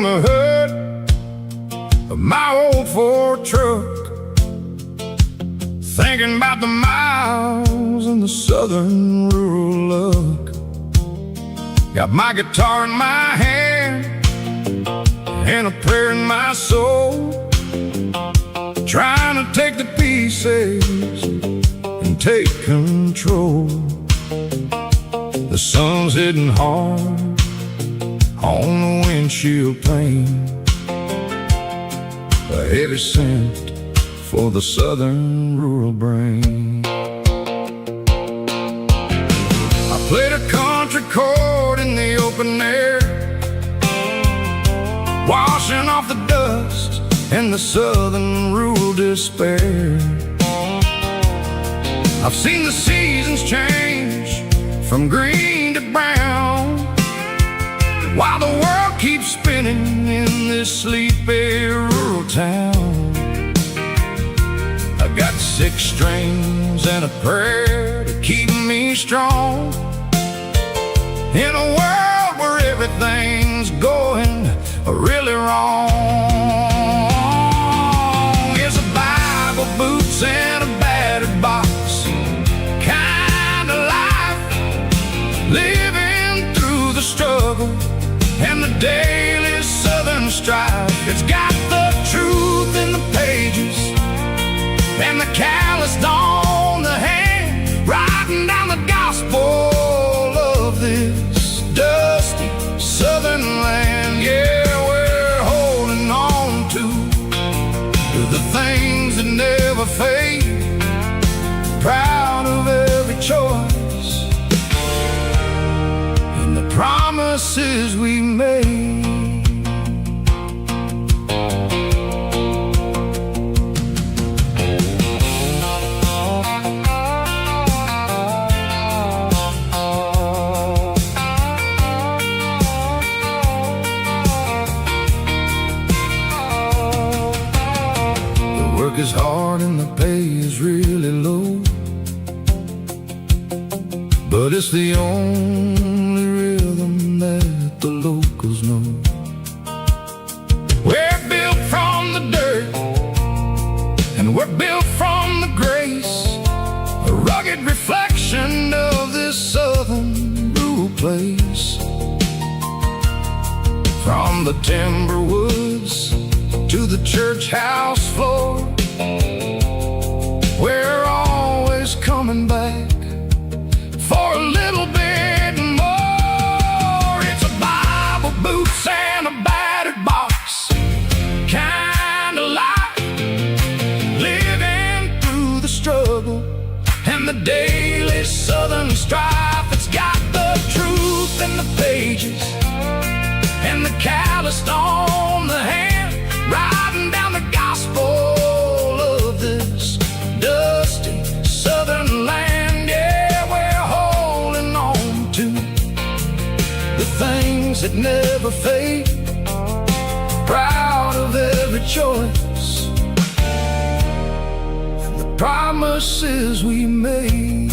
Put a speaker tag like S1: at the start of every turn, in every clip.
S1: the hood of my old Ford truck, thinking about the miles and the southern rural look. Got my guitar in my hand and a prayer in my soul, trying to take the pieces and take control. The sun's hitting hard on the windshield pane, a heavy scent for the southern rural brain. I played a country chord in the open air, washing off the dust and the southern rural despair. I've seen the seasons change from green to brown, while the world keeps spinning in this sleepy rural town. I got 6 strings and a prayer to keep me strong, in a world where everything's going really wrong. It's a Bible, boots, and a battered box kind of life, living through the struggle and the daily southern strife. It's got the truth in the pages and the calloused on the hand, writing down the gospel of this dusty southern land. Yeah, we're holding on to the things that never fade, proud of every choice and the promises we made. Work is hard and the pay is really low, but it's the only rhythm that the locals know. We're built from the dirt and we're built from the grace, a rugged reflection of this southern rural place. From the timber woods to the church house floor, we're always coming back for a little bit more. It's a Bible, boots, and a battered box kind of life, living through the struggle and the daily southern strife. It's got the truth in the pages and the calloused on the hand, writing down the gospel of this dusty southern land. Yeah, we're holding on to the things that never fade, proud of every choice and the promises we made.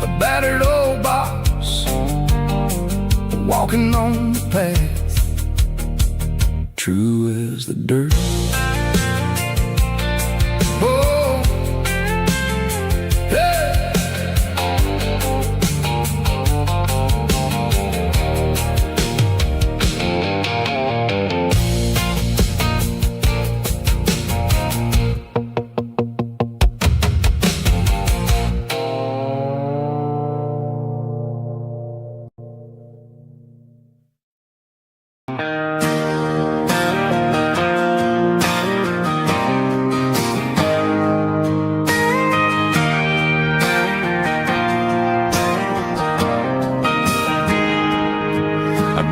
S1: A battered old box, walking on the path, true as the dirt. Oh, yeah.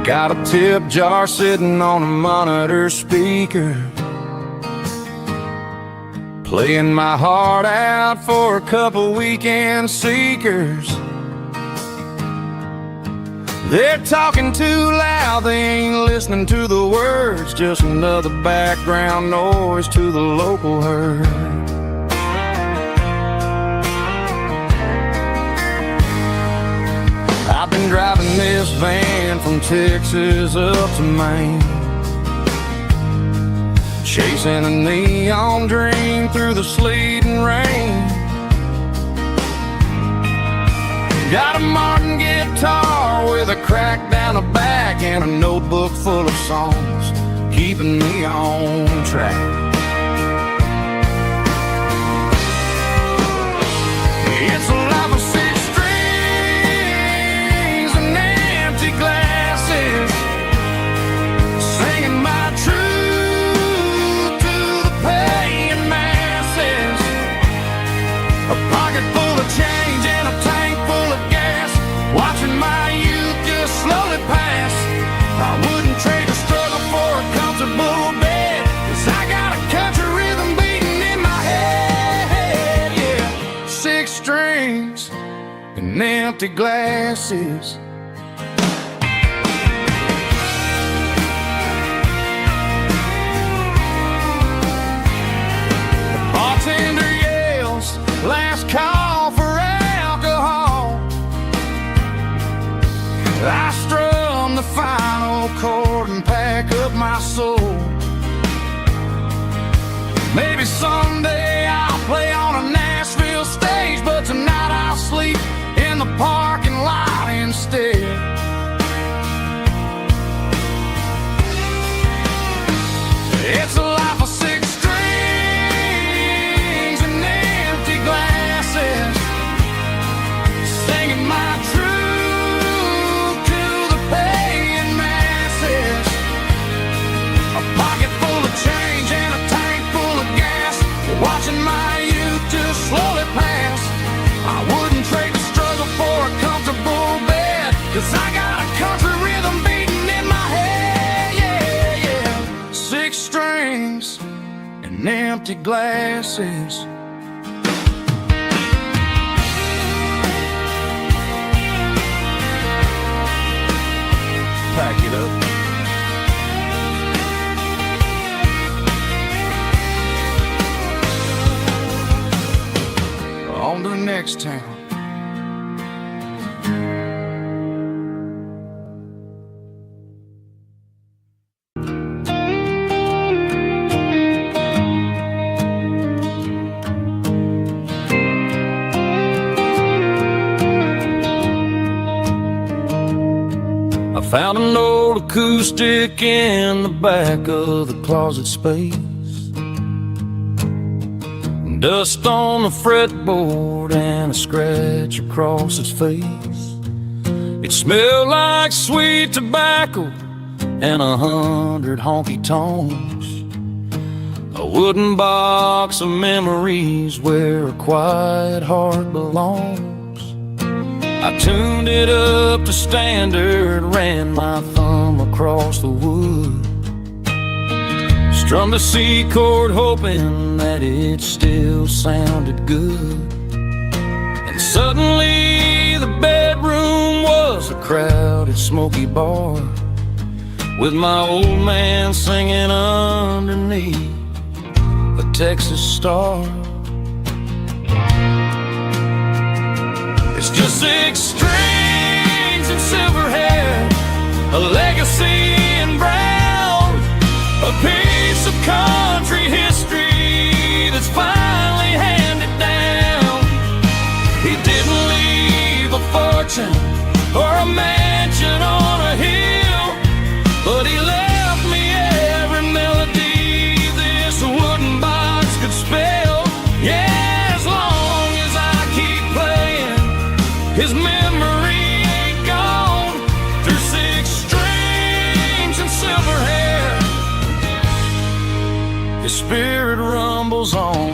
S1: Got a tip jar sitting on a monitor speaker, playing my heart out for a couple weekend seekers. They're talking too loud, they ain't listening to the words, just another background noise to the local herd. I've been driving this Texas up to Maine, chasing a neon dream through the sleet and rain. Got a Martin guitar with a crack down the back and a notebook full of songs keeping me on track. It's a life of six strings and empty glasses, singing my truth to the paying masses. A pocket full of change and a tank full of gas, watching my youth just slowly pass. I wouldn't trade the struggle for a comfortable bed, 'cause I got a country rhythm beating in my head, yeah. Six strings and empty glasses. The bartender yells, last call for alcohol. I strum the final chord and pack up my soul. Maybe someday I'll play on a Nashville stage, but tonight I'll sleep in the parking lot instead. It's a life of six strings and empty glasses, singing my truth to the paying masses. A pocket full of change and a tank full of gas, watching my youth just slowly pass. I wouldn't trade the struggle for a comfortable bed, 'cause I got a country rhythm beating in my head, yeah, yeah. Six strings and empty glasses. Pack it up. On to the next town. I found an old acoustic in the back of the closet space. Dust on the fretboard and a scratch across its face. It smelled like sweet tobacco and 100 honky-tonks. A wooden box of memories where a quiet heart belongs. I tuned it up to standard, ran my thumb across the wood, strummed the C chord hoping that it still sounded good. And suddenly the bedroom was a crowded smoky bar, with my old man singing underneath the Texas star. It's just six strings and silver hair, a legacy in brown, a piece of country history that's finally handed down. He didn't leave a fortune or a mansion on a hill, but he left me every melody this wooden box could spell. Yeah, as long as I keep playing, his memory ain't gone. Through six strings and silver hair, his spirit rumbles on.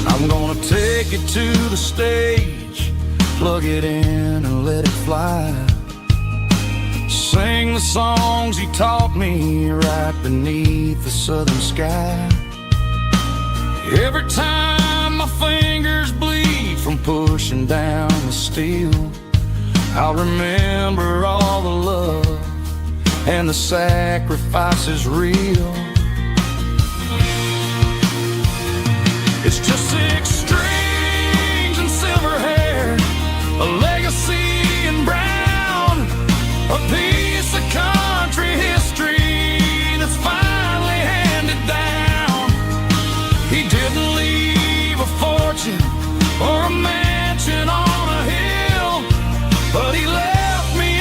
S1: I'm gonna take it to the stage, plug it in and let it fly. Sing the songs he taught me right beneath the southern sky. Every time my fingers bleed from pushing down the steel, I'll remember all the love and the sacrifice is real. It's just 6 strings and silver hair, a legacy in brown, a piece of country history that's finally handed down. He didn't leave a fortune or a mansion on a hill, but he left me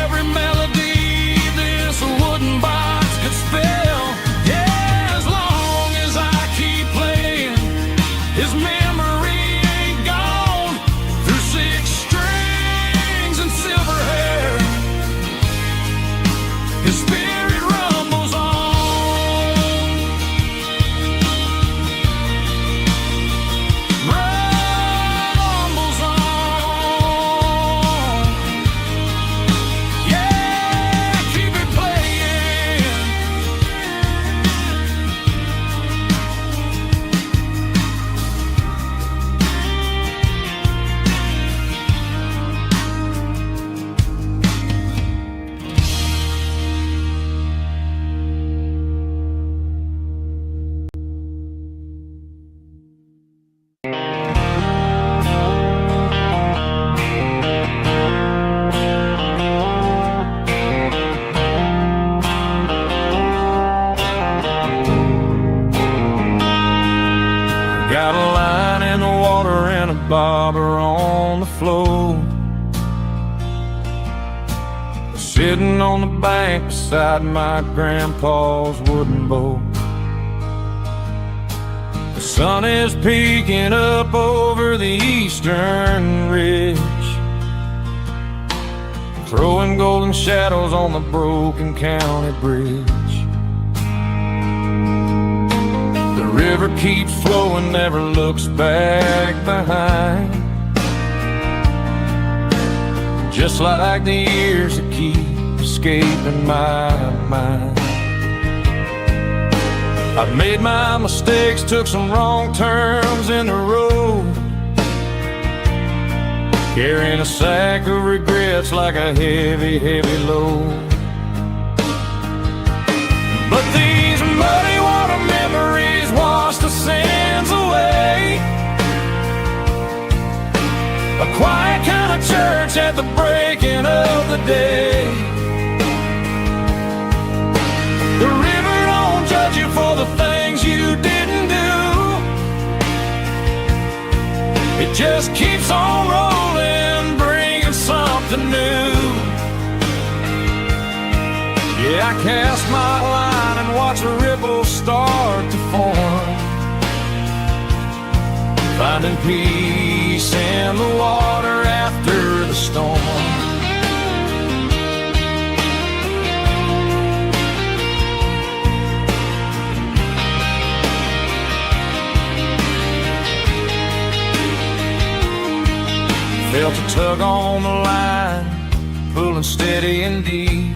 S1: every melody this wooden box could spell. Yeah, as long as I keep playing, his memory ain't gone. Through 6 strings and silver hair, his spirit rumbles on. Rumbles on. Yeah, keep it playing. Got a line in the water and a bobber on the floor, sitting on the bank beside my grandpa's wooden boat. The sun is peeking up over the eastern ridge, throwing golden shadows on the broken county bridge. The river keeps flowing, never looks back behind, just like the years that keep escaping my mind. I've made my mistakes, took some wrong turns in the road, carrying a sack of regrets like a heavy, heavy load. But these muddy water memories wash the sins away. A quiet kind of church at the breaking of the day. The river don't judge you for the things you didn't do. It just keeps on rolling, bringing something new. Yeah, I cast my line and watch a ripple start to form, finding peace in the water after the storm. Felt a tug on the line, pulling steady and deep.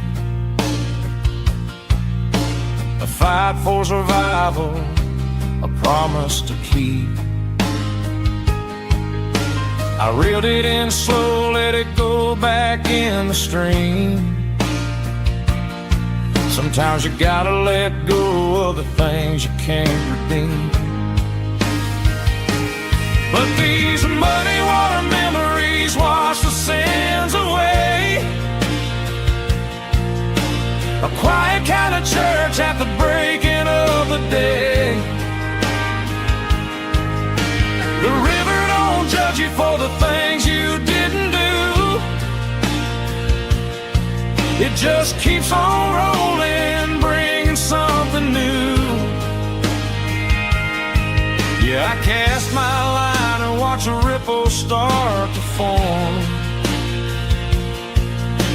S1: A fight for survival, a promise to keep. I reeled it in slow, let it go back in the stream. Sometimes you gotta let go of the things you can't redeem. But these muddy water memories wash the sins away. A quiet kind of church at the breaking of the day. The river don't judge you for the things you didn't do. It just keeps on rolling, bringing something new. Yeah, I cast my line and watch a ripple start to form,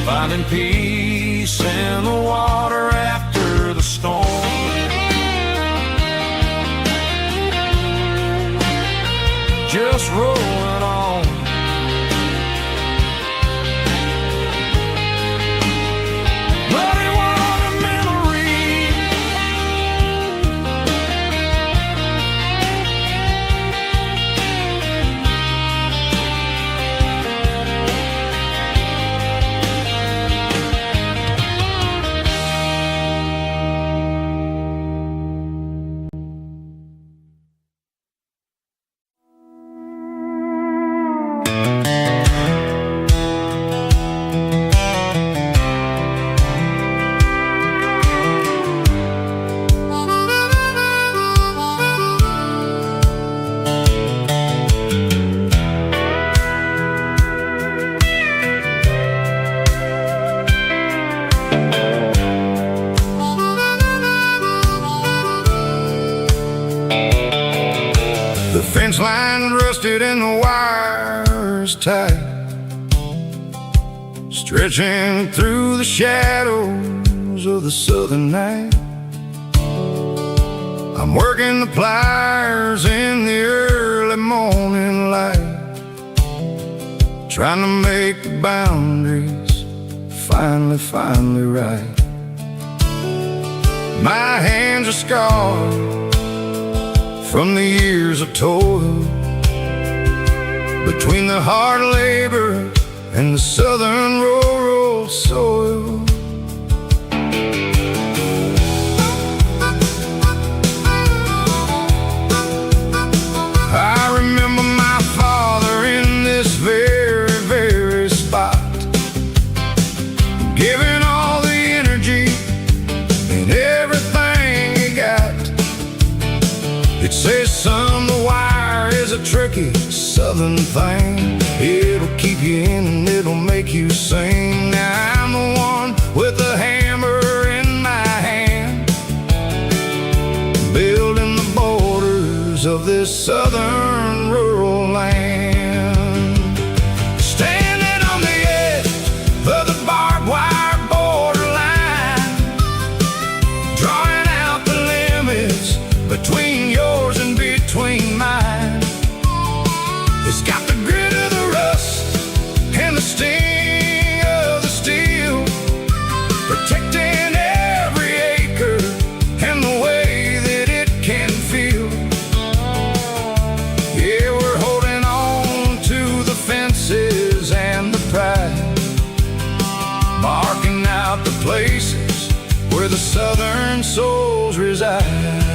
S1: finding peace in the water after the storm. Just rolling on. rusted and the wires tight, stretching through the shadows of the southern night. I'm working the pliers in the early morning light, trying to make the boundaries finally right. My hands are scarred from the years of toil, between the hard labor and the southern rural soil. I remember my father in this very spot, giving all the energy and everything he got. It says, son, the wire is a tricky southern thing. It'll keep you in and it'll make you sing. Now I'm the one with the hammer in my hand, building the borders of this southern rural land. Standing on the edge of the barbed wire borderline, drawing out the limits between yours and between mine. It's got the grit of the rust and the sting of the steel, protecting every acre and the way that it can feel. Yeah, we're holding on to the fences and the pride, marking out the places where the southern souls reside.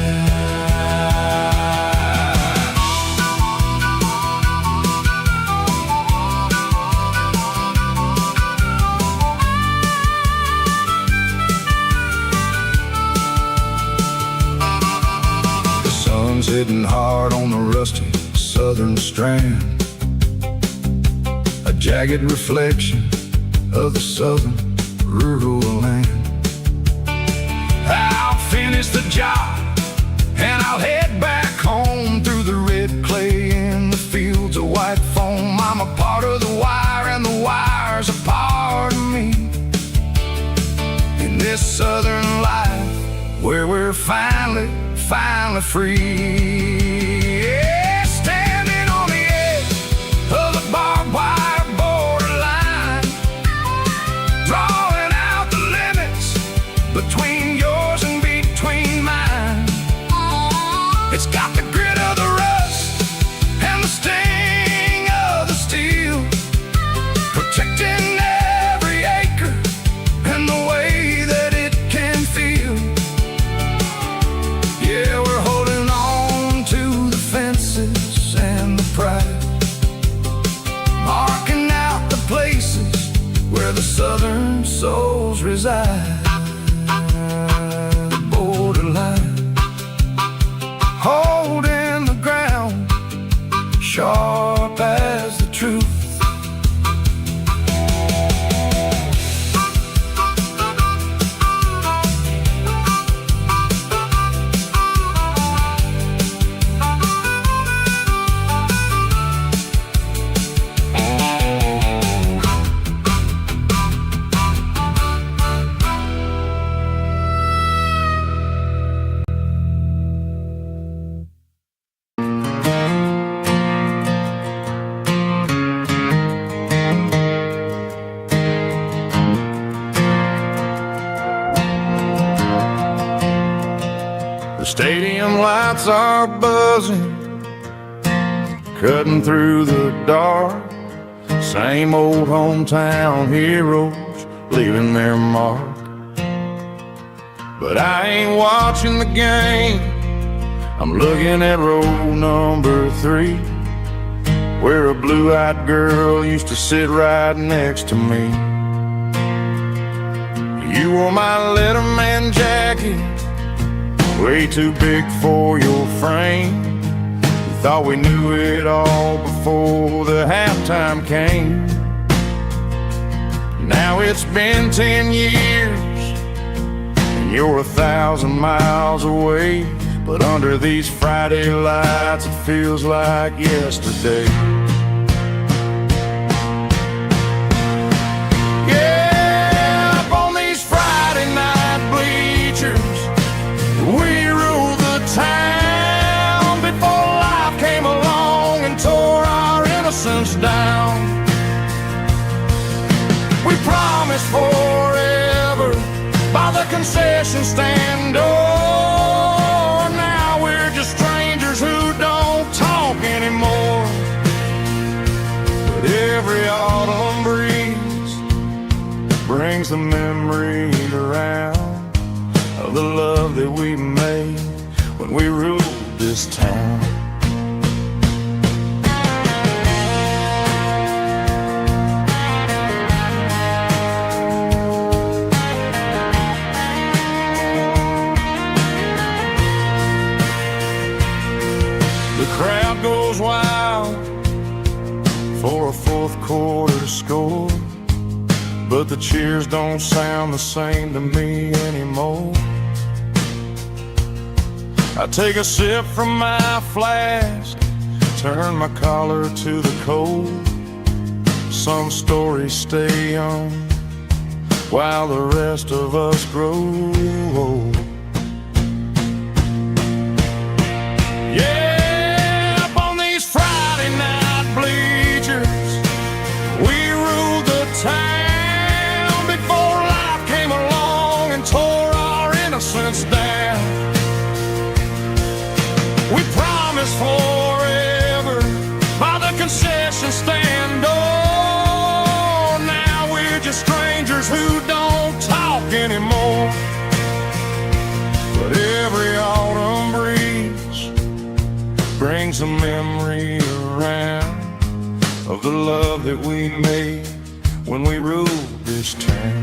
S1: Hitting hard on the rusty southern strand, a jagged reflection of the southern rural land. I'll finish the job and I'll head back home through the red clay in the fields of white foam. I'm a part of the wire and the wire's a part of me, in this southern life where we're finally free. Yeah, standing on the edge of the barbed wire borderline, drawing out the limits between yours and between mine. It's got the grit of the rust and the sting of the steel, protecting every acre and the way that it can feel. Yeah, we're holding on to the fences and the pride, marking out the places where the southern souls reside. The borderline, holding the ground, sharp as the truth. The stadium lights are buzzing, cutting through the dark. Same old hometown heroes leaving their mark. But I ain't watching the game, I'm looking at row number 3, where a blue-eyed girl used to sit right next to me. You wore my Letterman jacket, way too big for your frame. We thought we knew it all before the halftime came. Now it's been 10 years and you're 1,000 miles away, but under these Friday lights it feels like yesterday. Yeah, up on these Friday night bleachers, we ruled the town before life came along and tore our innocence down. We promised forever by the concession stand door. Now we're just strangers who don't talk anymore. But every autumn breeze brings the memories around of the love that we made when we ruled this town. The crowd goes wild for a fourth quarter score, but the cheers don't sound the same to me anymore. I take a sip from my flask, turn my collar to the cold. Some stories stay young while the rest of us grow old. Down. We promised forever by the concession stand door. Now we're just strangers who don't talk anymore. But every autumn breeze brings a memory around of the love that we made when we ruled this town.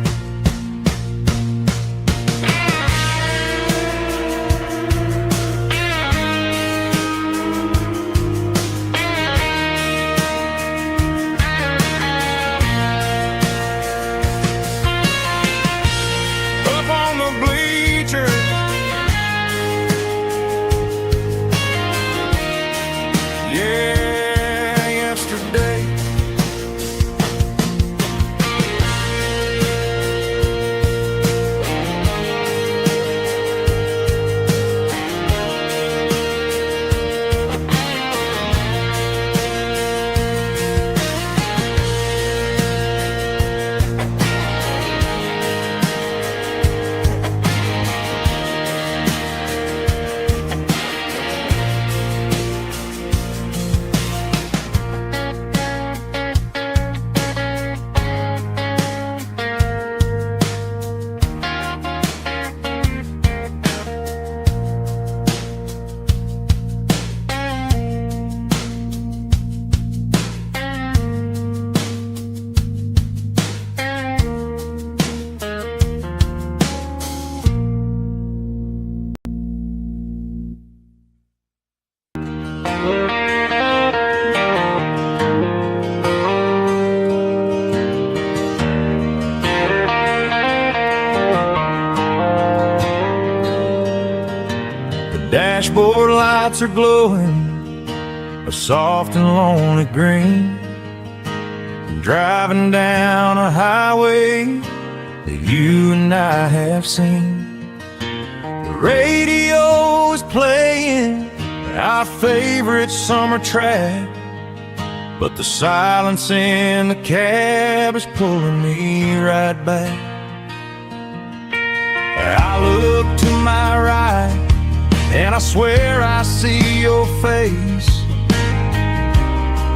S1: Dashboard lights are glowing a soft and lonely green. I'm driving down a highway that you and I have seen. The radio is playing our favorite summer track, but the silence in the cab is pulling me right back. I look to my right and I swear I see your face,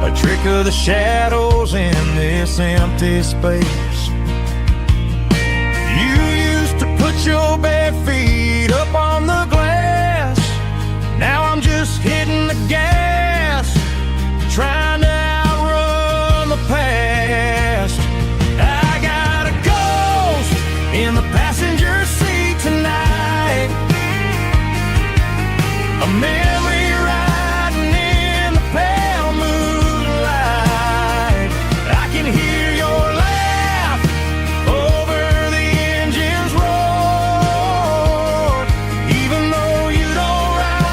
S1: a trick of the shadows in this empty space. You used to put your bare feet up on the glass. Now I'm just hitting the gas, trying to outrun the past. I got a ghost in the passenger seat tonight, a memory riding in the pale moonlight. I can hear your laugh over the engine's roar, even though you don't ride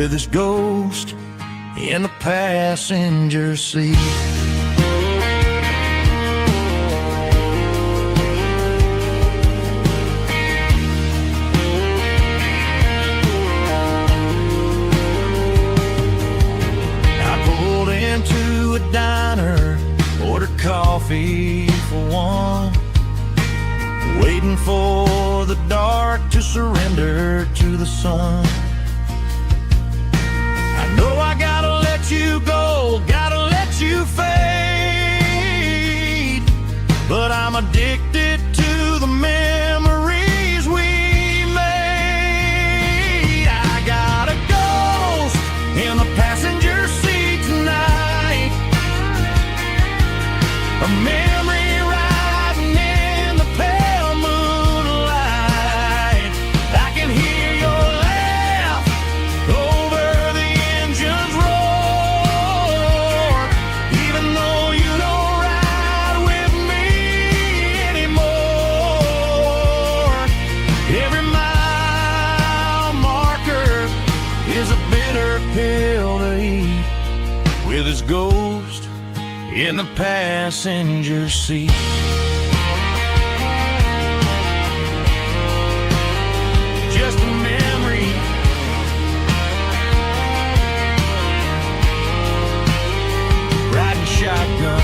S1: with his ghost in the passenger seat. Into a diner, ordered coffee for one, waiting for the dark to surrender to the sun. I know I gotta let you go, gotta let you fade, but I'm addicted to the memories we made. I got a ghost in the passenger seat tonight, a memory riding in the pale moonlight. I can hear your laugh over the engine's roar, even though you don't ride with me anymore. Every mile marker is a bitter pill to eat, with his ghost in the passenger seat. Just a memory, riding shotgun.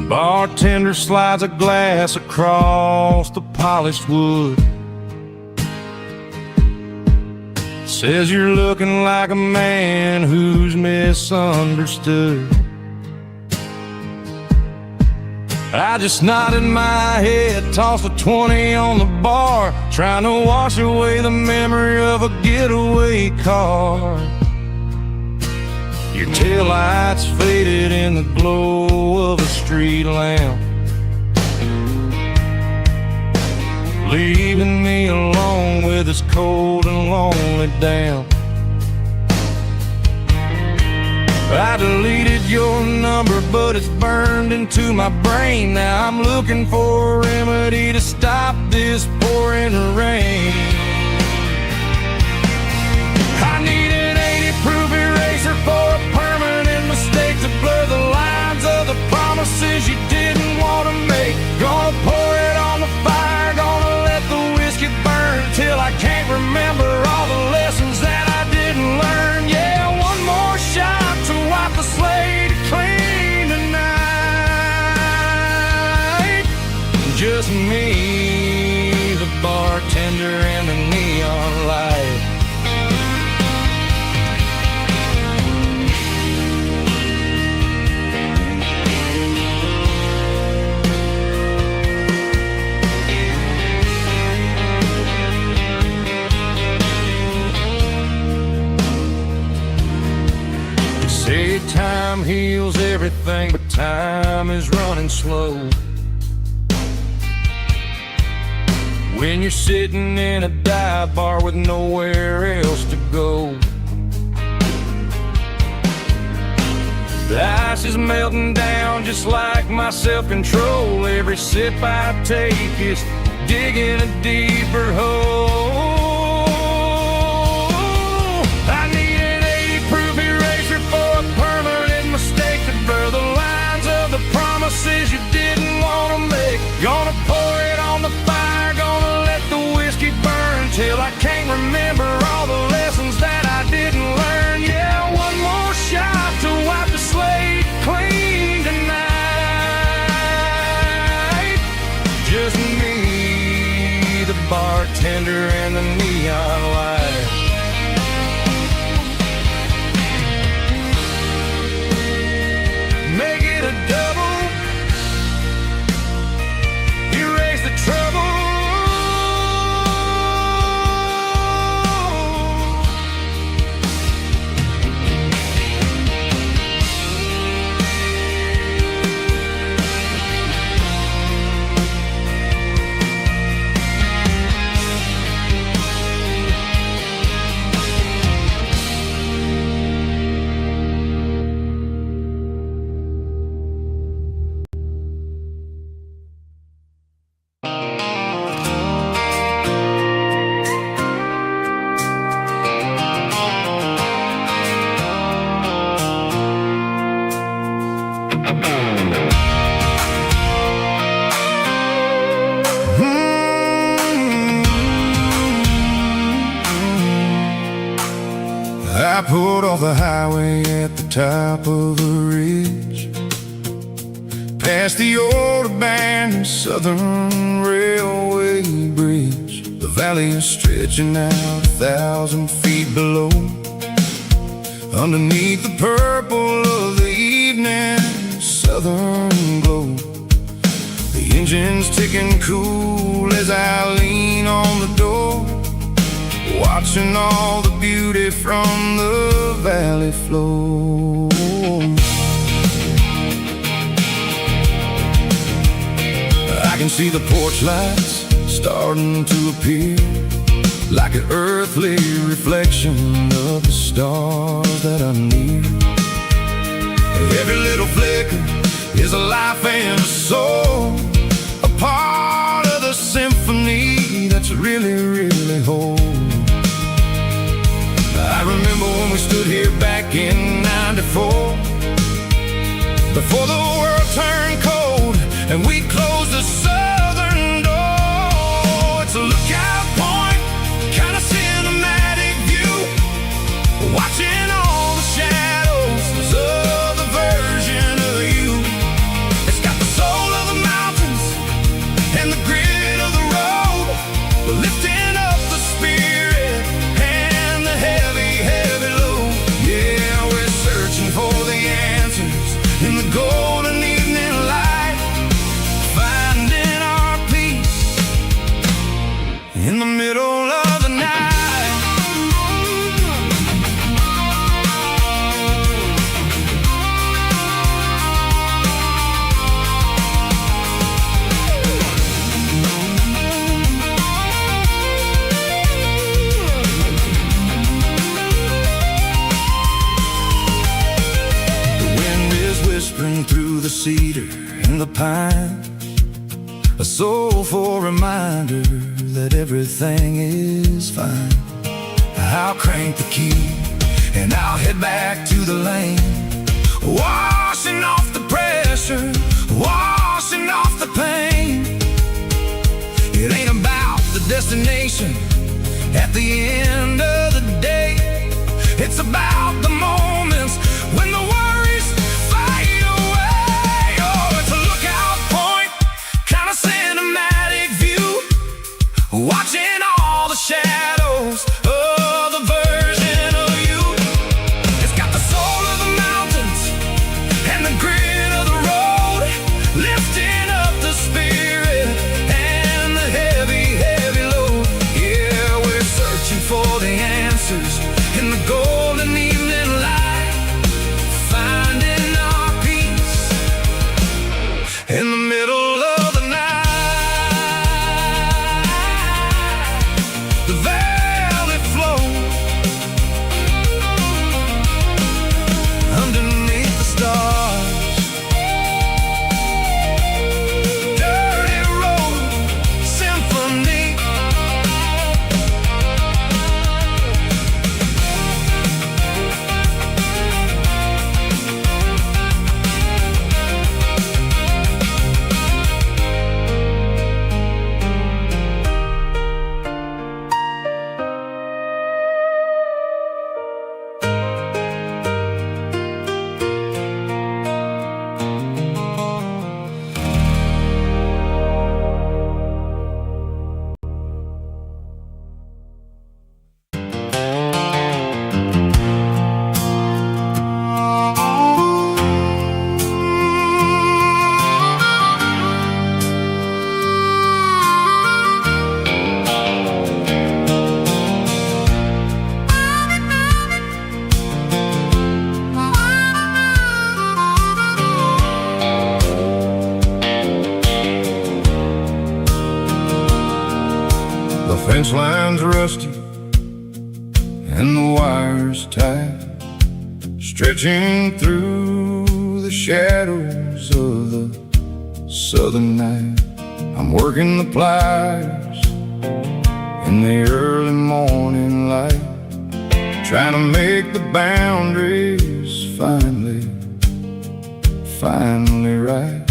S1: Bartender slides a glass across the polished wood, says you're looking like a man who's misunderstood. I just nodded my head, tossed a 20 on the bar, trying to wash away the memory of a getaway car. Your taillights faded in the glow of a street lamp, leaving me alone with this cold and lonely damp. I deleted your number, but it's burned into my brain. Now I'm looking for a remedy to stop this pouring rain. I need an 80-proof eraser for a permanent mistake to blur the lines of the promises you didn't want to make. Gonna pour it on the fire, gonna let the whiskey burn till I can't remember all the lessons that I didn't learn. Yeah, one more shot to wipe the slate clean tonight. Just me, the bartender, and the neon light. Say time heals everything, but time is running slow. When you're sitting in a dive bar with nowhere else to go, the ice is melting down just like my self-control. Every sip I take is digging a deeper hole. I need an 80-proof eraser for a permanent mistake to blur the lines of the promises you didn't want to make. Gonna pour it on the fire, gonna let the whiskey burn till I can't remember all the lessons that I didn't learn. Yeah, one more shot to wipe the slate clean tonight. Just me, the bartender, and the neon light. pulled off the highway at the top of the ridge, past the old abandoned Southern Railway bridge. The valley is stretching out 1,000 feet below, underneath the purple of the evening southern glow. The engine's ticking cool as I lean on the door, watching all the beauty from the valley flow. I can see the porch lights starting to appear, like an earthly reflection of the stars that are near. Every little flicker is a life and a soul, a part of the symphony that's really, really whole. I remember when we stood here back in '94, before the world turned cold and we closed the southern door. It's a lookout point, kind of cinematic view, watching all the shadows of the version of you. It's got the soul of the mountains and the grit of the road, lifting up the spirit and the heavy, heavy load. Yeah, we're searching for the answers in the golden evening light, finding our peace in the middle of the night. Through the cedar and the pine, a soulful reminder that everything is fine. I'll crank the key and I'll head back to the lane, washing off the pressure, washing off the pain. It ain't about the destination at the end of the day, it's about the moments when the worries fade away. Oh, it's a lookout point, kind of cinematic view, watching all the shadows of the version of you. It's got the soul of the mountains and the grit of the road, lifting up the spirit and the heavy, heavy load. Yeah, we're searching for the answers in the golden evening light, finding our peace in the middle of the night. The valley flows underneath the stars. Dirty Road Symphony. The fence line's rusty and the wires tight, stretching through the shadows of the southern night. I'm working the pliers in the early morning light, trying to make the boundaries finally right.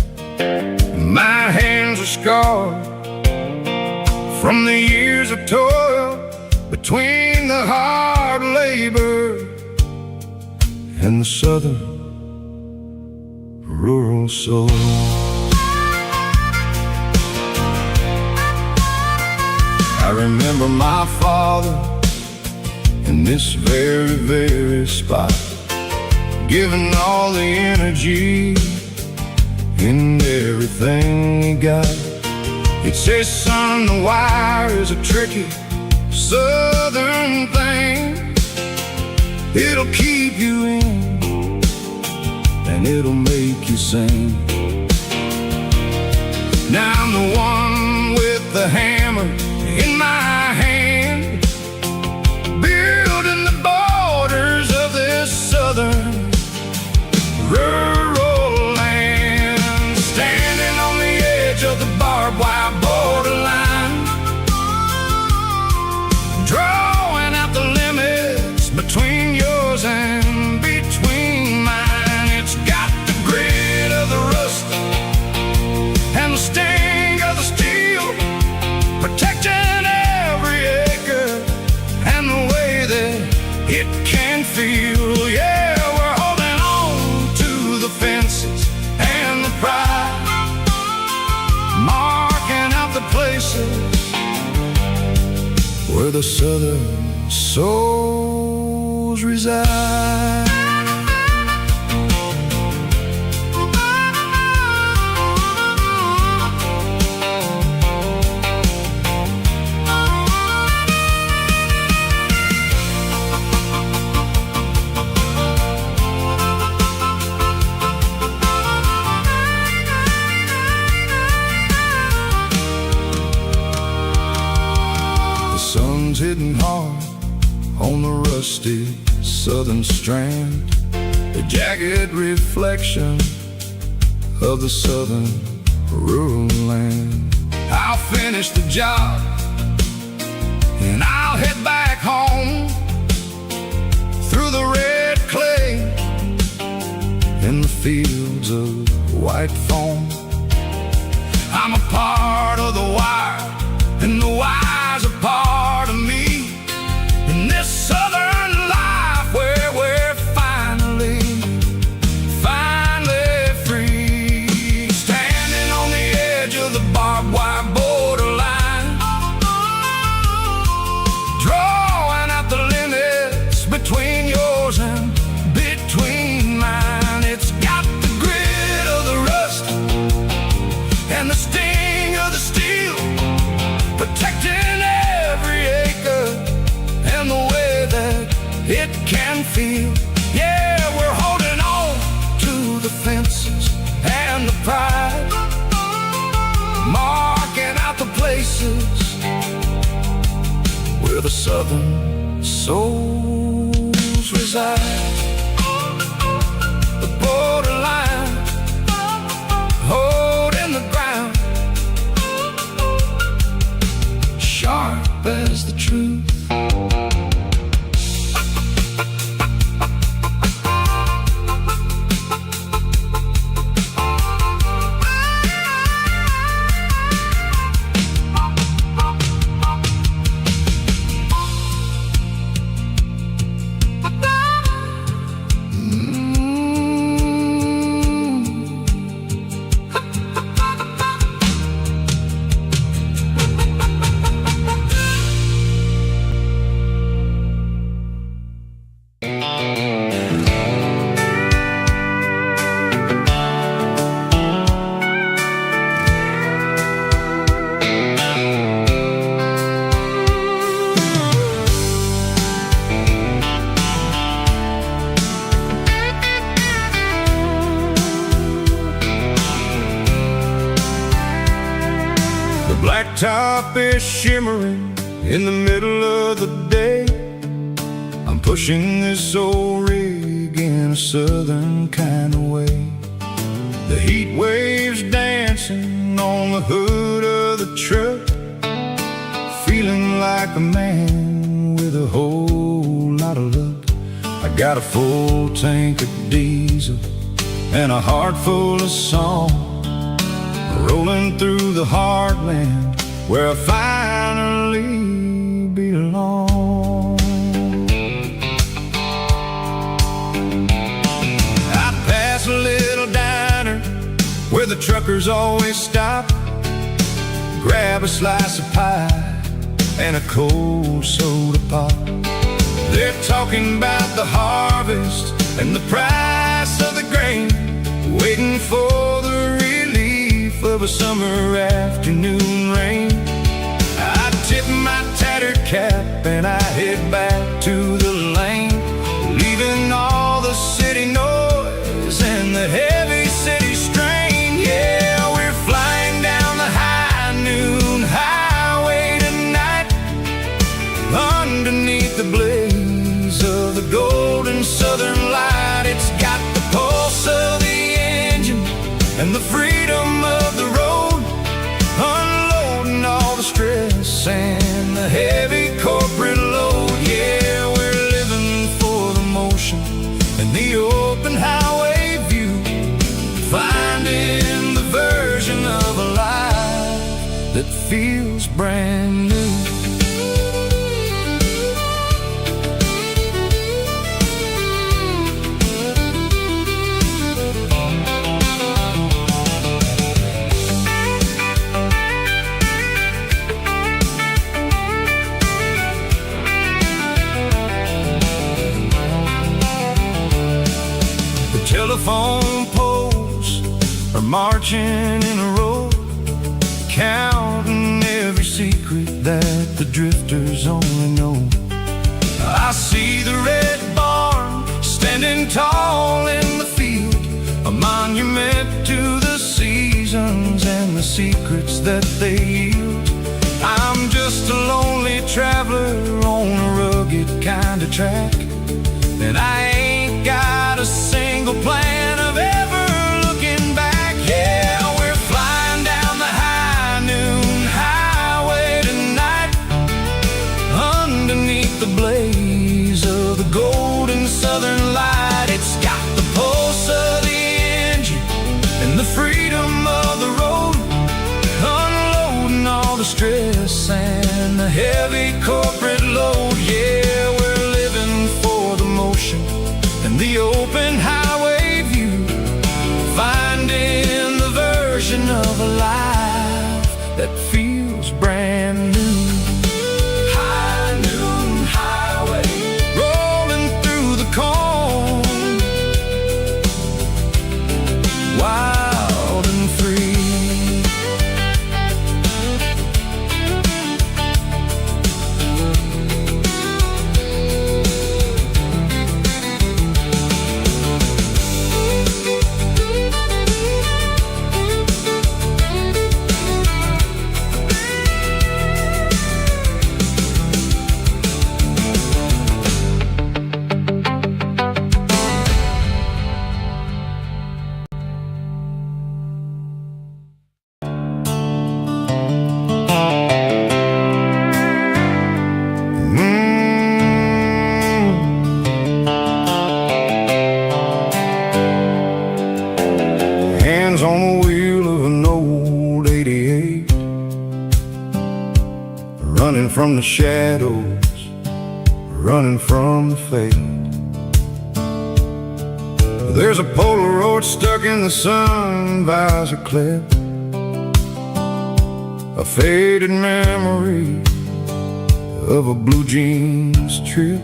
S1: My hands are scarred from the years of toil, between the hard labor and the southern rural soul. I remember my father in this very, very spot, giving all the energy in everything he got. He'd say, son, the wire is a tricky southern thing. It'll keep you in and it'll make you sing. Now I'm the one with the hammer in my hand, building the borders of this southern rural land, standing on the edge of the barbed wire borderline, drawing out the limits between yours and between mine. It's got the grit of the rust and the sting of the steel, protecting every acre and the way that it can feel. Yeah, we're holding on to the fences and the pride, marking out the places where the southern souls reside. Hitting hard on the rusty southern strand, the jagged reflection of the southern rural land. I'll finish the job and I'll head back home through the red clay in the fields of white foam. I'm a part of the wire and the wire's a part of me in this southern life where we're finally free, standing on the edge of the barbed wire borderline, drawing out the limits between yours and between mine. It's got the grit of the rust and the sting of the steel, protecting every acre and the way that it can feel. Yeah, we're holding on to the fences and the pride, marking out the places where the southern souls reside. The borderline, holding the ground, sharp as the truth. Blacktop is shimmering in the middle of the day. I'm pushing this old rig in a southern kind of way. The heat waves dancing on the hood of the truck, feeling like a man with a whole lot of luck. I got a full tank of diesel and a heart full of song, rolling through the heartland where I finally belong. truckers always stop, grab a slice of pie and a cold soda pop. They're talking about the harvest and the price of the grain, waiting for the relief of a summer afternoon rain. I tip my tattered cap and I head back to the lane, leaving all the city noise and the heavy city strain. Yeah, we're flying down the high noon highway tonight, underneath the blaze of the golden southern light. It's got the pulse of the engine and the freedom of the road, unloading all the stress and the heavy corporate load. Yeah, we're living for the motion and the open highway view, finding the version of a life that feels brand new. Telephone poles are marching in a row, counting every secret that the drifters only know. I see the red barn standing tall in the field, a monument to the seasons and the secrets that they yield. I'm just a lonely traveler on a rugged kind of track, and I ain't got a single plan of ever looking back. Yeah, we're flying down the high noon highway tonight, underneath the blaze of the golden southern light. It's got the pulse of the engine and the freedom of the road, unloading all the stress and the heavy corporate load. Yeah, we're living for the motion and the open highway view, finding the version of a life that feels brand new. High noon highway, rolling through the corn, wild and free. On the wheel of an old 88, running from the shadows, running from the fate. There's a Polaroid stuck in the sun visor clip, a faded memory of a blue jeans trip.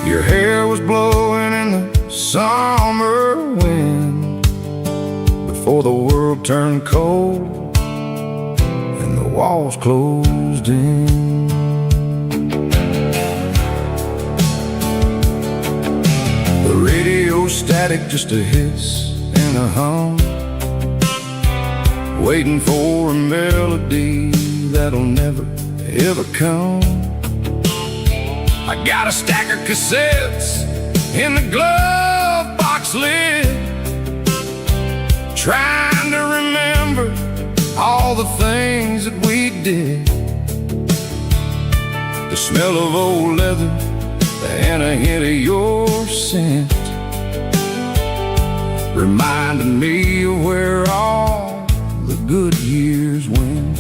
S1: Your hair was blowing in the summer wind before the world turned cold and the walls closed in. The radio static, just a hiss and a hum, waiting for a melody that'll never ever come. I got a stack of cassettes in the glove box lid, trying to remember all the things that we did. The smell of old leather and a hint of your scent reminded me of where all the good years went.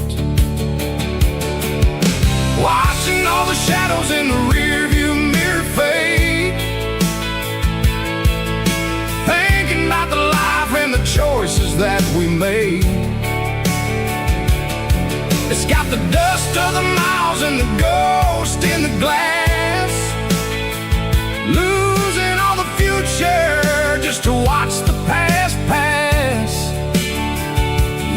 S1: Watching all the shadows in the rearview mirror fade, thinking about the life and the choice the dust of the miles and the ghost in the glass, losing all the future just to watch the past pass.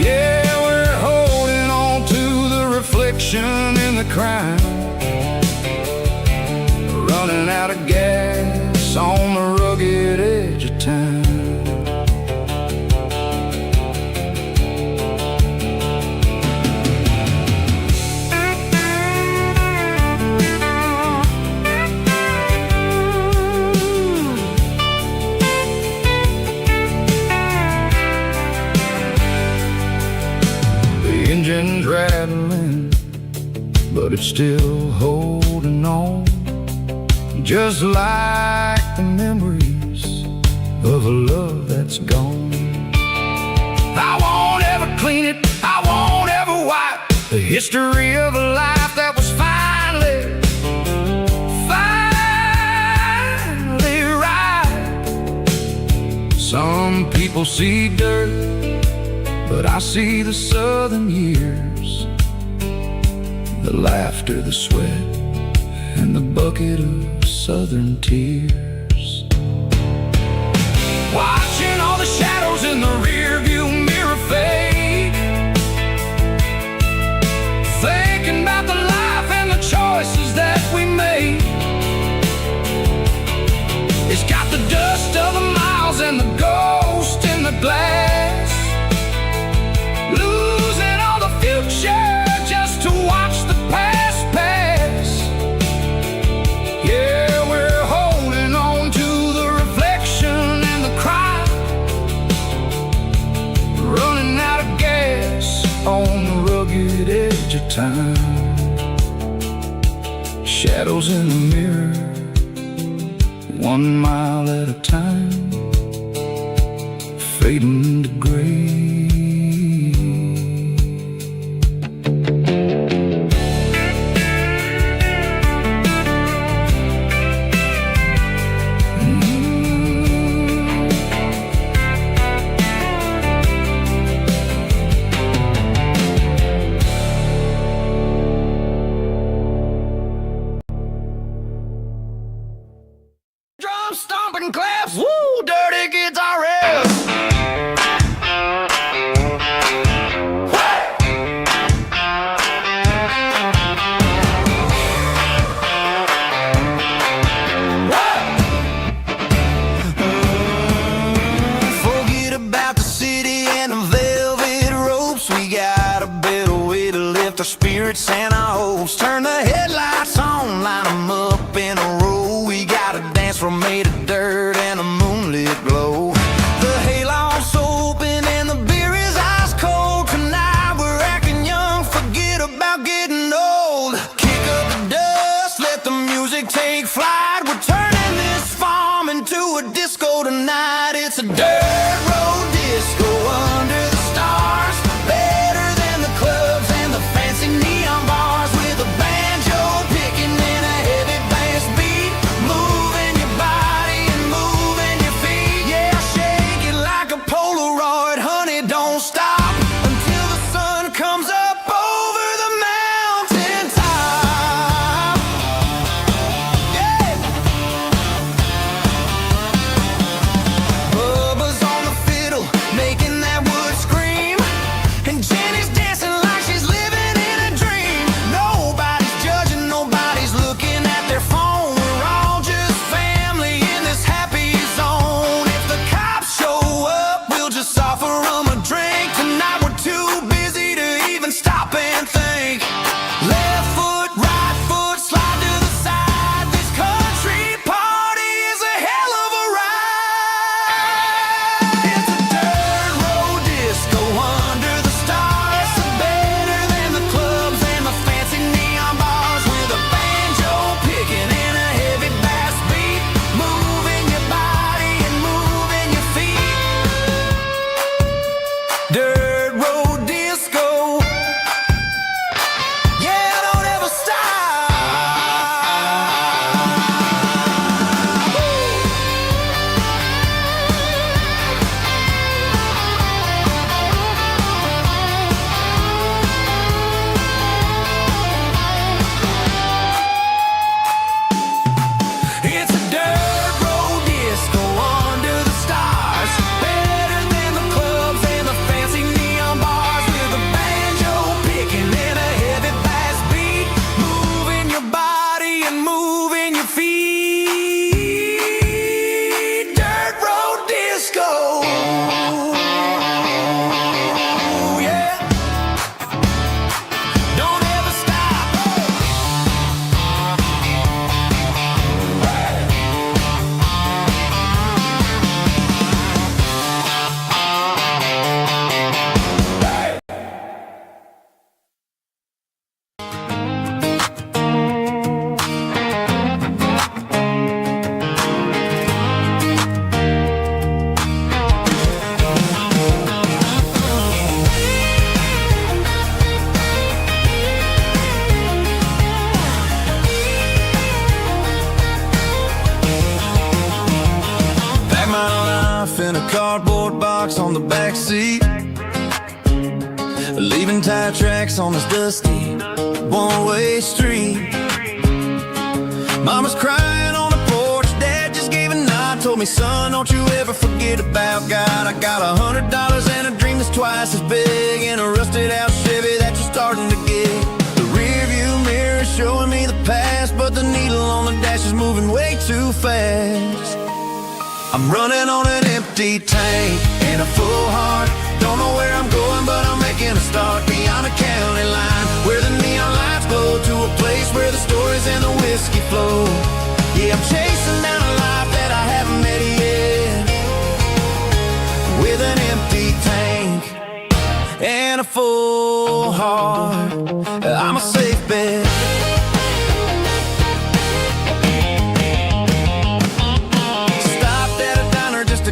S1: Yeah, we're holding on to the reflection in the crime, running out of gas on the rugged edge of time. The engine's rattling, but it's still holding on, just like the memories of a love that's gone. I won't ever clean it, I won't ever wipe the history of a life that was finally right. Some people see dirt, but I see the southern years, the laughter, the sweat, and the bucket of southern tears. Watching all the shadows in the rearview mirror fade, thinking about the life and the choices that we made. It's got the dust of the miles and the ghost in the glass, losing all the future just to watch the past pass. Yeah, we're holding on to the reflection and the cry, running out of gas on the rugged edge of time. Shadows in the mirror, 1 mile at a time, fading to gray. Drum stomping claps, woo, dirty guitar riffs. Forget about the city and the velvet ropes. We got a better way to lift our spirits and our hopes. Turn the headlights on, line them up in a row. We got a dance floor made of dirt and a moonlit glow. The hayloft's open and the beer is ice cold. Tonight we're acting young, forget about getting old. Kick up the dust, let the music take flight. We're turning this farm into a disco tonight. It's a dirt road disco under the stars, better than the clubs and the fancy neon bars, with a banjo
S2: seat, leaving tire tracks on this dusty one-way street. Mama's crying on the porch, Dad just gave a nod, told me, son, don't you ever forget about God. I got $100 and a dream that's twice as big, and a rusted out Chevy that you're starting to get. The rear view mirror is showing me the past, but the needle on the dash is moving way too fast. I'm running on an empty tank and a full heart. Don't know where I'm going, but I'm making a start beyond the county line, where the neon lights glow, to a place where the stories and the whiskey flow. Yeah, I'm chasing down a life that I haven't met yet, with an empty tank and a full heart. I'm a safe bet.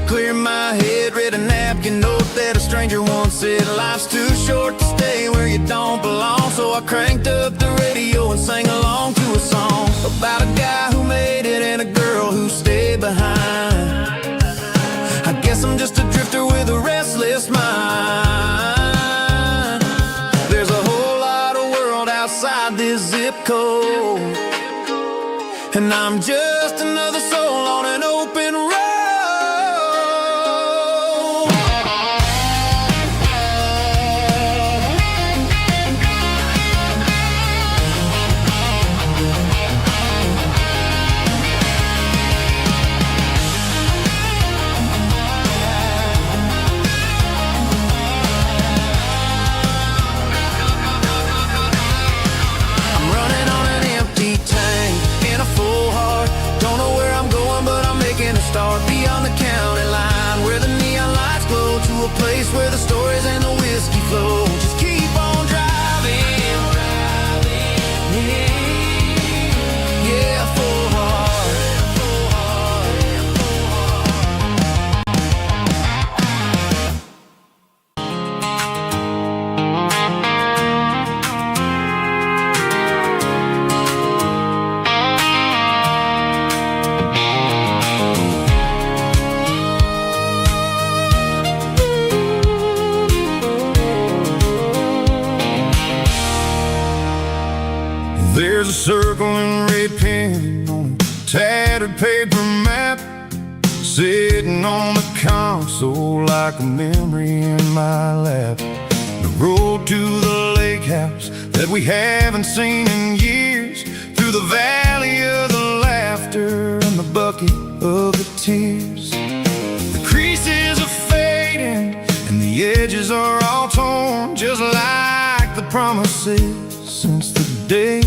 S2: Clear my head, read a napkin note that a stranger once said, life's too short to stay where you don't belong. So I cranked up the radio and sang along to a song about a guy who made it and a girl who stayed behind. I guess I'm just a drifter with a restless mind. There's a whole lot of world outside this zip code, and I'm just another soul on an open road. Start beyond the county line, where the neon lights glow, to a place where the stories and the whiskey flow. Just keep on driving, yeah, full heart, full heart, full
S1: There's a circle in red pen on a tattered paper map, sitting on the console like a memory in my lap. The road to the lake house that we haven't seen in years, through the valley of the laughter and the bucket of the tears. The creases are fading and the edges are all torn, just like the promises since the day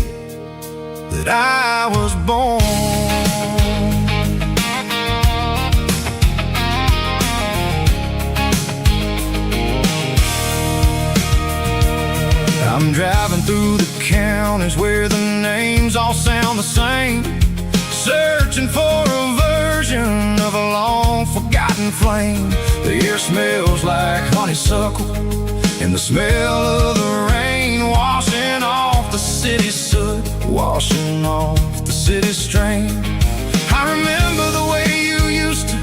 S1: that I was born. I'm driving through the counties where the names all sound the same, searching for a version of a long forgotten flame. The air smells like honeysuckle, and the smell of the rain washing off the city's soot, washing off the city's strain. I remember the way you used to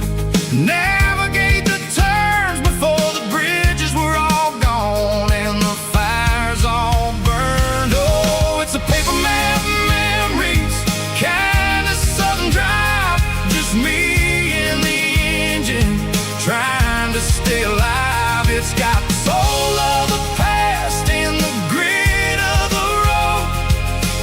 S1: navigate the turns before the bridges were all gone and the fires all burned. Oh, it's a paper map memories, kind of southern drive, just me and the engine trying to stay alive. It's got the soul of the past and the grit of the road,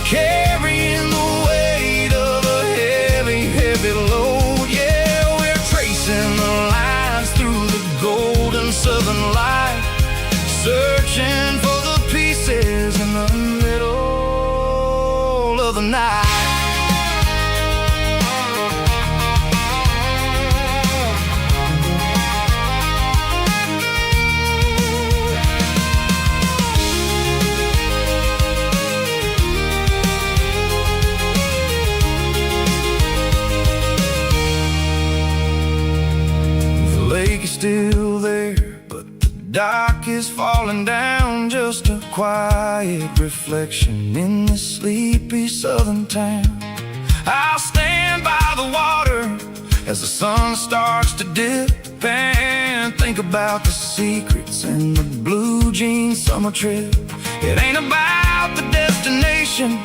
S1: carrying the weight of a heavy, heavy load. Yeah, we're tracing the lines through the golden southern light, searching for the pieces in the middle of the night. The lake is still there, but the dock is falling down, just a quiet reflection in this sleepy southern town. I'll stand by the water as the sun starts to dip, and think about the secrets in the blue jean summer trip. It ain't about the destination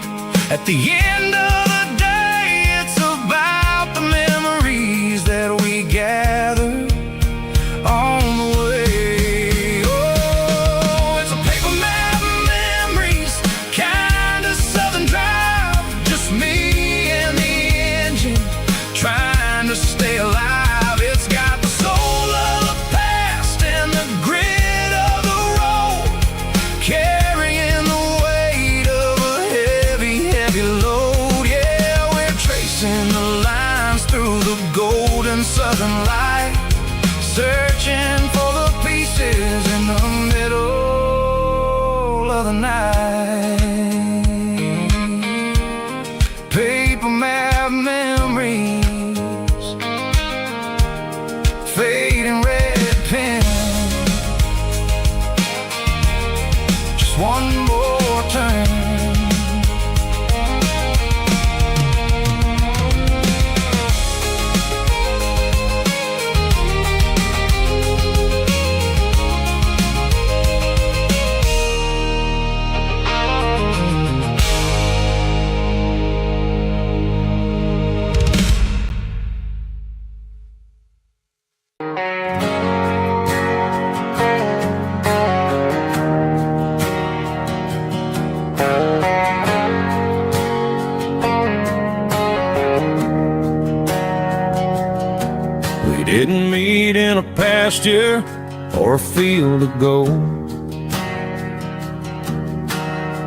S1: at the end of the day. It's about the memories that we gather on the way. Oh, it's a paper map of memories, kind of southern drive. Just me and the engine trying to stay alive. It's got the soul of the past and the grit of the road, carrying the weight of a heavy, heavy load. Yeah, we're tracing the lines through the golden southern light, searching for the pieces in the middle of the night. Paper map memories, fading red pen, just one more turn. We didn't meet in a pasture or a field of gold.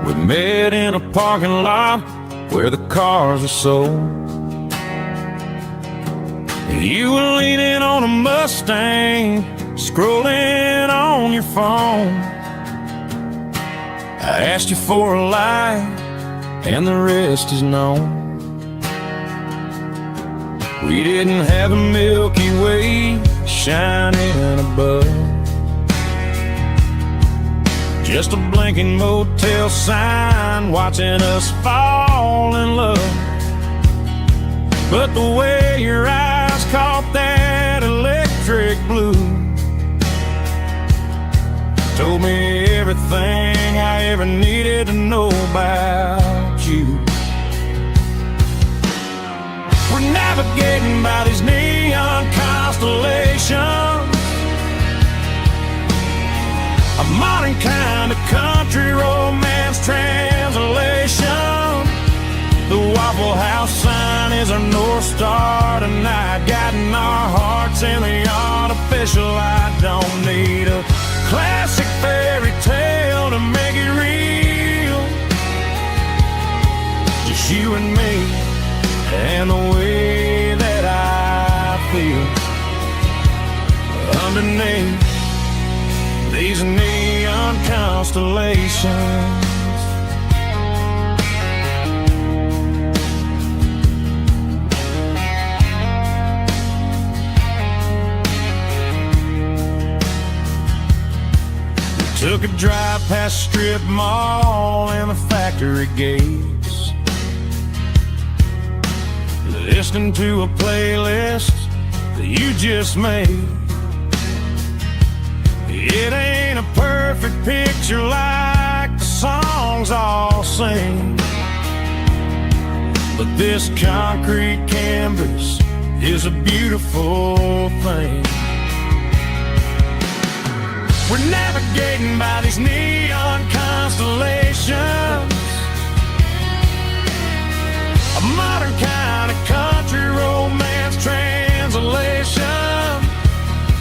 S1: We met in a parking lot where the cars are sold. You were leaning on a Mustang, scrolling on your phone. I asked you for a light, and the rest is known. We didn't have a Milky Way shining above, just a blinking motel sign watching us fall in love. But the way your eyes caught that electric blue told me everything I ever needed to know about you. We're navigating by these neon constellations, a modern kind of country romance translation. The Waffle House sign is our North Star tonight, guiding our hearts in the artificial. I don't need a classic fairy tale to make it real, just you and me and the way that I feel underneath these neon constellations. We took a drive past strip mall and the factory gates, listening to a playlist that you just made. It ain't a perfect picture like the songs all sing, but this concrete canvas is a beautiful thing. We're navigating by these neon constellations, a modern kind of country romance translation.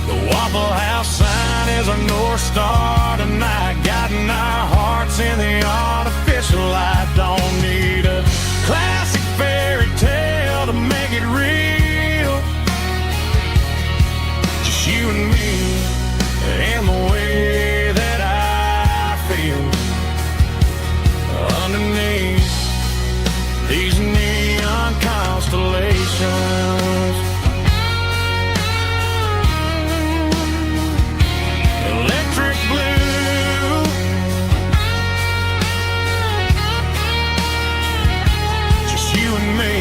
S1: The Waffle House sign is our North Star tonight, guiding our hearts in the artificial light. Don't need a classic fairy tale to make it real, just you and me and the way that I feel underneath these neon constellations. Electric blue, just you and me.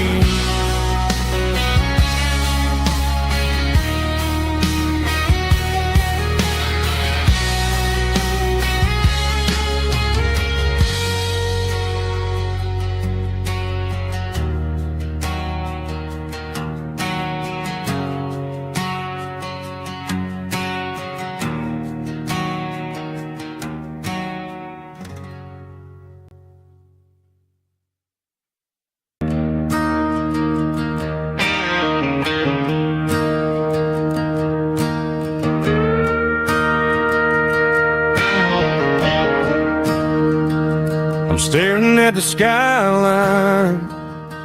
S1: I'm staring at the skyline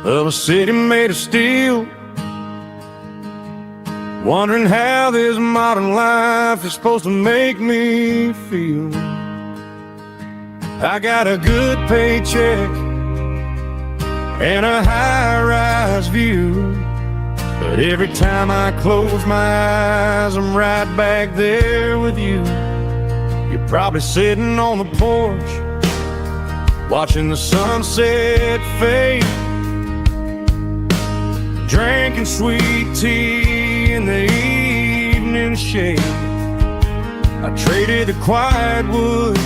S1: of a city made of steel, wondering how this modern life is supposed to make me feel. I got a good paycheck and a high-rise view, but every time I close my eyes, I'm right back there with you. You're probably sitting on the porch, watching the sunset fade, drinking sweet tea in the evening shade. I traded the quiet woods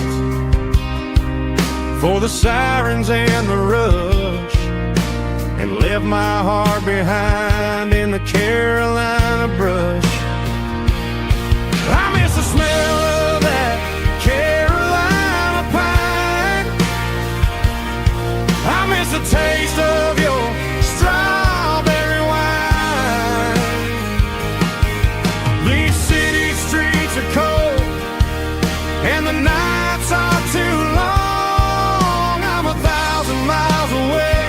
S1: for the sirens and the rush, and left my heart behind in the Carolina brush. I miss the smell of that Carolina pine. I miss the taste of your strawberry wine. These city streets are cold and the nights are too long. I'm 1,000 miles away,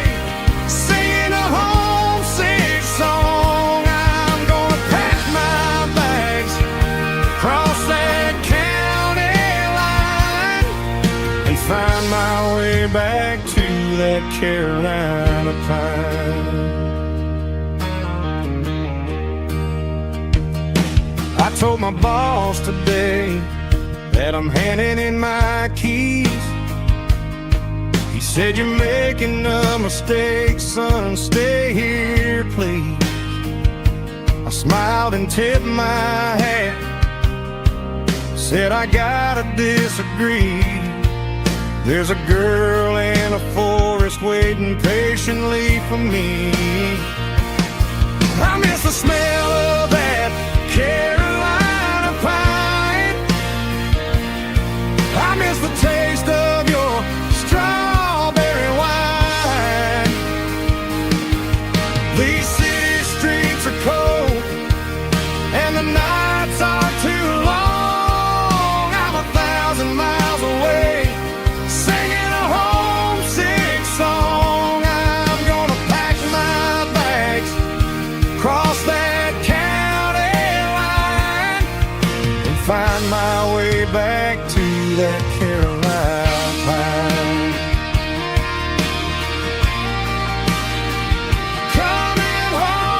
S1: singing a homesick song. I'm gonna pack my bags, cross that county line, and find my way back to that Carolina pine. I told my boss today that I'm handing in my keys. He said, "You're making a mistake, son, stay here, please." I smiled and tipped my hat, said, "I gotta disagree. There's a girl in a forest waiting patiently for me." I miss the smell of that Carolina pine. I miss the taste of your strawberry wine. These city streets are cold and the nights are too long. I'm 1,000 miles away, singing a homesick song. I'm gonna pack my bags, cross that county line, and find my way back to that Carolina pine. Coming home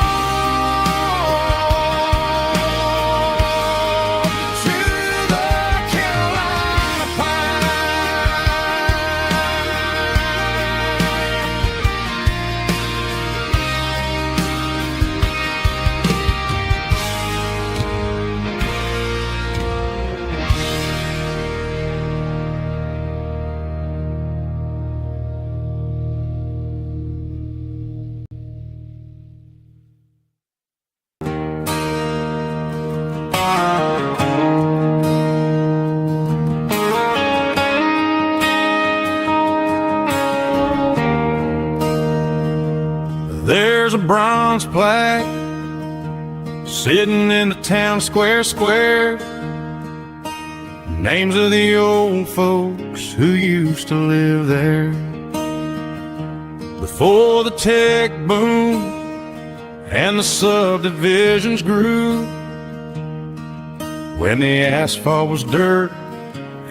S1: to the Carolina There's a bronze plaque sitting in the town square. Names of the old folks who used to live there before the tech boom and the subdivisions grew, when the asphalt was dirt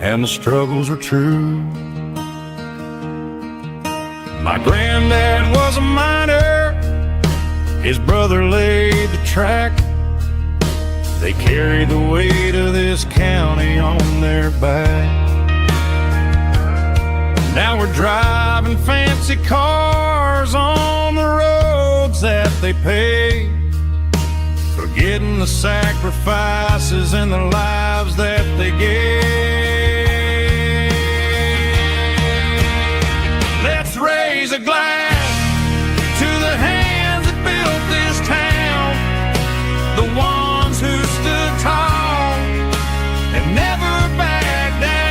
S1: and the struggles were true. My granddad was a miner, his brother laid the track. They carried the weight of this county on their back. Now we're driving fancy cars on the roads that they paved, forgetting the sacrifices and the lives that they gave. Let's raise a glass to the hands that built this town, the ones who stood tall and never backed down.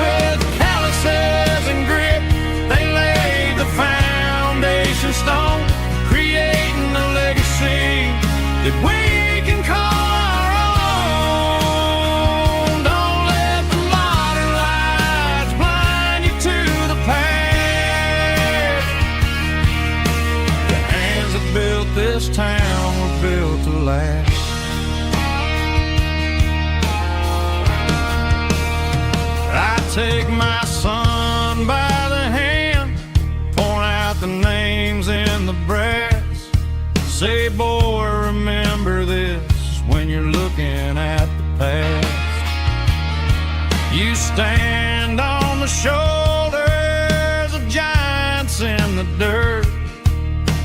S1: With calluses and grit, they laid the foundation stone, creating a legacy that we can call our own.
S2: take my son by the hand, point out the names in the brass. Say, boy, remember this when you're looking at the past. You stand on the shoulders of giants in the dirt,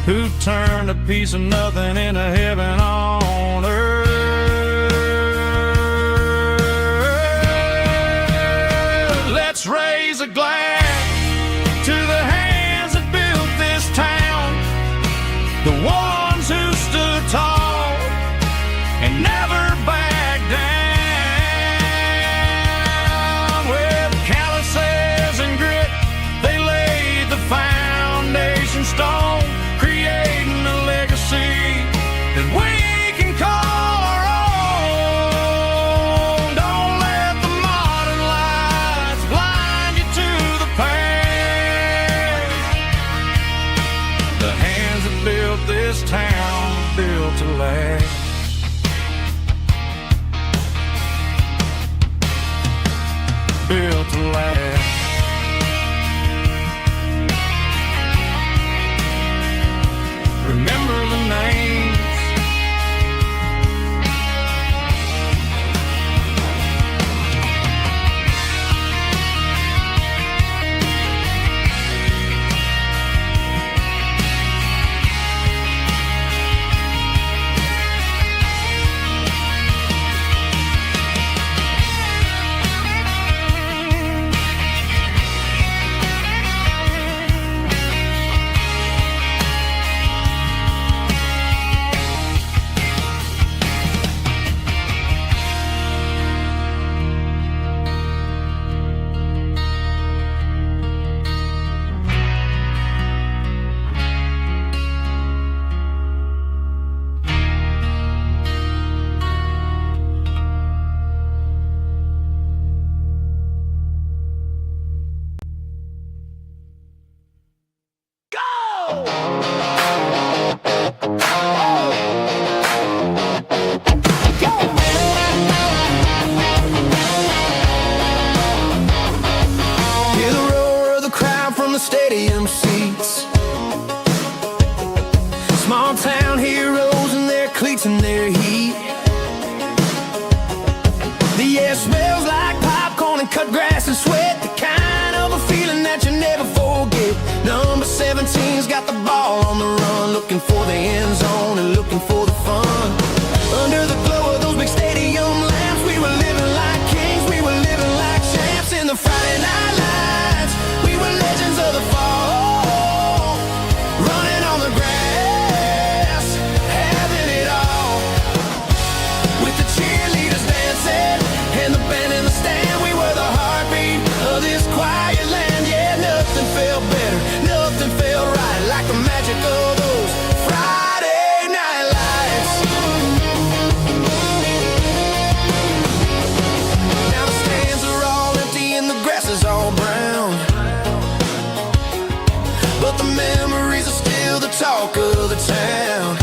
S2: who turned a piece of nothing into heaven on earth. Let's raise a glass to the hands that built this town, the ones who stood tall and never backed down. With calluses and grit, they laid the foundation stone, creating a legacy that we can call our own. Don't let the modern lights blind you to the past. The hands that built this town built to last. Built to last. Remember the names. Hear the roar of the crowd from the stadium seats. Small town heroes in their cleats and their heat. The air smells like popcorn and cut grass and sweat, the kind of a feeling that you never forget. Number 17's got the ball on the run, looking for the end zone and looking for the fun. Under the glow of those big stadium lamps, we were living like kings, we were living like champs in the Friday night lights. We were legends of the fall, running on the grass, having it all. With the cheerleaders dancing and the band in the stand, we were the heartbeat of this quiet land. Yeah, nothing felt better, nothing felt right like the magic of those Friday night lights. Now the stands are all empty and the grass is all brown, but the memories are still the talk of the town.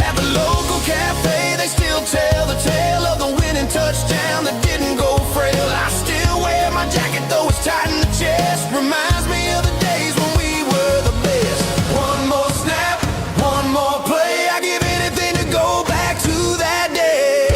S2: At the local cafe, they still tell the tale of the winning touchdown that didn't go frail. I still wear my jacket though it's tight in the chest. Reminds me of the days when we were the best. One more snap, one more play, I give anything to go back to that day.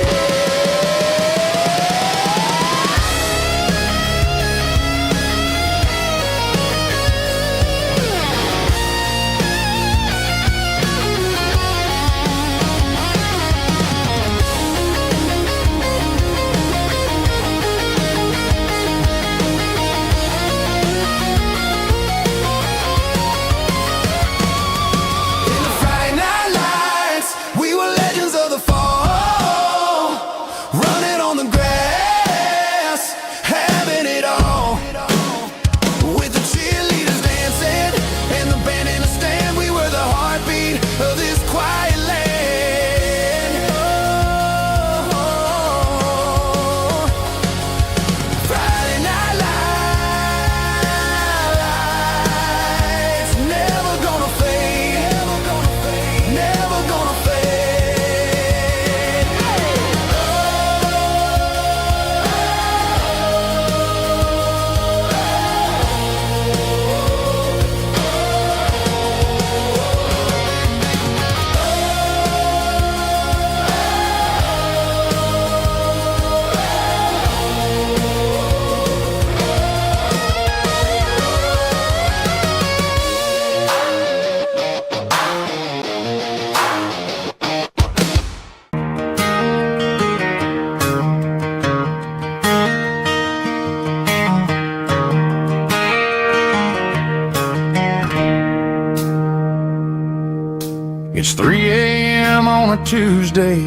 S1: It's 3 a.m. on a Tuesday.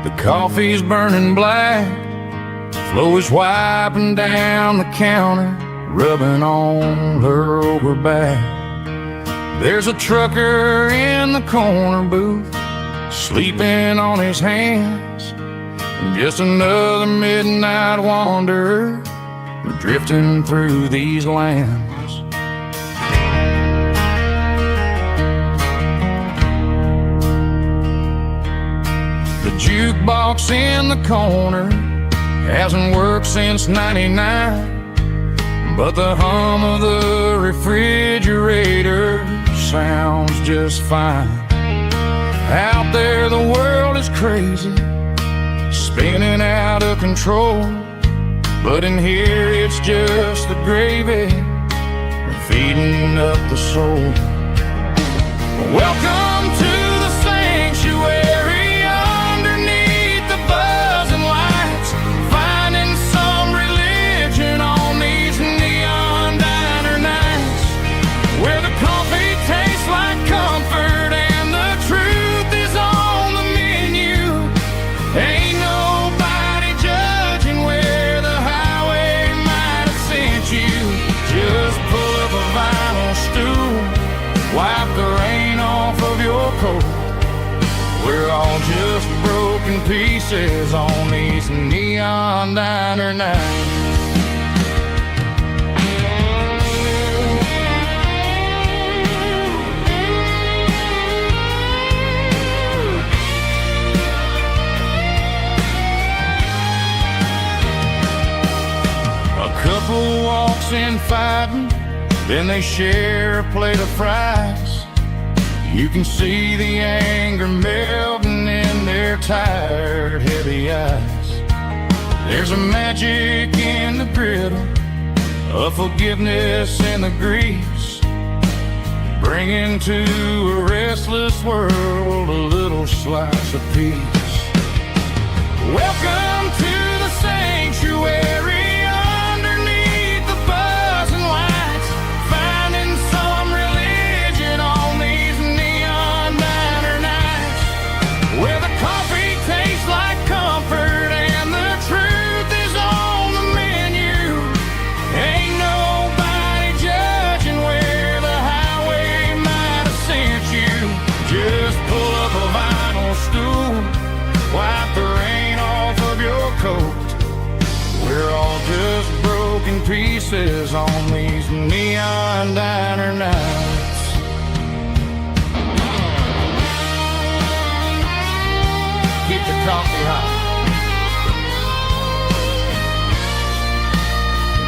S1: The coffee's burning black. Flo is wiping down the counter, rubbing on her over back. There's a trucker in the corner booth, sleeping on his hands. Just another midnight wanderer, drifting through these lands. The jukebox in the corner hasn't worked since '99, but the hum of the refrigerator sounds just fine. Out there the world is crazy, spinning out of control, but in here it's just the gravy feeding up the soul. Welcome to the sanctuary, underneath the buzzing lights, finding some religion on these neon diner nights, where the coffee tastes like comfort and the truth is on the menu. Ain't nobody judging where the highway might have sent you. Just pull up a vinyl stool, wipe the rain off of your coat. We're all just broken pieces on these neon diner nights. A couple walks in fighting, then they share a plate of fries. You can see the anger melting in their tired, heavy eyes. There's a magic in the griddle, a forgiveness in the grease, bringing to a restless world a little slice of peace. Welcome to the sanctuary, underneath the buzzing lights, finding some religion on these neon diner nights, where the coffee tastes like comfort and the truth is on the menu. Ain't nobody judging where the highway might have sent you. Just pull up a vinyl stool, wipe the rain off of your coat. We're all just broken pieces on these neon diner nights. Keep the coffee hot.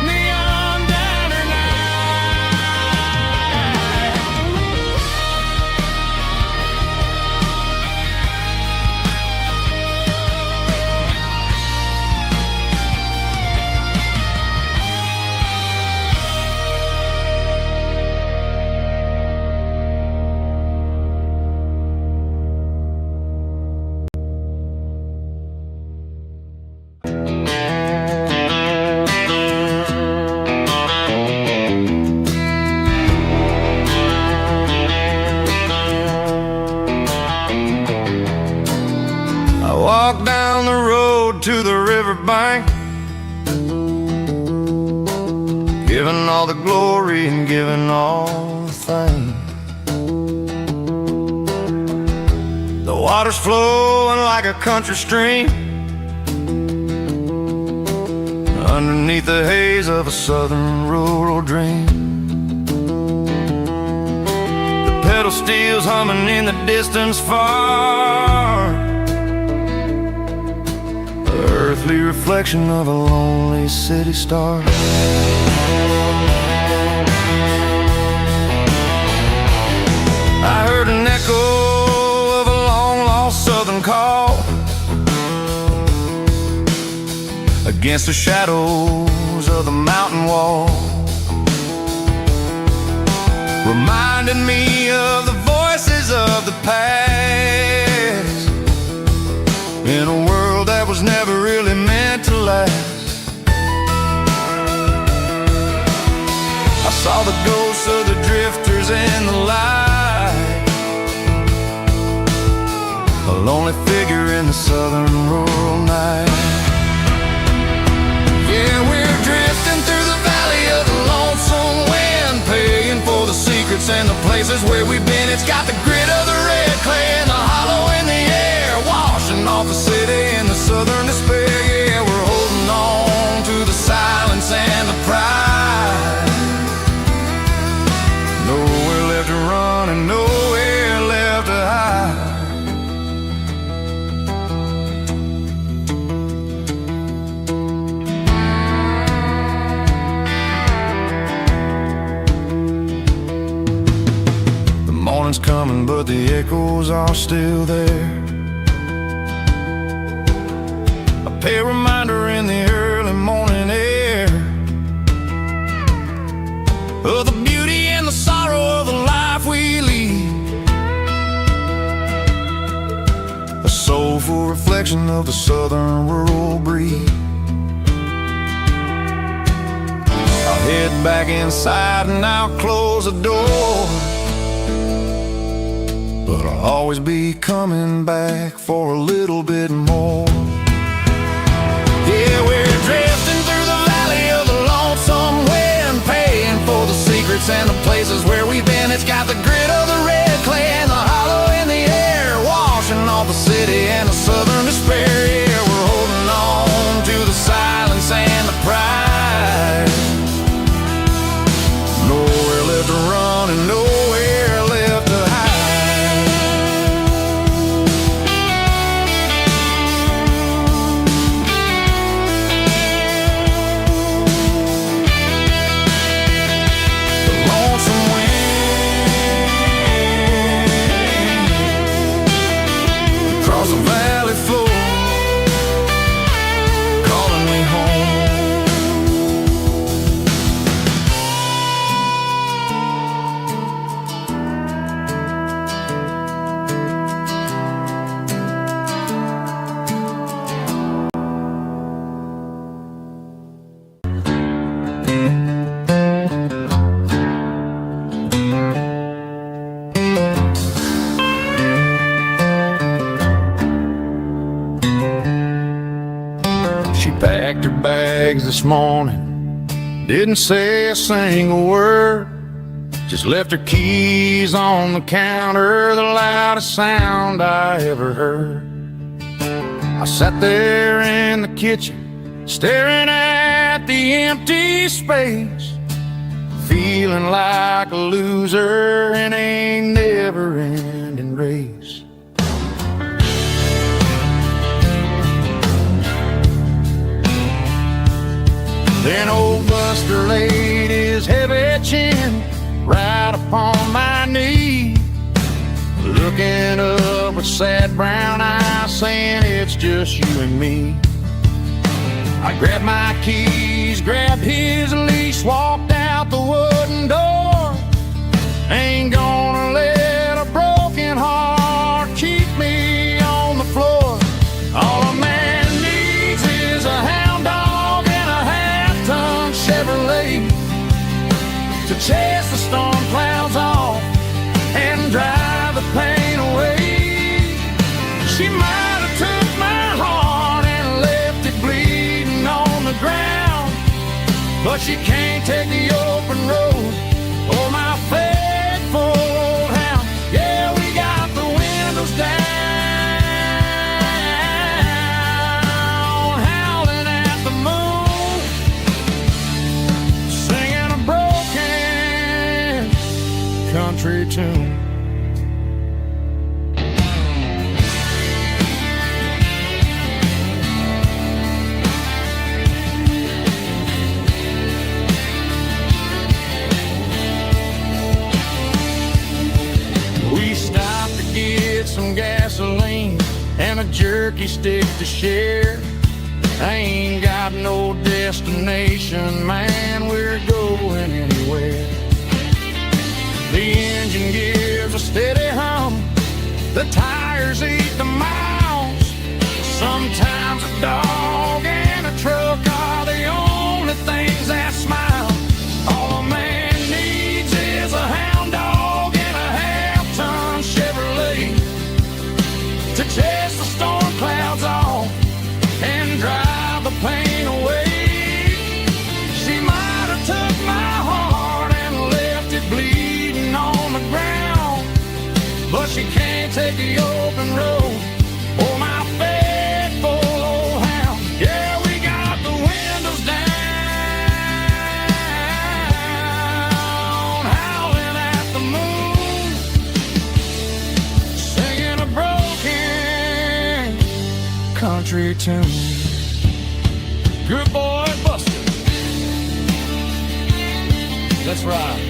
S1: Neon diner I walk down the road to the riverbank, giving all the glory and giving all the thanks. The water's flowing like a country stream, underneath the haze of a southern rural dream. The pedal steel's humming in the distance far, the earthly reflection of a lonely city star. I heard an echo of a long-lost southern call against the shadows of the mountain wall, reminding me of the voices of the past, in a world that was never really meant to last. I saw the ghosts of the drifters in the light,
S2: lonely figure in the southern rural night. Yeah, we're drifting through the valley of the lonesome wind, paying for the secrets and the places where we've been. It's got the grit of the red clay and the hollow in the air, washing off the city and the southern despair. Yeah, we're holding on to the silence and the pride. Nowhere left to run and nowhere left to hide. Morning's coming, but the echoes are still there. A pale reminder in the early morning air of the beauty and the sorrow of the life we lead. A soulful reflection of the southern rural breed. I'll head back inside and I'll close the door, but I'll always be coming back for a little bit more. Yeah, we're drifting through the valley of the lonesome wind, paying for the secrets and the places where we've been. It's got the grit of the red clay and the hollow in the air, washing off the city and the southern despair. Yeah, we're holding on to the silence and the pride. Nowhere left to run and nowhere left to hide. Packed her bags this morning, didn't say a single word, just left her keys on the counter, the loudest sound I ever heard. I sat there in the kitchen, staring at the empty space, feeling like a loser in a never-ending race. Then old Buster laid his heavy chin right upon my knee, looking up with sad brown eyes, saying it's just you and me. I grabbed my keys, grabbed his leash, walked out the wooden door. Ain't gonna let a broken heart keep me on the floor. All a man needs is a hound dog and a half-ton Chevrolet to chase the storm clouds off and drive the pain away. She might have took my heart and left it bleeding on the ground, but she can't take the open road or my faithful old hound. Yeah, we got the windows down, howling at the moon, singing a broken country tune. We stopped to get some gasoline and a jerky stick to share. I ain't got no destination, man, we're going anywhere. The engine gives a steady hum, the tires eat the miles. Sometimes a dog and a truck are the only things that smile. All a man needs is a hound dog and a half-ton Chevrolet to chase the
S1: open road. Oh, my faithful old hound. Yeah, we got the windows down, howling at the moon, singing a broken country tune. Good boy, Buster. Let's ride.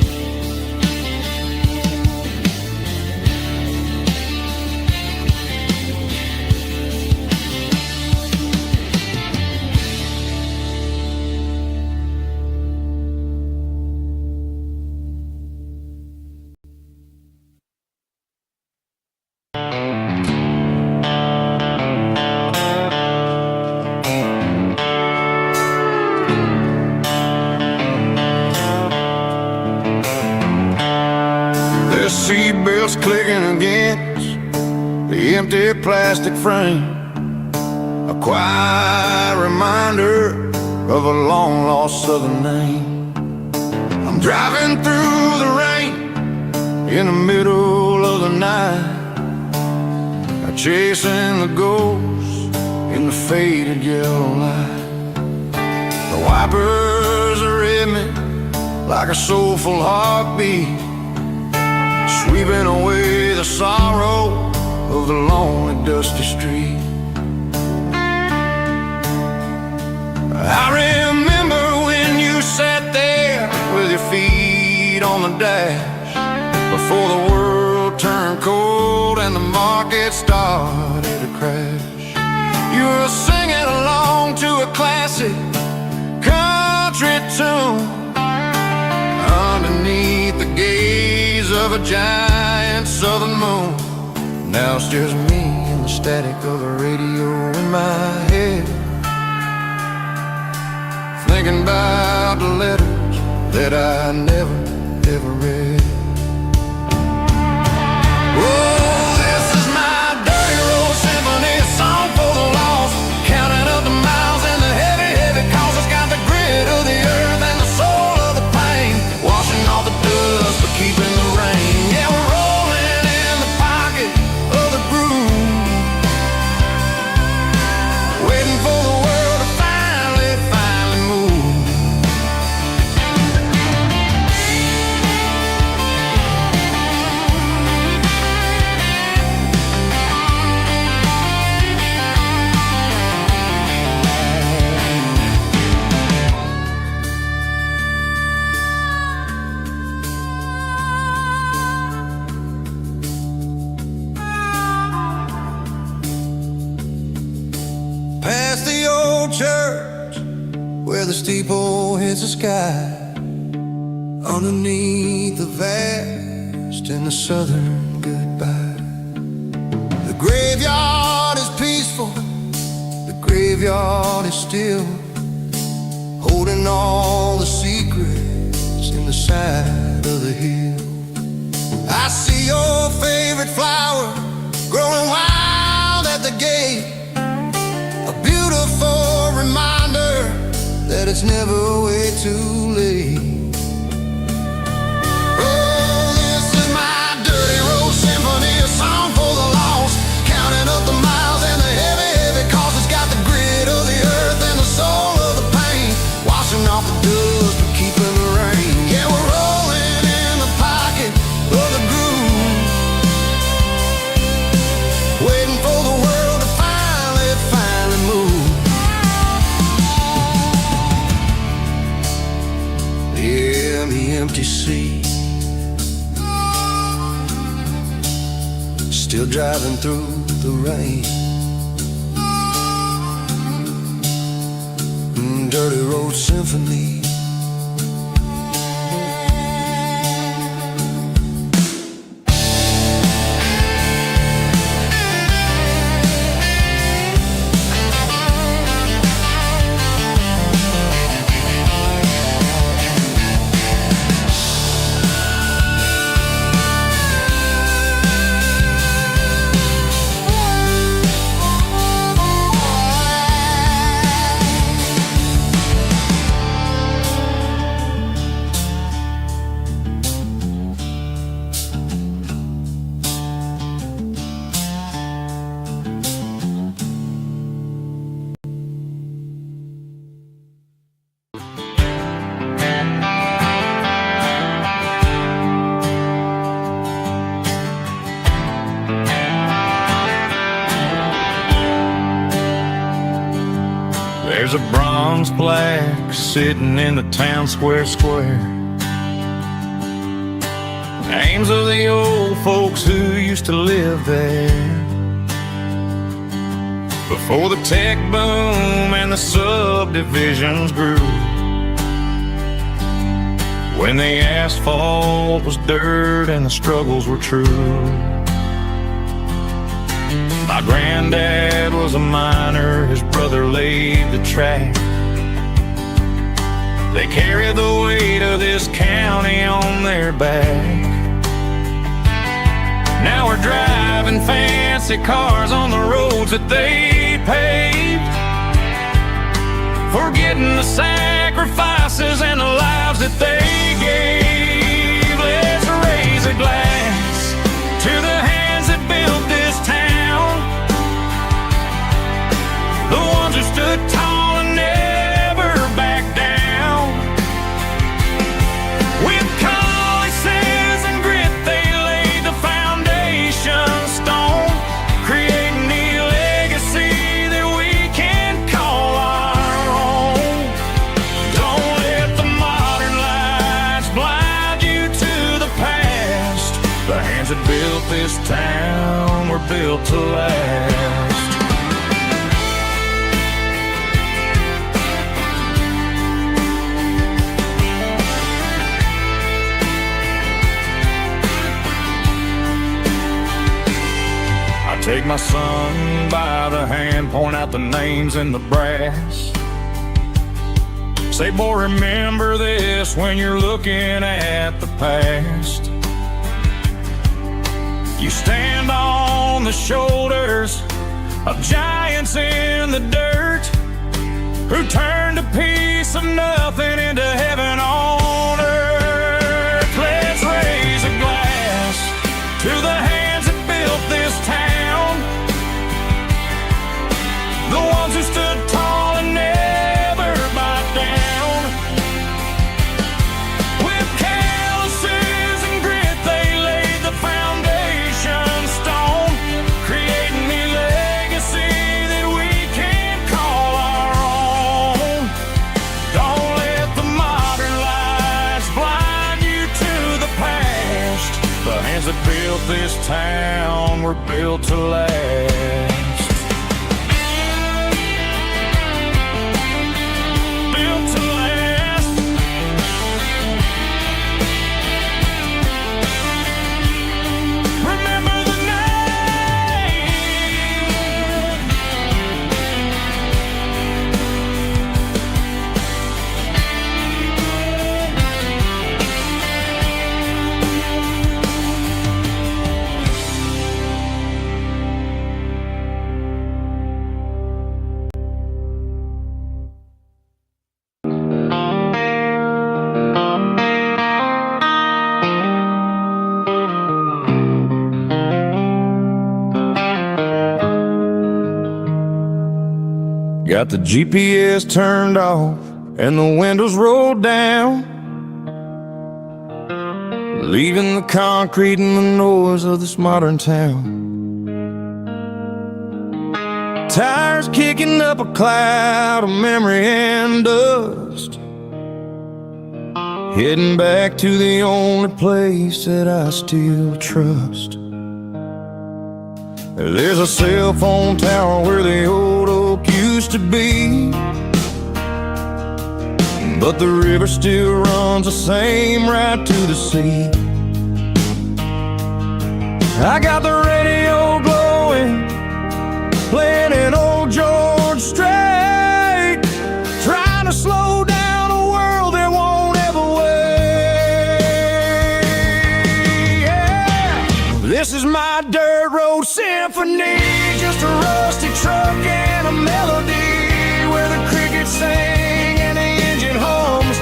S2: Seatbelts clicking against the empty plastic frame, a quiet reminder of a long-lost southern name. I'm driving through the rain in the middle of the night, chasing the ghosts in the faded yellow light. The wipers are at me like a soulful heartbeat, sweeping away the sorrow of the lonely, dusty street. I remember when you sat there with your feet on the dash, before the world turned cold and the market started to crash. You were singing along to a classic country tune underneath the gaze of a giant southern moon. Now it's just me and the static of the radio in my head, thinking about the letters that I never, ever read. Oh, this is my dirty road symphony, a song for the lost, counting up the miles and the heavy, heavy calls. It's got the grit of the earth and the soul of the pain, washing off the dust but keeping the rain. Yeah, we're rolling in the pocket of the groove, waiting for the world to finally move. Past the old church where the steeple hits the sky, underneath the vast and the southern goodbye. The graveyard is peaceful, the graveyard is still, holding all the secrets in the side of the hill. I see your favorite flower growing wild at the gate, a beautiful reminder that it's never way too late. Oh, this is my dirty road symphony, a song for the lost, counting up the miles and the heavy, heavy calls. It's got the grit of the earth and the soul of the pain, washing off the dust but keeping the rain. Yeah, we're rolling in the pocket of the groove, waiting for the world to finally move. Yeah, the empty seat, still driving through the rain. Dirty road symphony.
S1: There's a bronze plaque sitting in the town square. Names of the old folks who used to live there before the tech boom and the subdivisions grew, when the asphalt was dirt and the struggles were true. My granddad was a miner, his brother laid the track. They carried the weight of this county on their back. Now we're driving fancy cars on the roads that they paved, forgetting the sacrifices and the lives that they gave. Let's raise a glass to the hands that built this town, the ones who stood tall and never backed down. With calluses and grit they laid the foundation stone, creating the legacy that we can call our own. Don't let the modern lights blind you to the past. The hands that built this town were built to last. Take my son by the hand, point out the names in the brass. Say, boy, remember this when you're looking at the past. You stand on the shoulders of giants in the dirt, who turned a piece of nothing into heaven on earth. Let's raise a glass to the hands that built this town, the ones who stood tall and never backed down. With calluses and grit they laid the foundation stone, creating the legacy that we can call our own. Don't let the modern lights blind you to the past. The hands that built this town were built to last. Got the GPS turned off and the windows rolled down, leaving the concrete and the noise of this modern town. Tires kicking up a cloud of memory and dust, heading back to the only place that I still trust. There's a cell phone tower where the old oak used to be, but the river still runs the same right to the sea. I got the radio glowing, playing an old George Strait, trying to slow down a world that won't ever wait. Yeah. This is my dirt road symphony, just a rusty truck and a melody, where the crickets sing and the engine hums,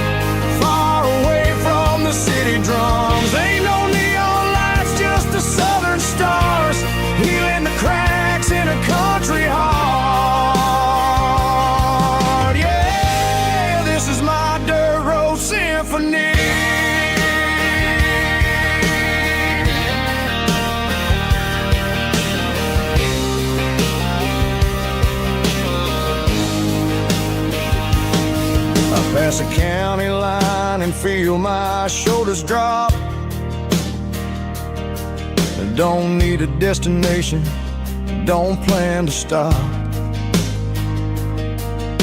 S1: far away from the city drums. Ain't no neon lights, just the southern stars, healing the cracks in a country heart. Yeah, this is my dirt road symphony.
S2: Pass a county line and feel my shoulders drop. Don't need a destination, don't plan to stop.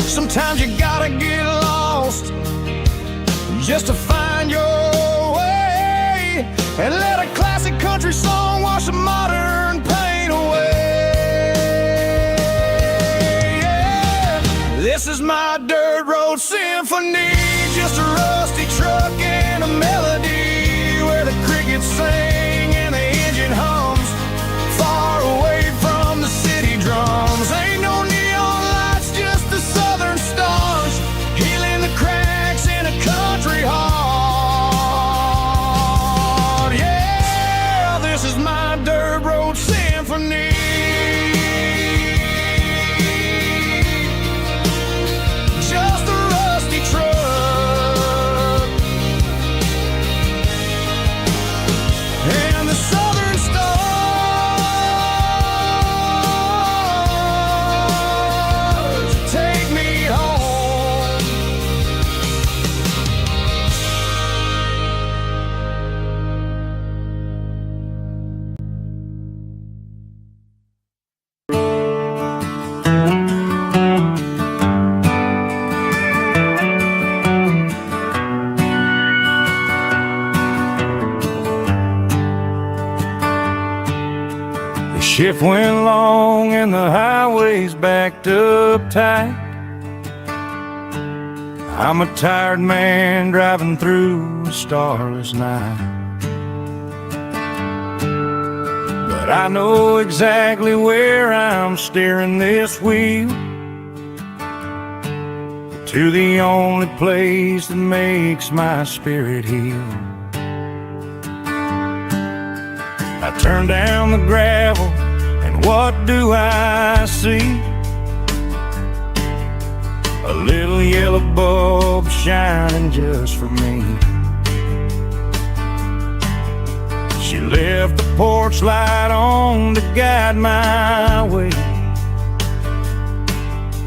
S2: Sometimes you gotta get lost just to find your way, and let a classic country song wash a modern pain away. Yeah. This is my dirt road symphony, just a rusty truck and a melody where the crickets sing and the engine hums, far away from the city drums. Ain't no neon lights, just the southern stars, healing the cracks in a country heart. Yeah, this is my dirt road symphony. Just a rusty truck and the southern stars take me home. The shift went long and the highway's backed up tight. I'm a tired man driving through a starless night, but I know exactly where I'm steering this wheel, to the only place that makes my spirit heal. I turn down the gravel, and what do I see? A little yellow bulb shining just for me. She left the porch light on to guide my way,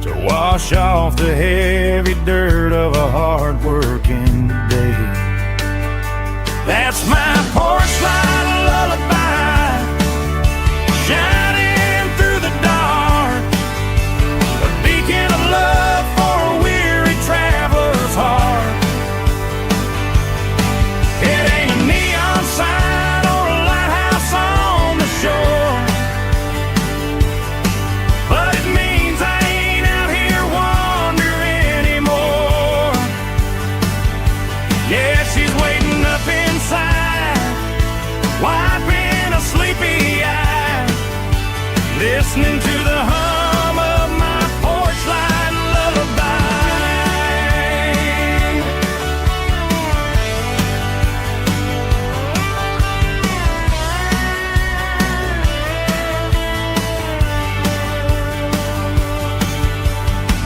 S2: to wash off the heavy dirt of a hard-working day. That's my porch light lullaby, shining through the dark, a beacon of love for a weary traveler's heart. It ain't a neon sign or a lighthouse on the shore, but it means I ain't out here wandering anymore. Yeah, she's waiting up inside, wiping a sleepy eye, listening to the hum of my porch light lullaby.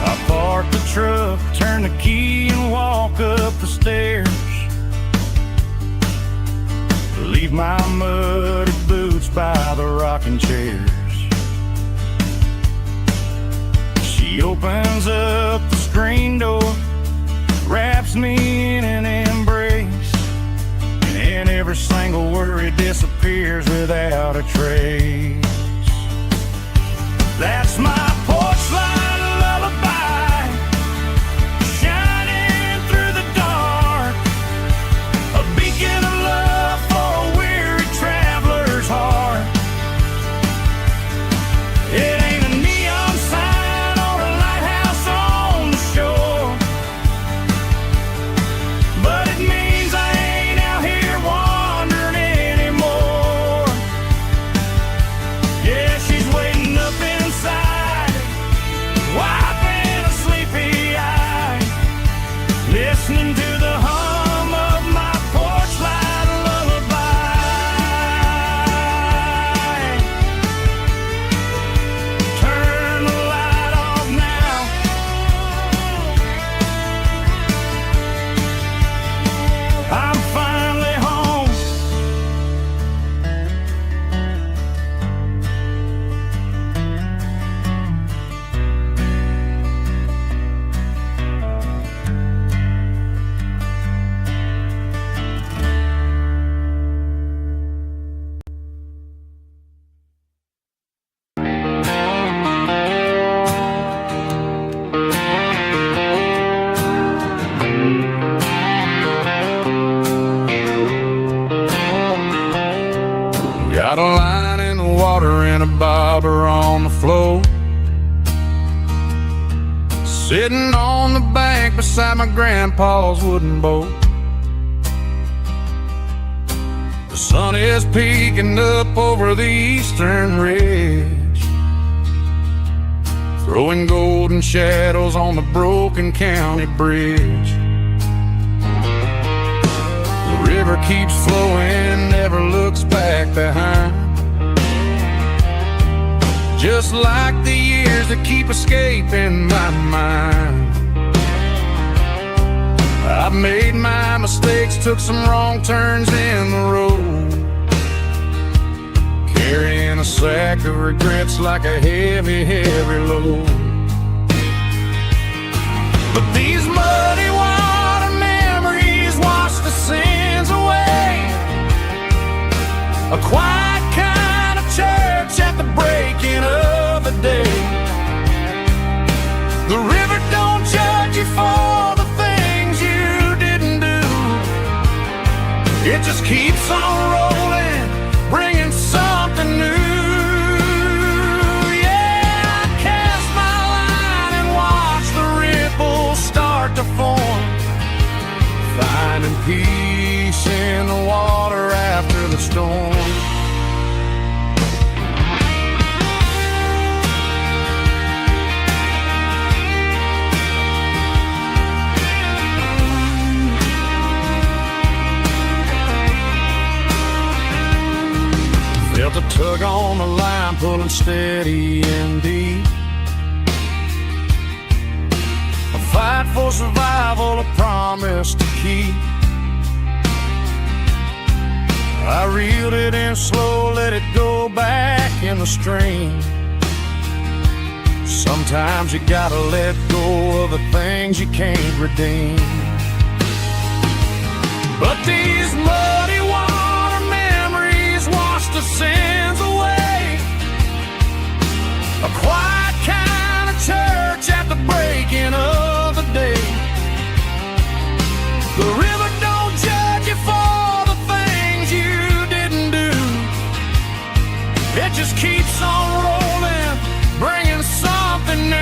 S2: I park the truck, turn the key and walk up the stairs, leave my muddy boots by the rocking chairs. She opens up the screen door, wraps me in an embrace, and every single worry disappears without a trace. That's my porch light lullaby, shining through the dark, a beacon of love for a weary traveler's heart. It ain't a neon sign or a lighthouse on the shore, but it means I ain't out here wandering anymore. Yeah, she's waiting up inside, wiping a sleepy eye, listening to the hum of my porch light lullaby. Turn the light off now, I'm finally home.
S1: on the floor, sitting on the bank beside my grandpa's wooden boat. The sun is peeking up over the eastern ridge, throwing golden shadows on the broken county bridge. The river keeps flowing, never looks back behind, just like the years that keep escaping my mind. I've made my mistakes, took some wrong turns in the road, carrying a sack of regrets like a heavy, heavy load. But these muddy water memories wash the sins away. A quiet kind of church at the breaking of the day. The river don't judge you for the things you didn't do. It just keeps on rolling, bringing something new. Yeah, I cast my line and watch the ripples start to form, finding peace in the water after the storm. Felt a tug on the line, pulling steady and deep. A fight for survival, a promise to keep. I reeled it in slow, let it go back in the stream. Sometimes you gotta let go of the things you can't redeem. But these muddy water memories wash the sins away. A quiet kind of church at the breaking of the day. The river don't judge you for the things you didn't do. It just keeps on rolling, bringing something new.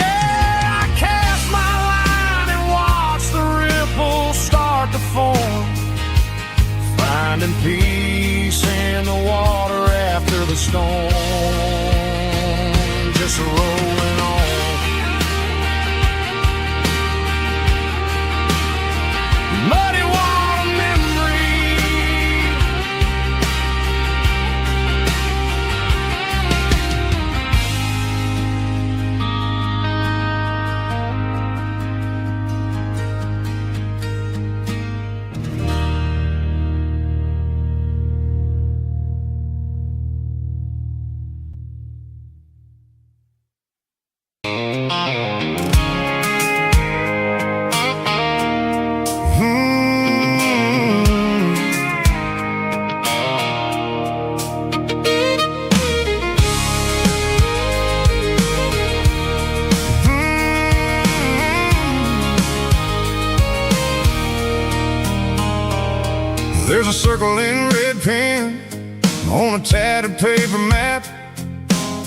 S1: Yeah, I cast my line and watch the ripples start to form, finding peace in the water after the storm. Just rolling on. Muddy water memory. There's a circle in red pen on a tattered paper map,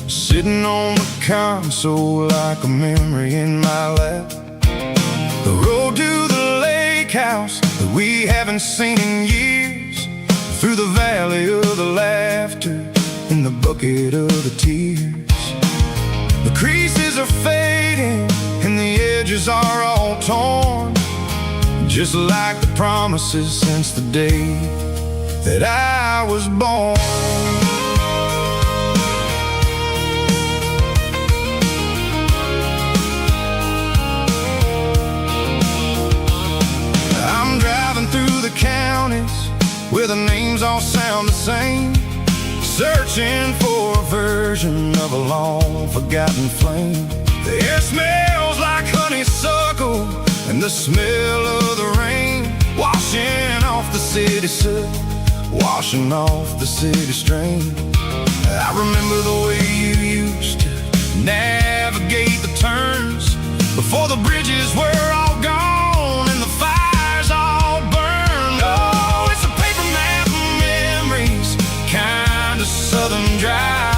S1: sitting on the console like a memory in my lap. The road to the lake house that we haven't seen in years, through the valley of the laughter and the bucket of the tears. The creases are fading and the edges are all torn, just like the promises since the day that I was born. I'm driving through the counties where the names all sound the same, searching for a version of a long forgotten flame. The air smells like honeysuckle and the smell of the rain, washing off the city soot, washing off the city strain. I remember the way you used to navigate the turns before the bridges were all gone and the fires all burned. Oh, it's a paper map of memories, kind of southern dry.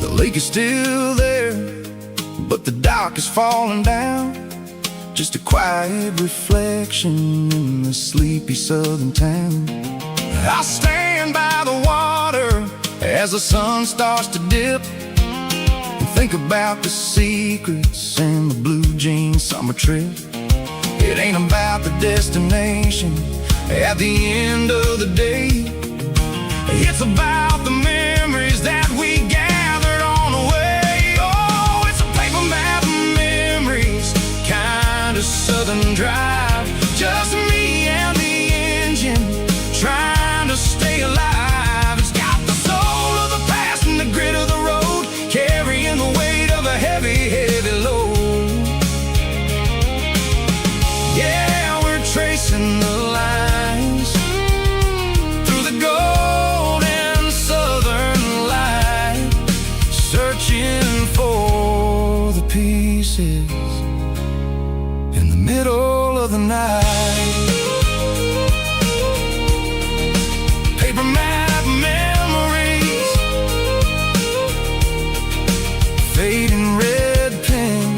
S1: The lake is still there, but the dock is falling down. Just a quiet reflection in the sleepy southern town. I stand by the water as the sun starts to dip, and think about the secrets and the blue jean summer trip. It ain't about the destination at the end of the day. It's about the memories that we gathered on the way. Oh, it's a paper map of memories, kind of southern drive. Just me and the engine, trying to stay alive. It's got the soul of the past and the grit of the road, carrying the weight of a heavy, heavy load. Yeah, we're tracing the lines through the golden southern light, searching for the pieces in the middle of the night. Paper map memories, fading red pen,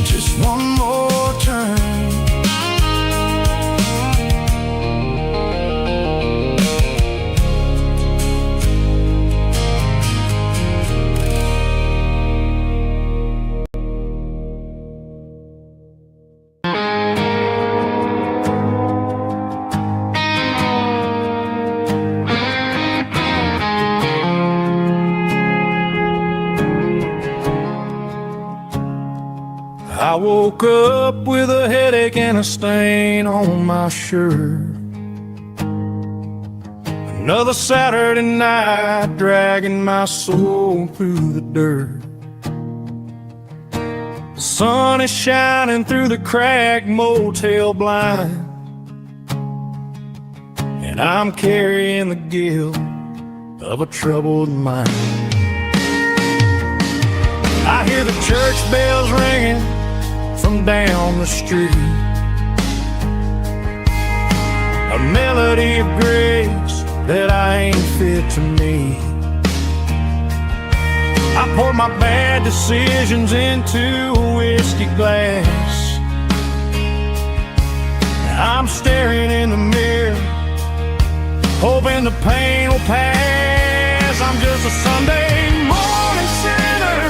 S1: just one more turn. I woke up with a headache and a stain on my shirt. Another Saturday night, dragging my soul through the dirt. The sun is shining through the cracked motel blind, and I'm carrying the guilt of a troubled mind. I hear the church bells ringing from down the street, a melody of grace that I ain't fit to meet. I pour my bad decisions into a whiskey glass. I'm staring in the mirror, hoping the pain will pass. I'm just a Sunday morning sinner,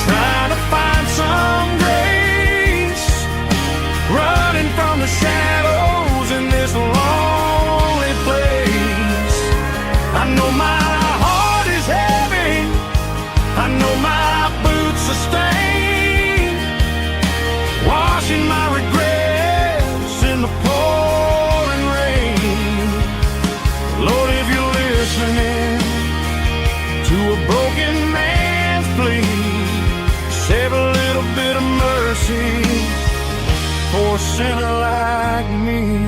S1: trying to find some grace, running from the shadows in this lonely place. I know my heart is heavy, I know my boots are stained, washing my regrets in the pouring rain. Lord, if you're listening to a broken man's plea, save a little bit of mercy for a sinner like me.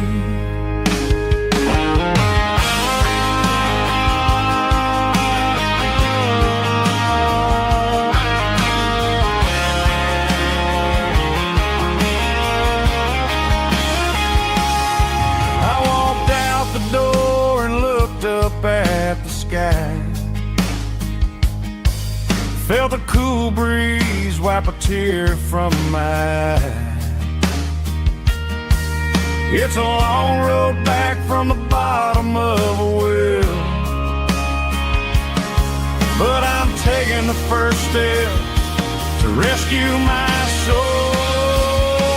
S1: I walked out the door and looked up at the sky, felt a cool breeze wipe a tear from my eye. It's a long road back from the bottom of a well, but I'm taking the first step to rescue my soul.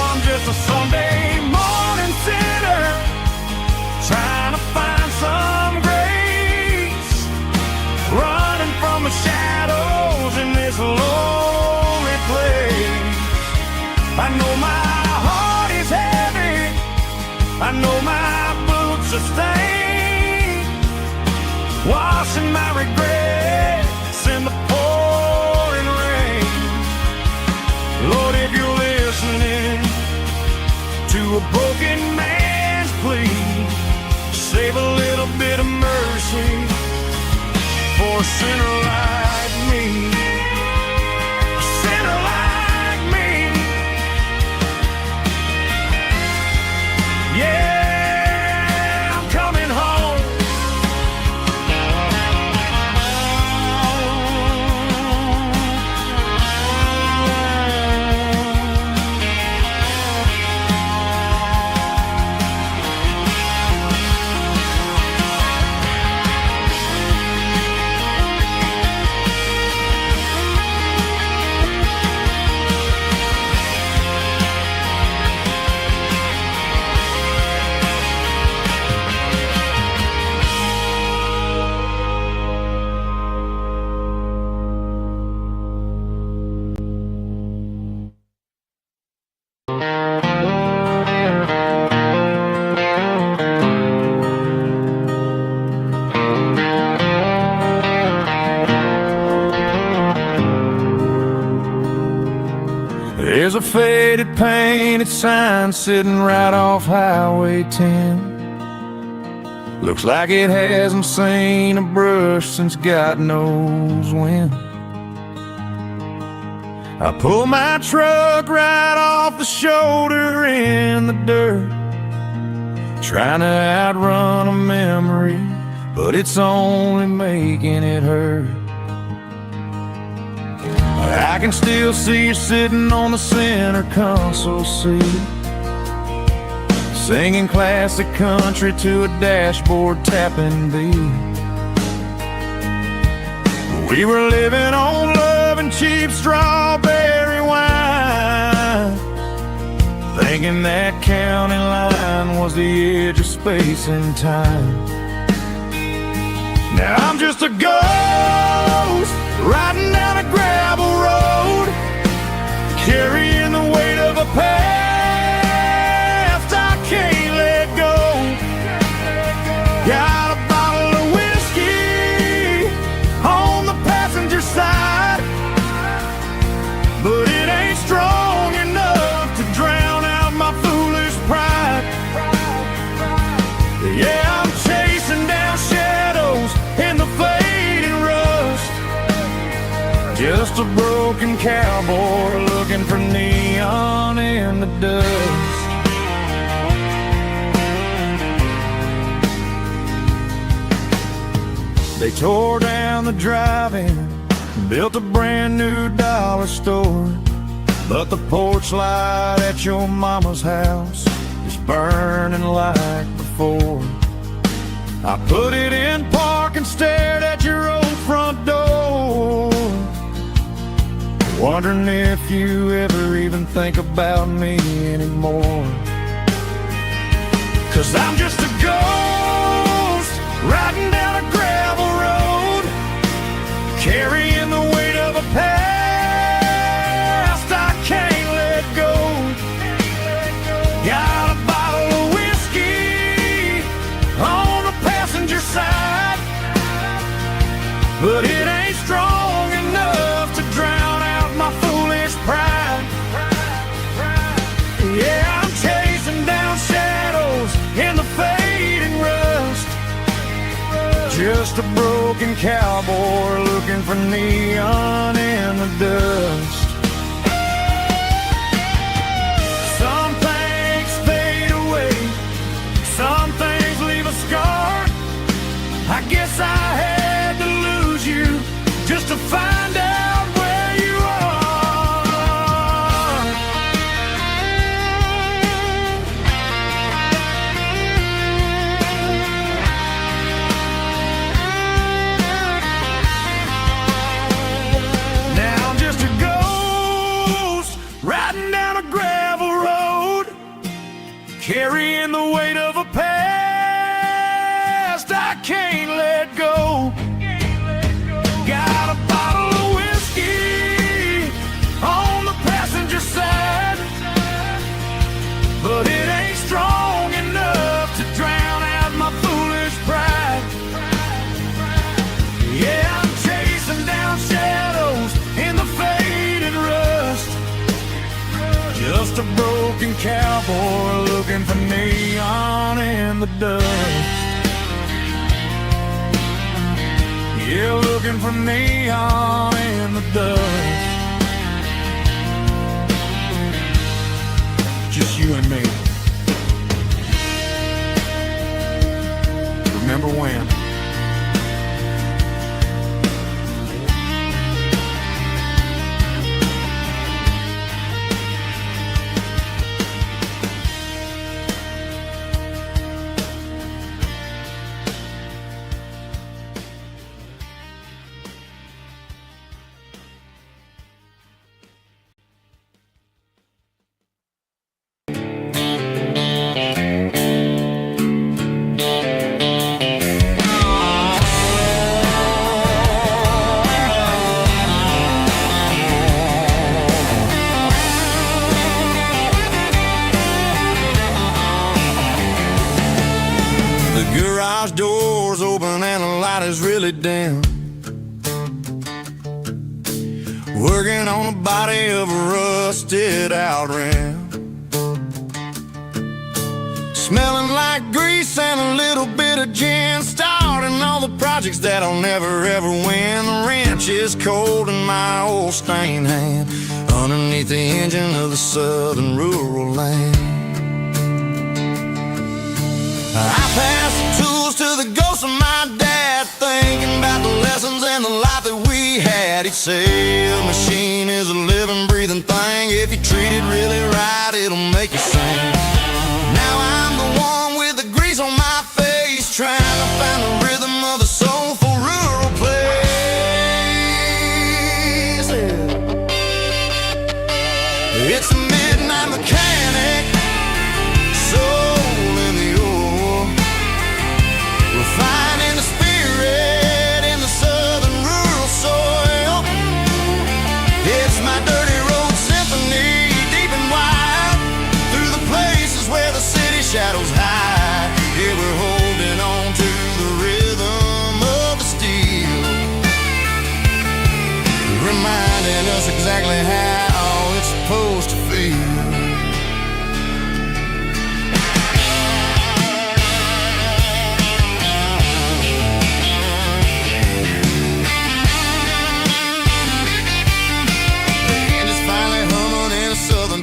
S1: I'm just a Sunday morning sinner, trying to find some grace, running from the shadows in this lonely place. I know my heart is heavy, I know my boots are stained, washing my regrets in the pouring rain. Lord, if you're listening to a broken man's plea, save a little bit of mercy for a sinner like me. A sinner like me. Yeah, I'm coming home. There's a faded painted sign sitting right off Highway 10. Looks like it hasn't seen a brush since God knows when. I pull my truck right off the shoulder in the dirt, trying to outrun a memory, but it's only making it hurt. I can still see you sitting on the center console seat, singing classic country to a dashboard tapping beat. We were living on love and cheap strawberry wine, thinking that county line was the edge of space and time. Now I'm just a ghost riding down a gravel road, carrying the weight of a past I can't let go. Got a bottle of whiskey on the passenger side, but it ain't strong enough to drown out my foolish pride. Yeah, I'm chasing down shadows in the fading rust, just a broken cowboy looking for neon in the dust. They tore down the drive-in, built a brand new dollar store, but the porch light at your mama's house is burning like before. I put it in park and stared at your old front door, wondering if you ever even think about me anymore. 'Cause I'm just a ghost riding down a gravel road, carrying the weight of a past I can't let go. Got a bottle of whiskey on the passenger side, but it ain't strong enough to drown out my foolish pride. Yeah, I'm chasing down shadows in the fading rust, just a broken cowboy looking for neon in the dust. Some things fade away, some things leave a scar. I guess I had to lose you just to find out where you are. Now I'm just a ghost riding down a gravel road, carrying the weight of a past I can't let go. Got a bottle of whiskey on the passenger side, but it ain't strong enough to drown out my foolish pride. Yeah, I'm chasing down shadows in the faded rust, just a broken cowboy looking for neon in the dust. Yeah, looking for neon in the dust. Just you and me. Remember when?
S2: Garage doors open and the light is really dim. working on the body of a rusted out rim. Smelling like grease and a little bit of gin, starting all the projects that I'll never ever win. The wrench is cold in my old stained hand, underneath the engine of the southern rural land. I pass the tools to the ghost of my dad, thinking about the lessons and the life that we had. He'd say a machine is a living, breathing thing. If you treat it really right, it'll make you sing. Now I'm the one with the grease on my face, trying to find the rhythm of the soulful rural place. It's a midnight mechanic, soul in the ore, refining the spirit in the southern rural soil. It's my dirty road symphony, deep and wide, through the places where the city shadows hide. Yeah, we're holding on to the rhythm of the steel, reminding us exactly how it's supposed to feel.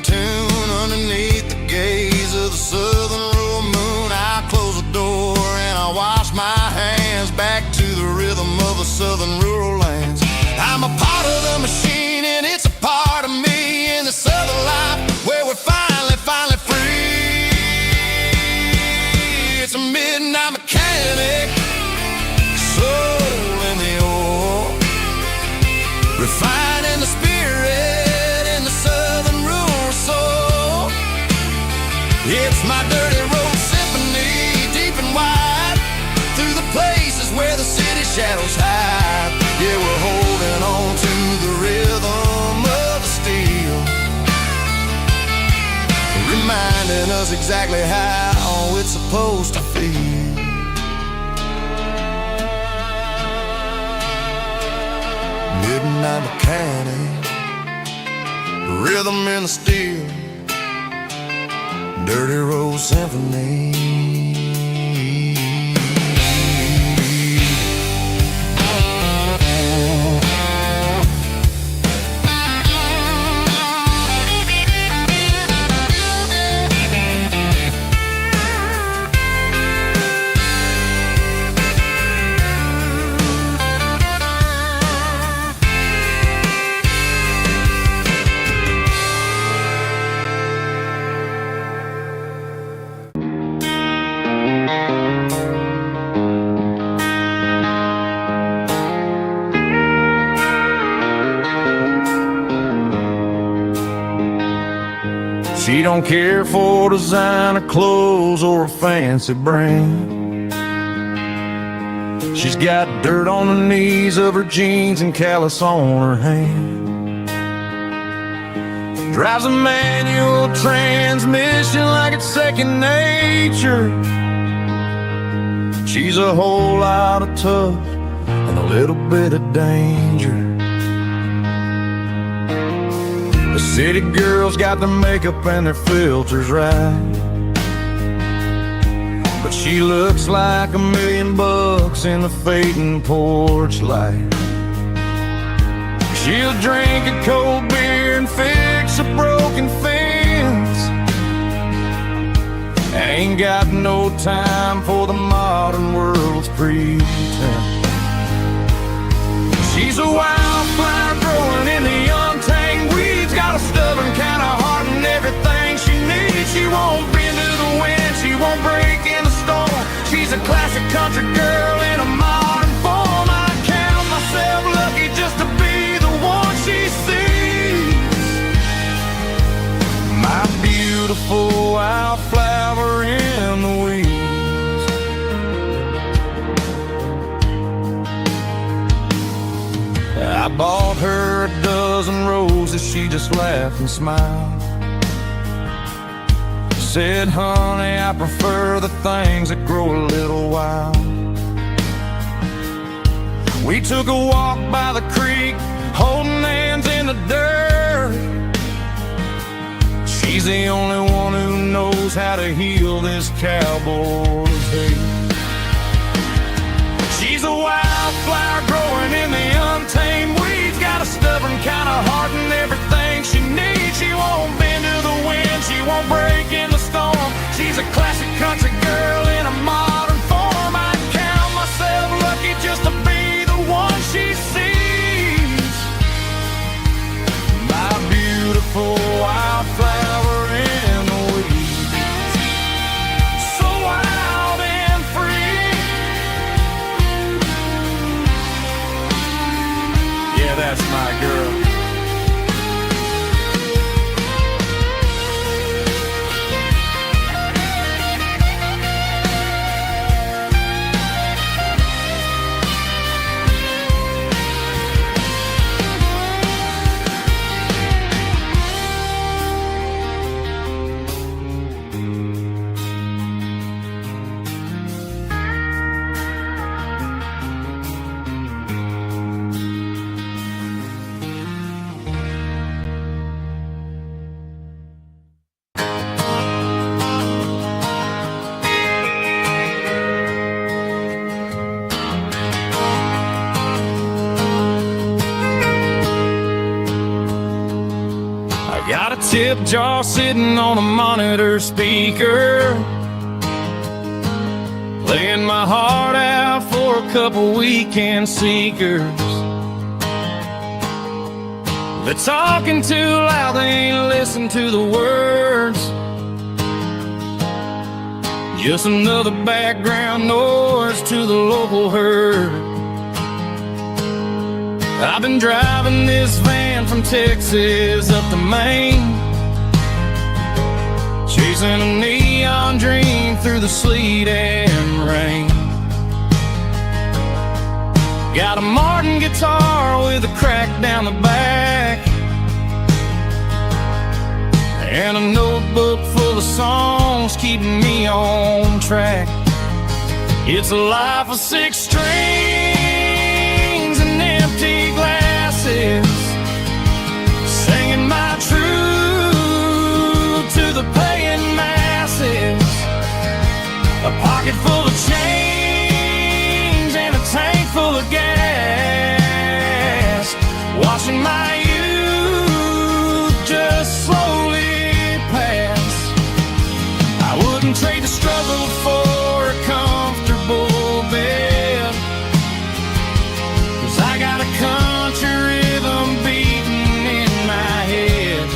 S2: Tune underneath the gaze of the southern rural moon. I close the door and I wash my hands, back to the rhythm of the southern rural lands. I'm a part of the machine and it's a part of me, in the southern life where we're finally free. It's a midnight mechanic, soul in the ore, refining the spirit in the southern rural soul. It's my dirty road symphony, deep and wide, through the places where the city shadows hide. Yeah, we're holding on to the rhythm of the steel, reminding us exactly how it's supposed to feel. Midnight mechanic, rhythm in the steel, dirty road symphony. She don't care for designer clothes or a fancy brand. She's got dirt on the knees of her jeans and callus on her hand. Drives a manual transmission like it's second nature. She's a whole lot of tough and a little bit of danger. The city girls got their makeup and their filters right, but she looks like $1 million in the fading porch light. She'll drink a cold beer and fix a broken fence. Ain't got no time for the modern world's pretense. She's a wildflower growing in the untamed weeds, got a stubborn kind of heart and everything she needs. She won't bend to the wind, she won't break in the storm. She's a classic country girl in a modern form. I count myself lucky just to be the one she sees. My beautiful wildflower in the weeds. I bought her a dozen roses, she just laughed and smiled. Said, honey, I prefer the things that grow a little wild. We took a walk by the creek, holding hands in
S1: the dirt. She's the only one who knows how to heal this cowboy's hate. She's a wildflower growing in the untamed weeds. Got a stubborn kind of heart and everything she needs. She won't bend to the wind, she won't break in the storm. She's a classic country girl in a modern form. I count myself lucky just to be the one she sees. My beautiful wildflower in the weeds. So wild and free. Yeah, that's my girl. Got a tip jar sitting on a monitor speaker, playing my heart out for a couple weekend seekers. They're talking too loud, they ain't listen to the words. Just another background noise to the local herd. I've been driving this van from Texas up to Maine, chasing a neon dream through the sleet and rain. Got a Martin guitar with a crack down the back, and a notebook full of songs keeping me on track. It's a life of 6 strings and empty glasses, singing my truth to the paying masses. A pocket full of change and a tank full of gas, watching my youth just slowly pass. I wouldn't trade the struggle for a comfortable bed, 'cause I got a country rhythm beating in my head.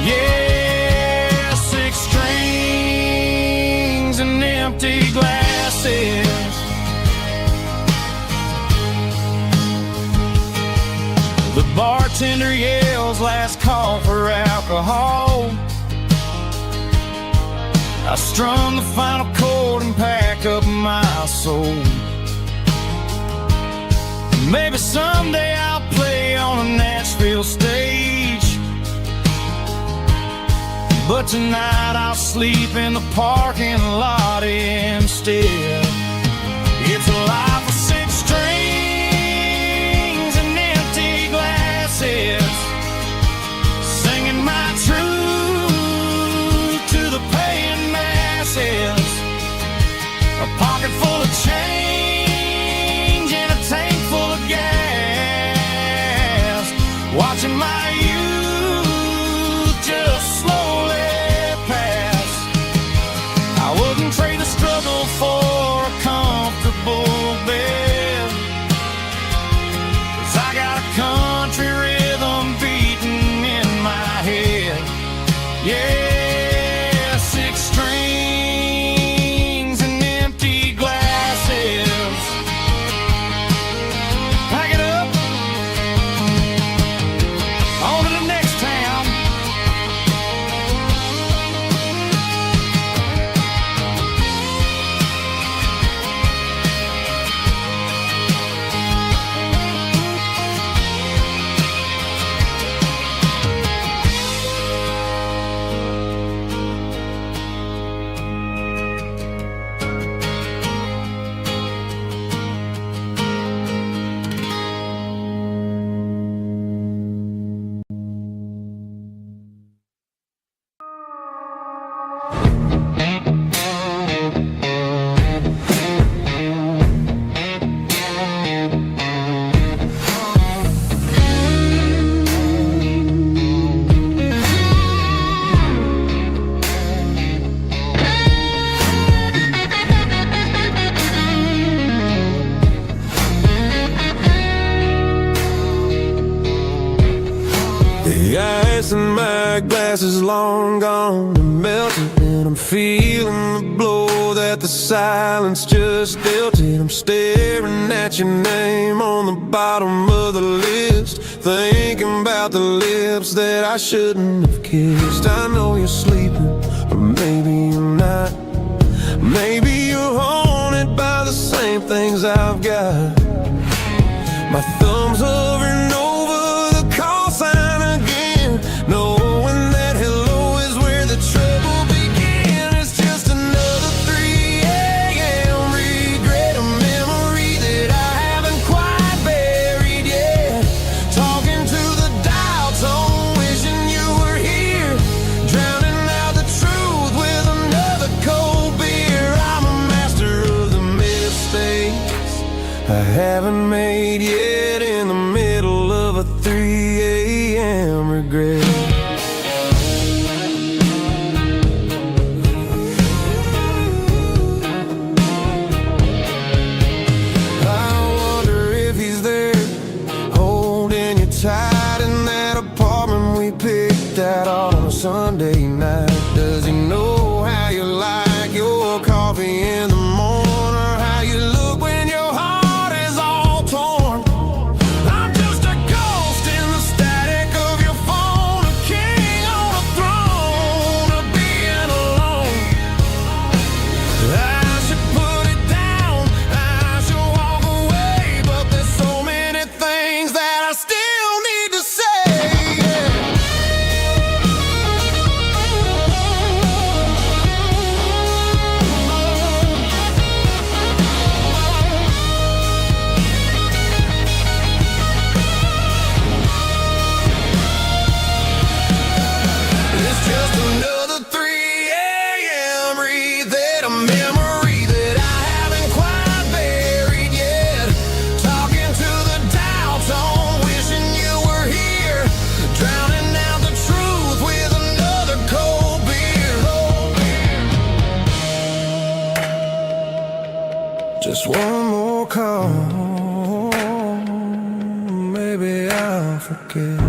S1: Yeah, 6 strings and empty glasses. The bartender yells last call for alcohol. I strum the final chord and pack up my soul. Maybe someday I'll play on a Nashville stage, but tonight I'll sleep in the parking lot instead. It's a life of 6 strings and empty glasses, singing my truth to the paying masses. A pocket full of change and a tank full of gas, watching my youth just slowly pass. I wouldn't trade the struggle for a comfortable bed, 'cause I got a country rhythm beating in my head. Yeah, 6 strings and empty glasses. Pack it up.
S2: ice and my glass is long gone and melted, and I'm feeling the blow that the silence just dealt it. I'm staring at your name on the bottom of the list, thinking about the lips that I shouldn't have kissed. I know you're sleeping, or maybe you're not. Maybe you're haunted by the same things I've got. My thumb's hovering over the call sign again, knowing that hello is where the trouble began. It's just another 3 a.m. regret, a memory that I haven't quite buried yet. Talking to the dial tone, wishing you were here, drowning out the truth with another cold beer. I'm a master of the mistakes I haven't made yet, in the middle of a 3 a.m. regret. I wonder if he's there, holding you tight in that apartment we picked out on a Sunday night. Does he know how you like your coffee in the morning, or how you look when your heart is all torn? I'm just a ghost in the static of your phone, a king on a throne of being alone. I should put it down, I should walk away, but there's so many things that I still need to say. It's just another 3 a.m. read, a memory that I haven't quite buried yet. Talking to the dial tone, wishing you were here, drowning out the truth with another cold beer. Just one more call, maybe I'll forget.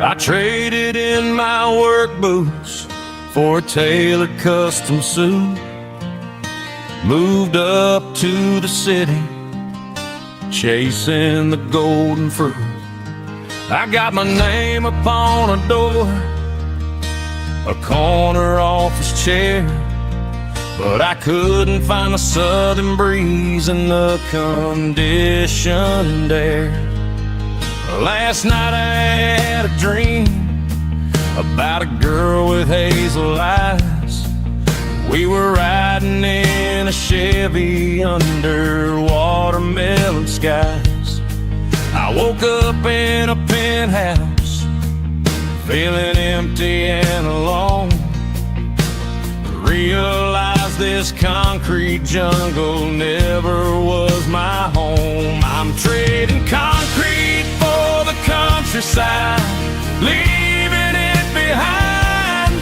S2: I traded in my work boots for a tailored custom suit, moved up to the city, chasing the golden fruit. I got my name upon a door, a corner office chair, but I couldn't find the southern breeze in the conditioned air. Last night I had a dream about a girl with hazel eyes. We were riding in a Chevy under watermelon skies. I woke up in a penthouse, feeling empty and alone. Realized this concrete jungle never was my home. I'm trading concrete for the countryside, leaving it behind,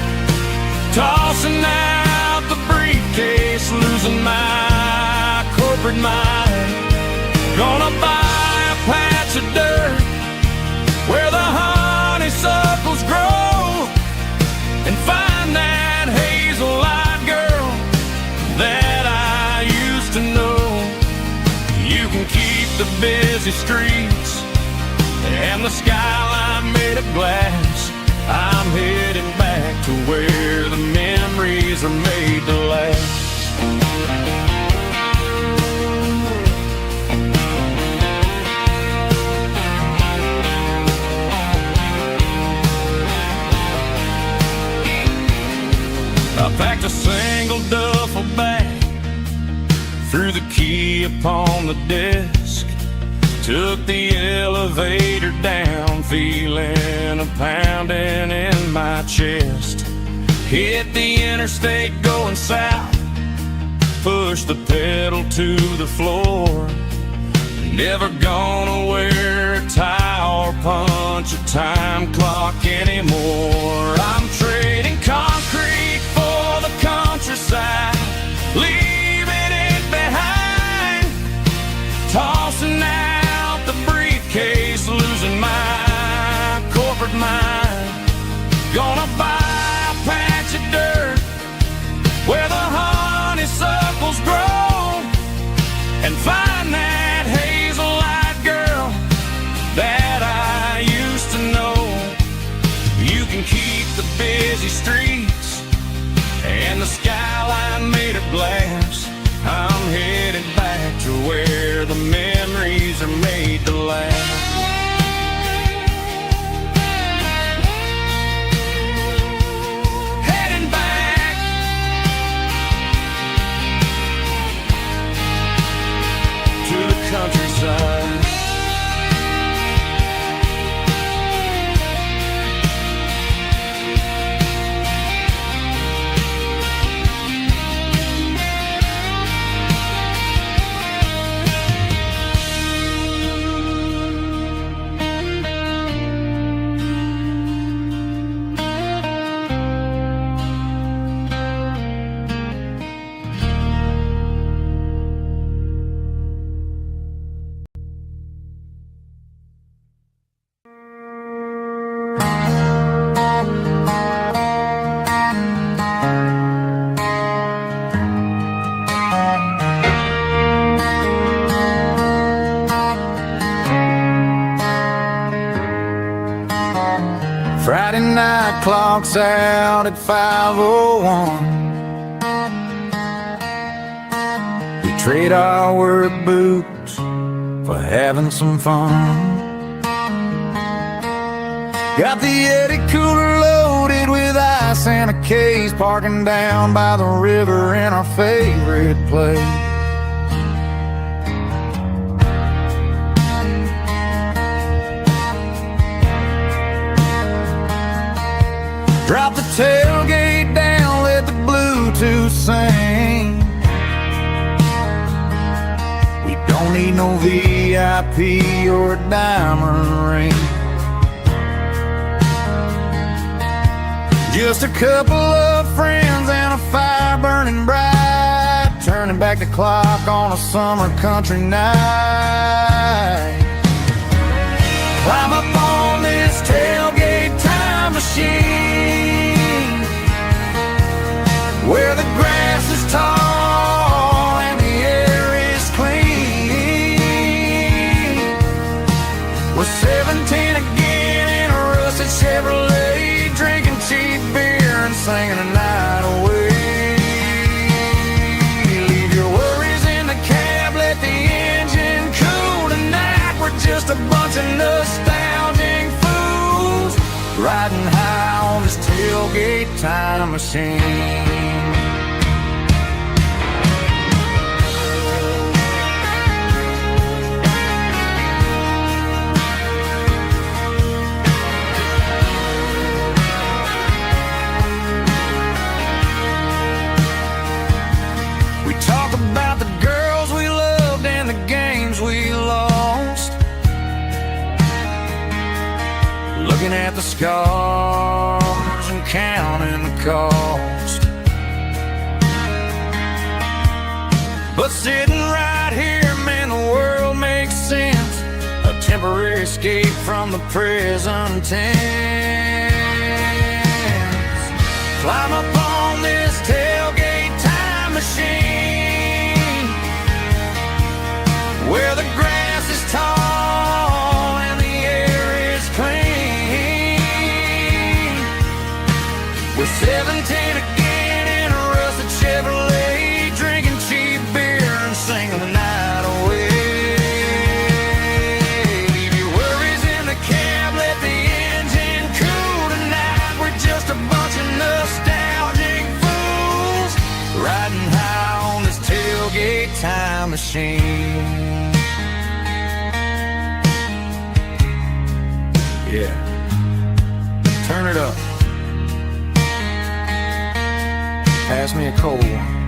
S2: tossing out the briefcase, losing my corporate mind. Gonna buy a patch of dirt where the honeysuckles grow, and find that hazel-eyed girl that I used to know. You can keep the busy streets and the skyline made of glass. I'm heading back to where the memories are made to last.
S1: I packed a single duffel bag, threw the key upon the desk, took the elevator down, feeling a pounding in my chest. Hit the interstate going south, pushed the pedal to the floor. Never gonna wear a tie or punch a time clock anymore. I'm trading concrete for the countryside, leaving it behind, tossing out the briefcase, losing my corporate mind. Gonna buy a patch of dirt where the honeysuckles grow and find that hazel-eyed girl that I used to know. You can keep the busy streets and the skyline made of glass. I'm headed back to where the memories are made to last. Countryside. Friday night clock's out at 5:01. We trade our work boots for having some fun. Got the Yeti cooler loaded with ice and a case, parking down by the river in our favorite place. Drop the tailgate down, let the Bluetooth sing. We don't need no VIP or a diamond ring. Just a couple of friends and a fire burning bright, turning back the clock on a summer country night. Climb up on this tailgate time machine, where the grass is tall and the air is clean. We're 17 again in a rusted Chevrolet, drinking cheap beer and singing the night away. Leave your worries in the cab, let the engine cool tonight. We're just a bunch of nostalgic fools riding high on this tailgate time machine. We talk about the girls we loved and the games we lost, looking at the scars and counting the cost. But sitting right here, man, the world makes sense. A temporary escape from the present tense. Climb up on this tailgate time machine, where the grass is tall and the air is clean. We're 17 again in a rusted Chevrolet, drinking cheap beer and singing the night away. Leave your worries in the cab, let the engine cool tonight. We're just a bunch of nostalgia
S2: high on this tailgate time machine. Yeah, turn it up. Pass me a cold one.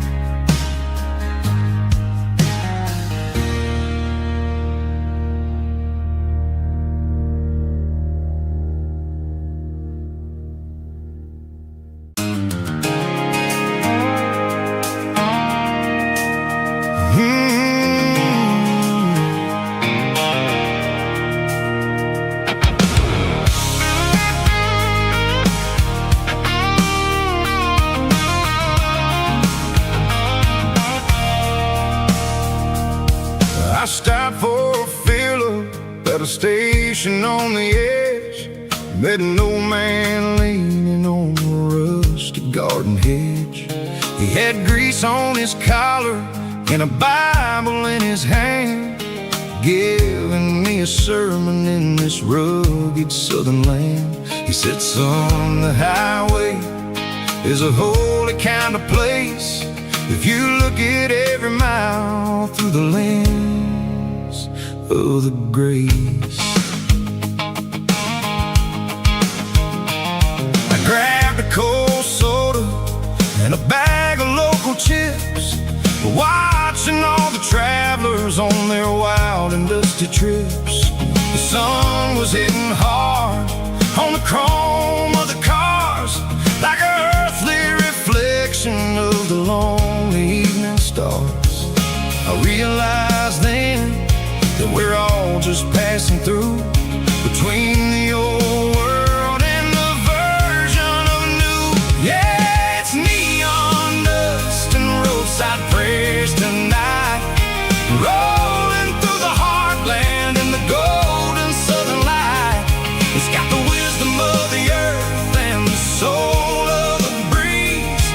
S1: I stopped for a fill-up at a station on the edge. Met an old man leaning on a rusty garden hedge. He had grease on his collar and a Bible in his hand, giving me a sermon in this rugged southern land. He said, son, the highway is a holy kind of place if you look at every mile through the lens of the grace. I grabbed a cold soda and a bag of local chips, watching all the travelers on their wild and dusty trips. The sun was hitting hard on the chrome of the cars, like an earthly reflection of the lonely evening stars. I realized then that we're all just passing through, between the old world and the version of new. Yeah, it's neon dust and roadside prayers tonight, rolling through the heartland in the golden southern light. It's got the wisdom of the earth and the soul of the breeze,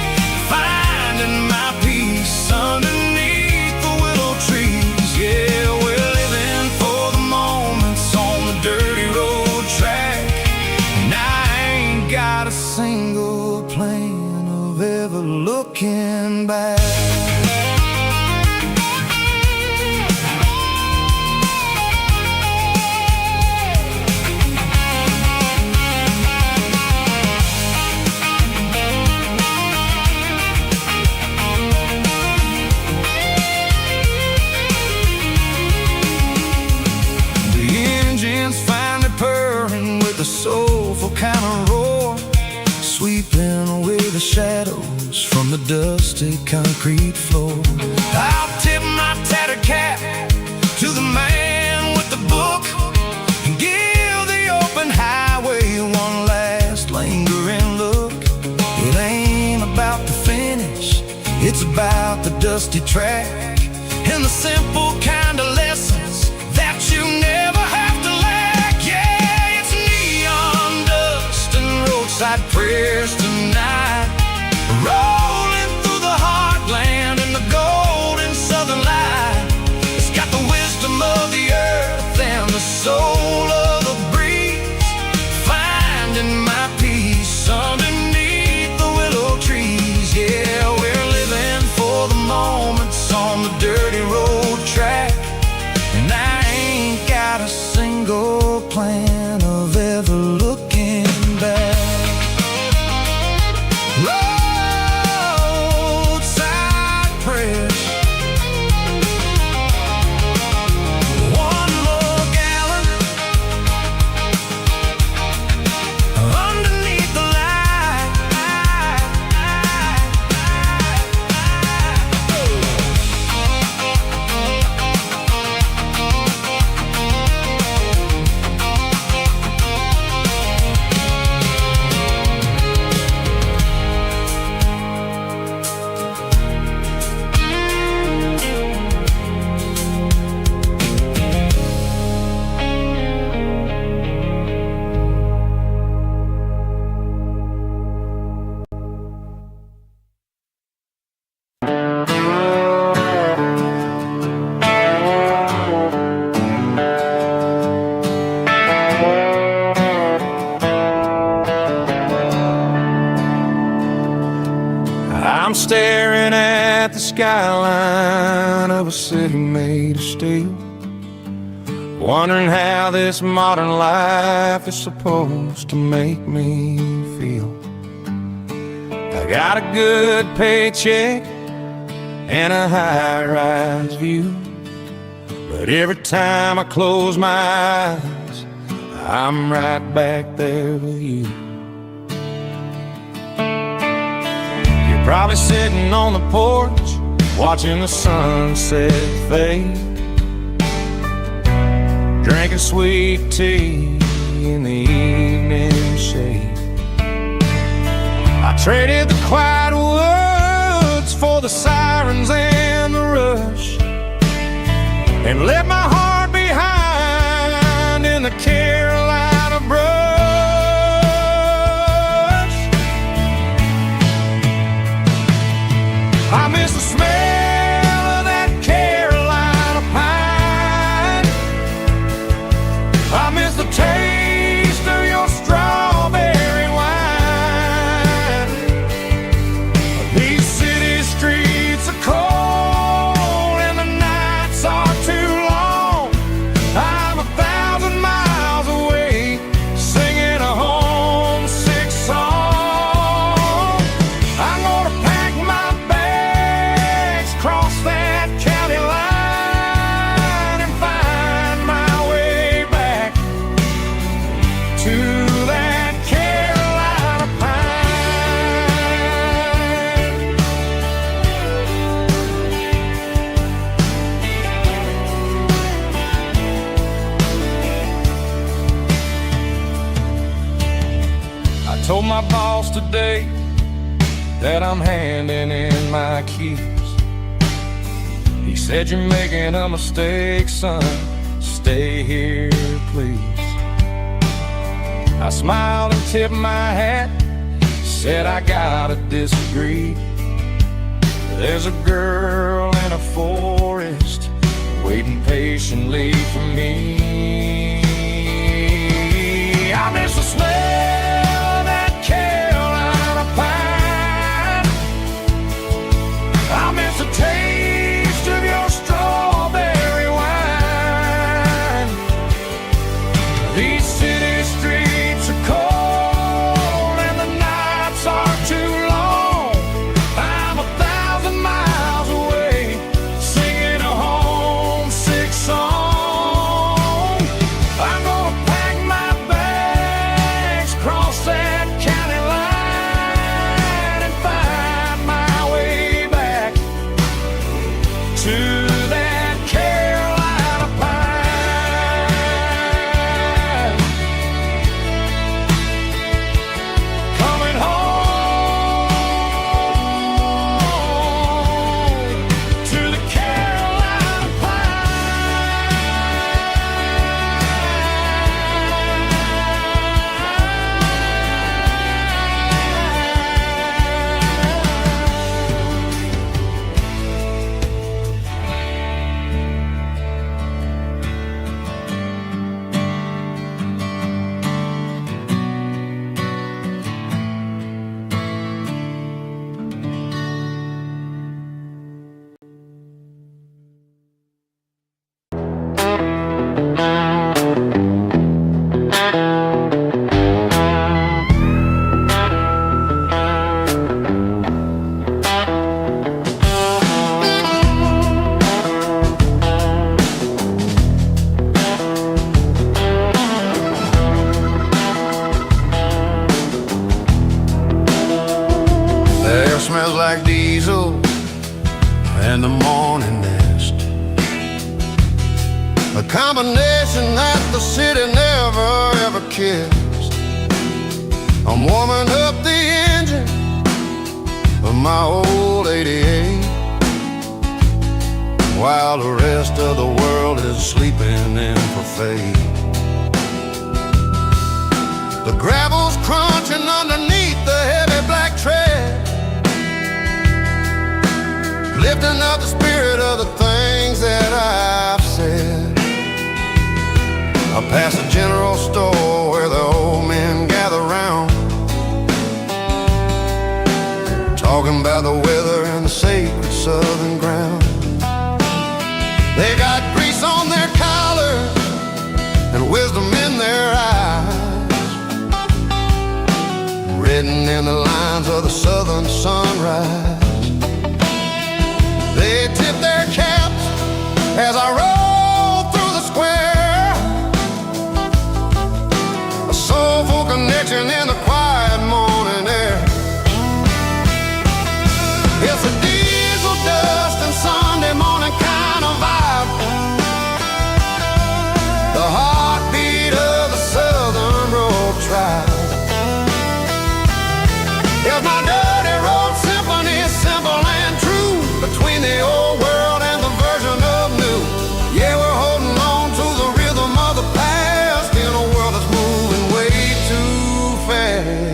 S1: finding my peace underneath the willow trees. Yeah, we're living for the moments on the dirty road track, and I ain't got a single plan of ever looking back. A soulful kind of roar, sweeping away the shadows from the dusty concrete floor. I'll tip my tattered cap to the man with the book and give the open highway one last lingering look. It ain't about the finish, it's about the dusty track and the simple kind of lessons that you never have to lack. Yeah, it's neon dust and roadside prayers tonight, rolling through the heartland in the golden southern light. It's got the wisdom of the earth and the soul of the breeze, finding my peace underneath the willow trees. Yeah, we're living for the moments on the dirty road track, the skyline of a city made of steel, wondering how this modern life is supposed to make me feel. I got a good paycheck and a high-rise view, but every time I close my eyes, I'm right back there with you. You're probably sitting on the porch, watching the sunset fade, drinking sweet tea in the evening shade. I traded the quiet woods for the sirens and the rush, and left my heart behind in the Carolina brush. I miss the smell of that Carolina pine. I miss the taste of your strawberry wine. These city streets are cold and the nights are too long. I'm 1,000 miles away, singing a homesick song. I'm gonna pack my bags, cross that county line, and find my way back to that Carolina pine. I told my boss today that I'm handing in my keys. He said, "You're making a mistake, son. Stay here, please." I smiled and tipped my hat, said I gotta disagree. There's a girl in a forest waiting patiently for me. I miss the smell of that Carolina pine. I miss the taste of your strawberry wine. These city streets are cold and the nights are too long. I'm 1,000 miles away, singing a homesick song. I'm gonna pack my bags, cross that county line, and find my way back to that Carolina pine. Coming home to the Carolina The air smells like diesel and the morning mist, a combination that the city never ever kissed. I'm warming up the engine of my old 88, while the rest of the world is sleeping in for fate. The gravel's crunching underneath the heavy black tread, lifting up the spirit of the things that I've said. I pass a general store where the old men gather round, talking about the weather and the sacred southern
S2: and the lines of the southern sunrise. They tip their caps as I roll through the square. A soulful connection in the quiet morning air. It's a diesel dust and Sunday morning kind of vibe. The heartbeat of the Southern Road Tribe. It's my dirty road symphony, simple and true, between the old world and the version of new. Yeah, we're holding on to the rhythm of the past in a world that's moving way too fast.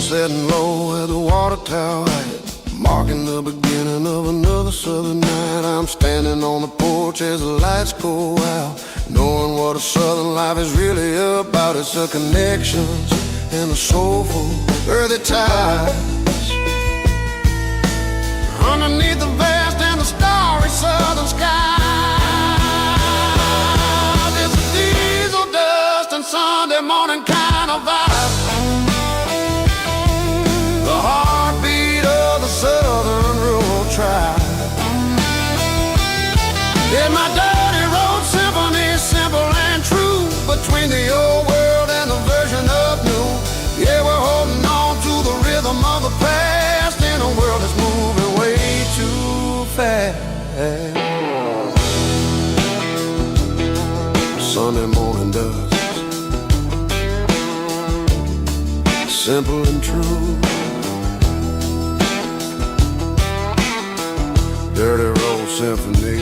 S2: Setting low at the water tower height, marking the beginning of another southern night. I'm standing on the porch as the lights go out, knowing what a southern life is really about. It's the connections and the soulful earthy ties. Underneath the vast and the starry southern sky, it's a diesel dust and Sunday morning kind of vibe. The heartbeat of the Southern Road Tribe. Yeah, my dirty road symphony, simple and true, between the old world and the version of new. Yeah, we're holding on to the rhythm of the past in a world that's moving way too fast. Sunday morning dust, simple and true. Dirty Road Symphony.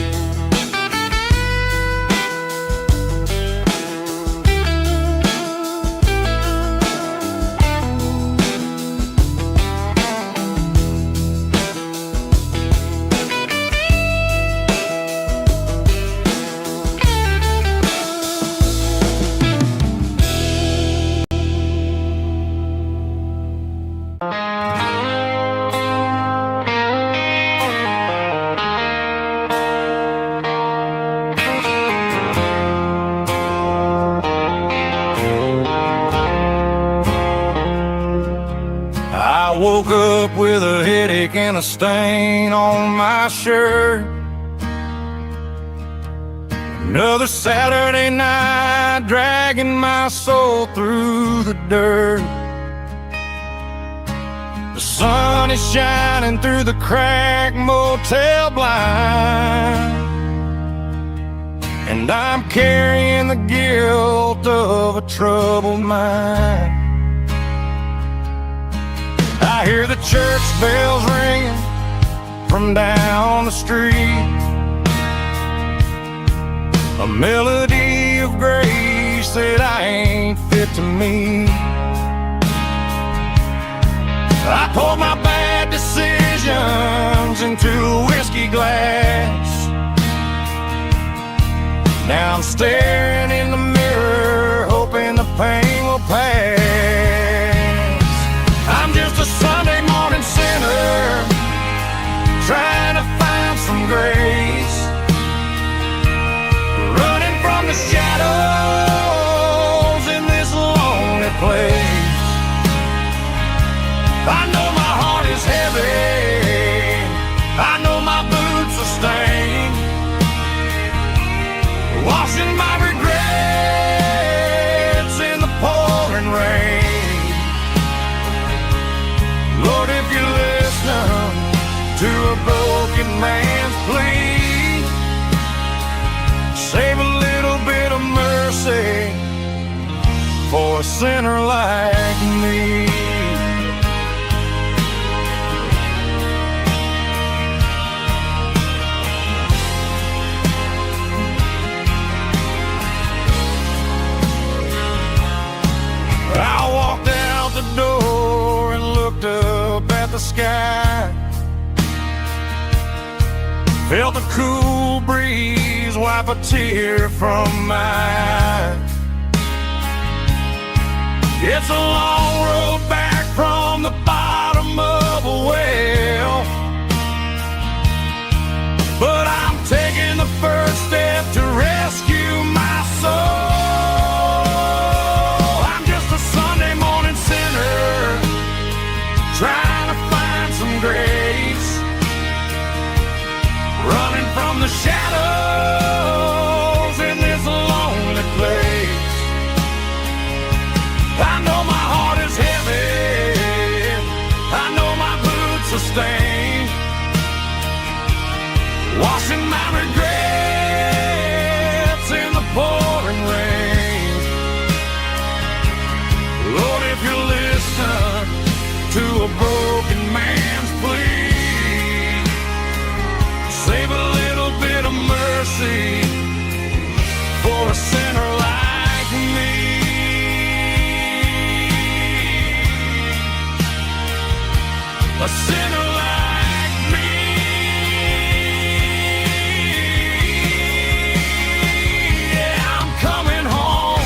S1: I woke up with a headache and a stain on my shirt. Another Saturday night dragging my soul through the dirt. The sun is shining through the cracked motel blind, and I'm carrying the guilt of a troubled mind. I hear the church bells ringing from down the street, a melody of grace that I ain't fit to meet. I poured my bad decisions into a whiskey glass. Now I'm staring in the mirror, hoping the pain will pass. I'm just a Sunday morning sinner, trying to find some grace, running from the shadows in this lonely place. I know my heart is heavy, I know my boots are stained, washing my regrets in the pouring rain. Lord, if you listen to a broken man's plea, save a little bit of mercy for a sinner like me. I walked out the door and looked up at the sky, felt the cool breeze wipe a tear from my eye. It's a long road back from on the bottom of a well. But I'm taking the first step to rescue my soul. I'm just a Sunday morning sinner, trying to find some grace, running from the shadows in this lonely place. I know my heart is heavy, I know my boots are stained, washing my regrets in the pouring rain. Lord, if you listen to a broken man's plea, save a little bit of mercy for a sinner like me. A sinner like me. Yeah, I'm coming home.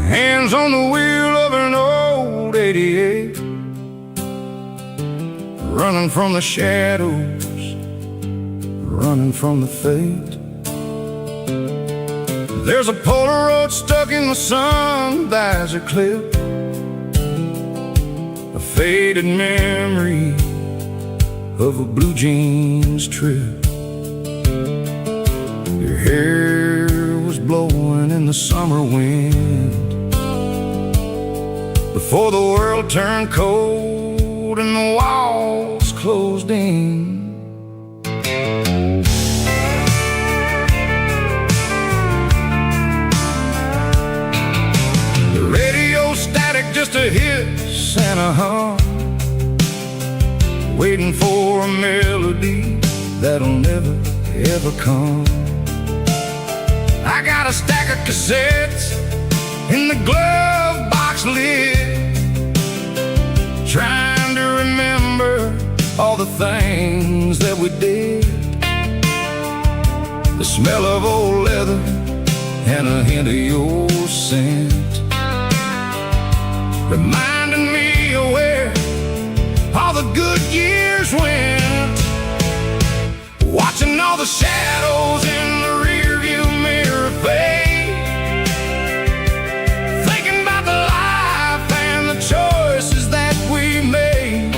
S1: Hands on the wheel of an old 88, running from the shadows, running from the fate. There's a Polaroid stuck in the sun, there's a clip, a faded memory of a blue jeans trip. Your hair was blowing in the summer wind before the world turned cold and the walls closed in. The radio static just a hiss and a hum, waiting for a melody that'll never ever come. I got a stack of cassettes in the glove box lid, trying to remember all the things that we did. The smell of old leather and a hint of your scent, reminding me of where all the good years went. Watching all the shadows in the rearview mirror fade, thinking about the life and the choices that we made.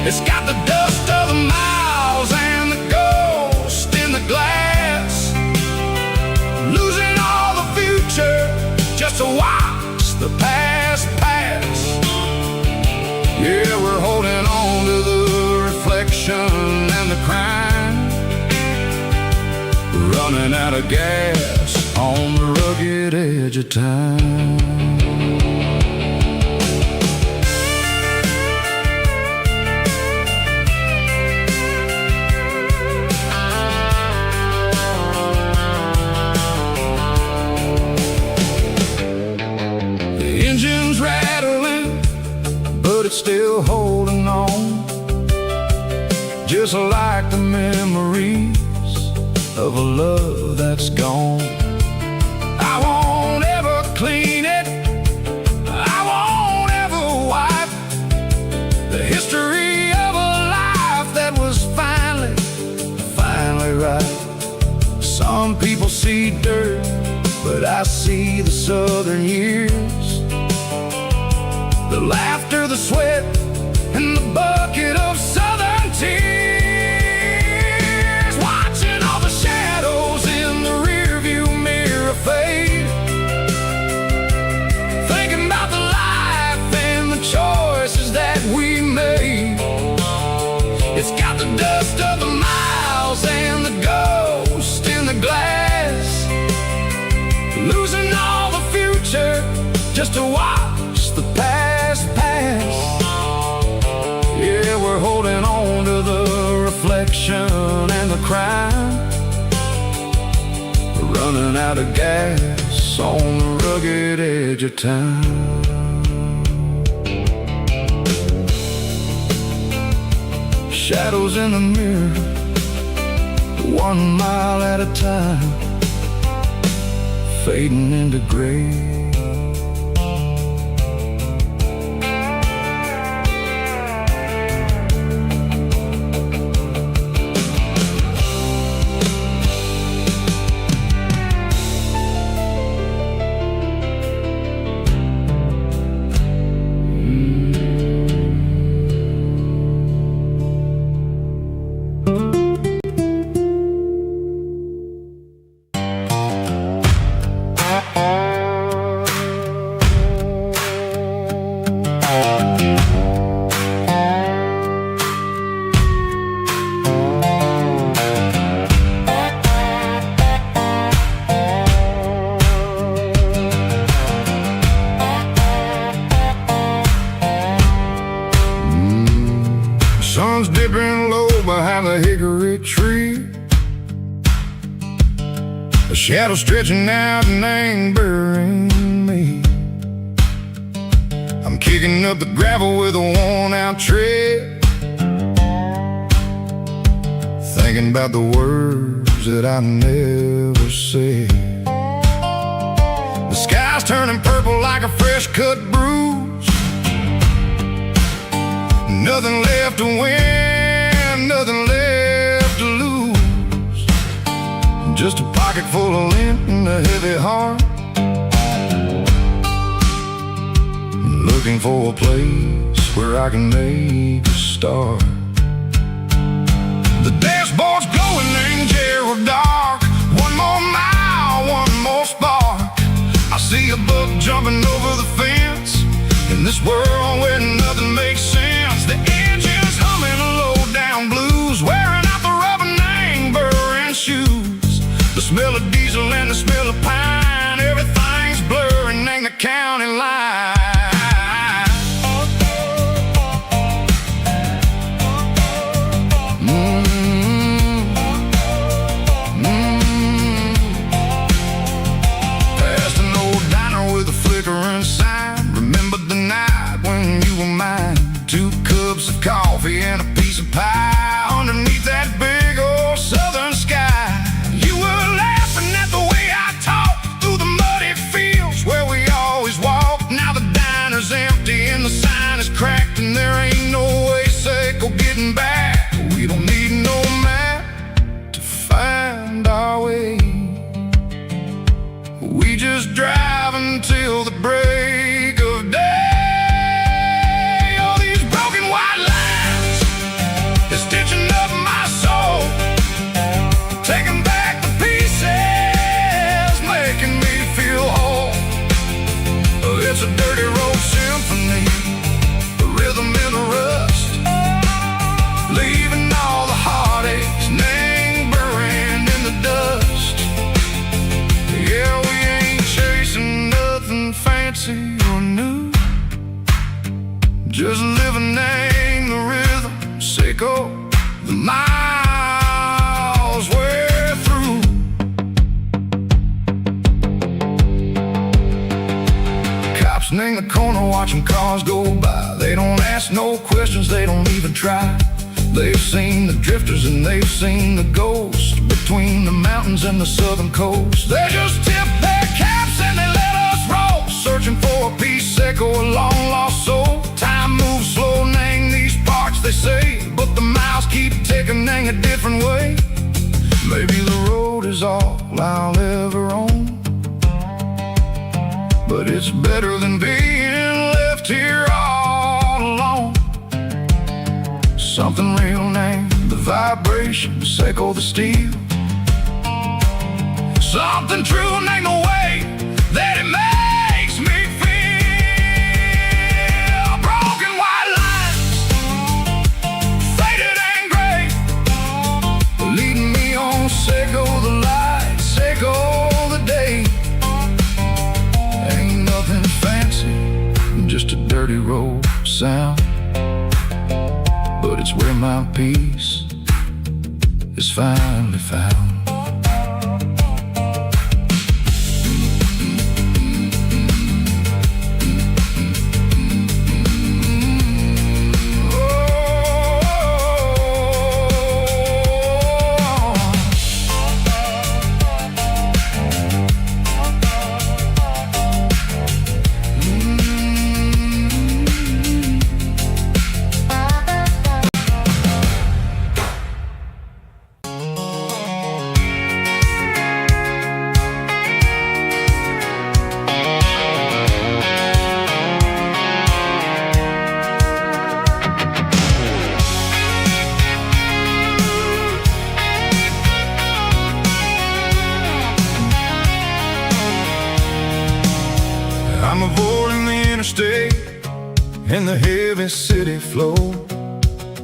S1: It's got the dust of the miles and the ghost in the glass, losing all the future just to watch the past pass. Yeah, we're holding on to the reflection and the crime, running out of gas on the rugged edge of time. The engine's rattling, but it's still holding on, just like the memories of a love that's gone. I won't ever clean it, I won't ever wipe the history of a life that was finally right. Some people see dirt, but I see the southern years, the laughter, the sweat, and the bucket of southern tears. Watching all the shadows in the rearview mirror fade, dust of the miles and the ghost in the glass, losing all the future just to watch the past pass. Yeah, we're holding on to the reflection and the crime, we're running out of gas on the rugged edge of town. Shadows in the mirror, 1 mile at a time, fading into gray. Sun's dipping low behind the hickory tree, a shadow stretching out and angering me. I'm kicking up the gravel with a worn-out tread, thinking about the words that I never said. The sky's turning purple like a fresh-cut bruise, nothing left to win, nothing left to lose, just a pocket full of lint and a heavy heart, looking for a place where I can make a start. The dashboard's glowing angel dark, 1 more mile, 1 more spark. I see a buck jumping over the fence in this world where nothing makes sense. The engine's humming a low-down blues, wearing out the rubber name burring shoes. The smell of diesel and the smell of pine, everything's blurring in the county line. Past an old diner with a flickering sign, remember the night when you were mine. 2 cups of coffee and a piece of pie underneath that big old southern sky. You were laughing at the way I talked through the muddy fields where we always walked. Now the diner's empty and the sign is cracked, and there ain't no way safe or getting back. We don't need no map to find our way, we just drive until the break of day. It's a dirty road symphony, a rhythm in the rust, leaving all the heartaches, name burning in the dust. Yeah, we ain't chasing nothing fancy or new, just living in the rhythm, sick of the miles we're through. In the corner watching cars go by, they don't ask no questions, they don't even try. They've seen the drifters and they've seen the ghosts between the mountains and the southern coast. They just tip their caps and they let us roll, searching for a piece sick or a long lost soul. Time moves slow, nang these parts they say, but the miles keep ticking, nang a different way. Maybe the road is all I'll ever own, but it's better than being left here all alone. Something real named the vibration, echo the steel. Something true named the way that it makes me feel. Broken white lines, faded and gray, dirty road sound, but it's where my peace is finally found.
S2: I'm avoiding the interstate and the heavy city flow,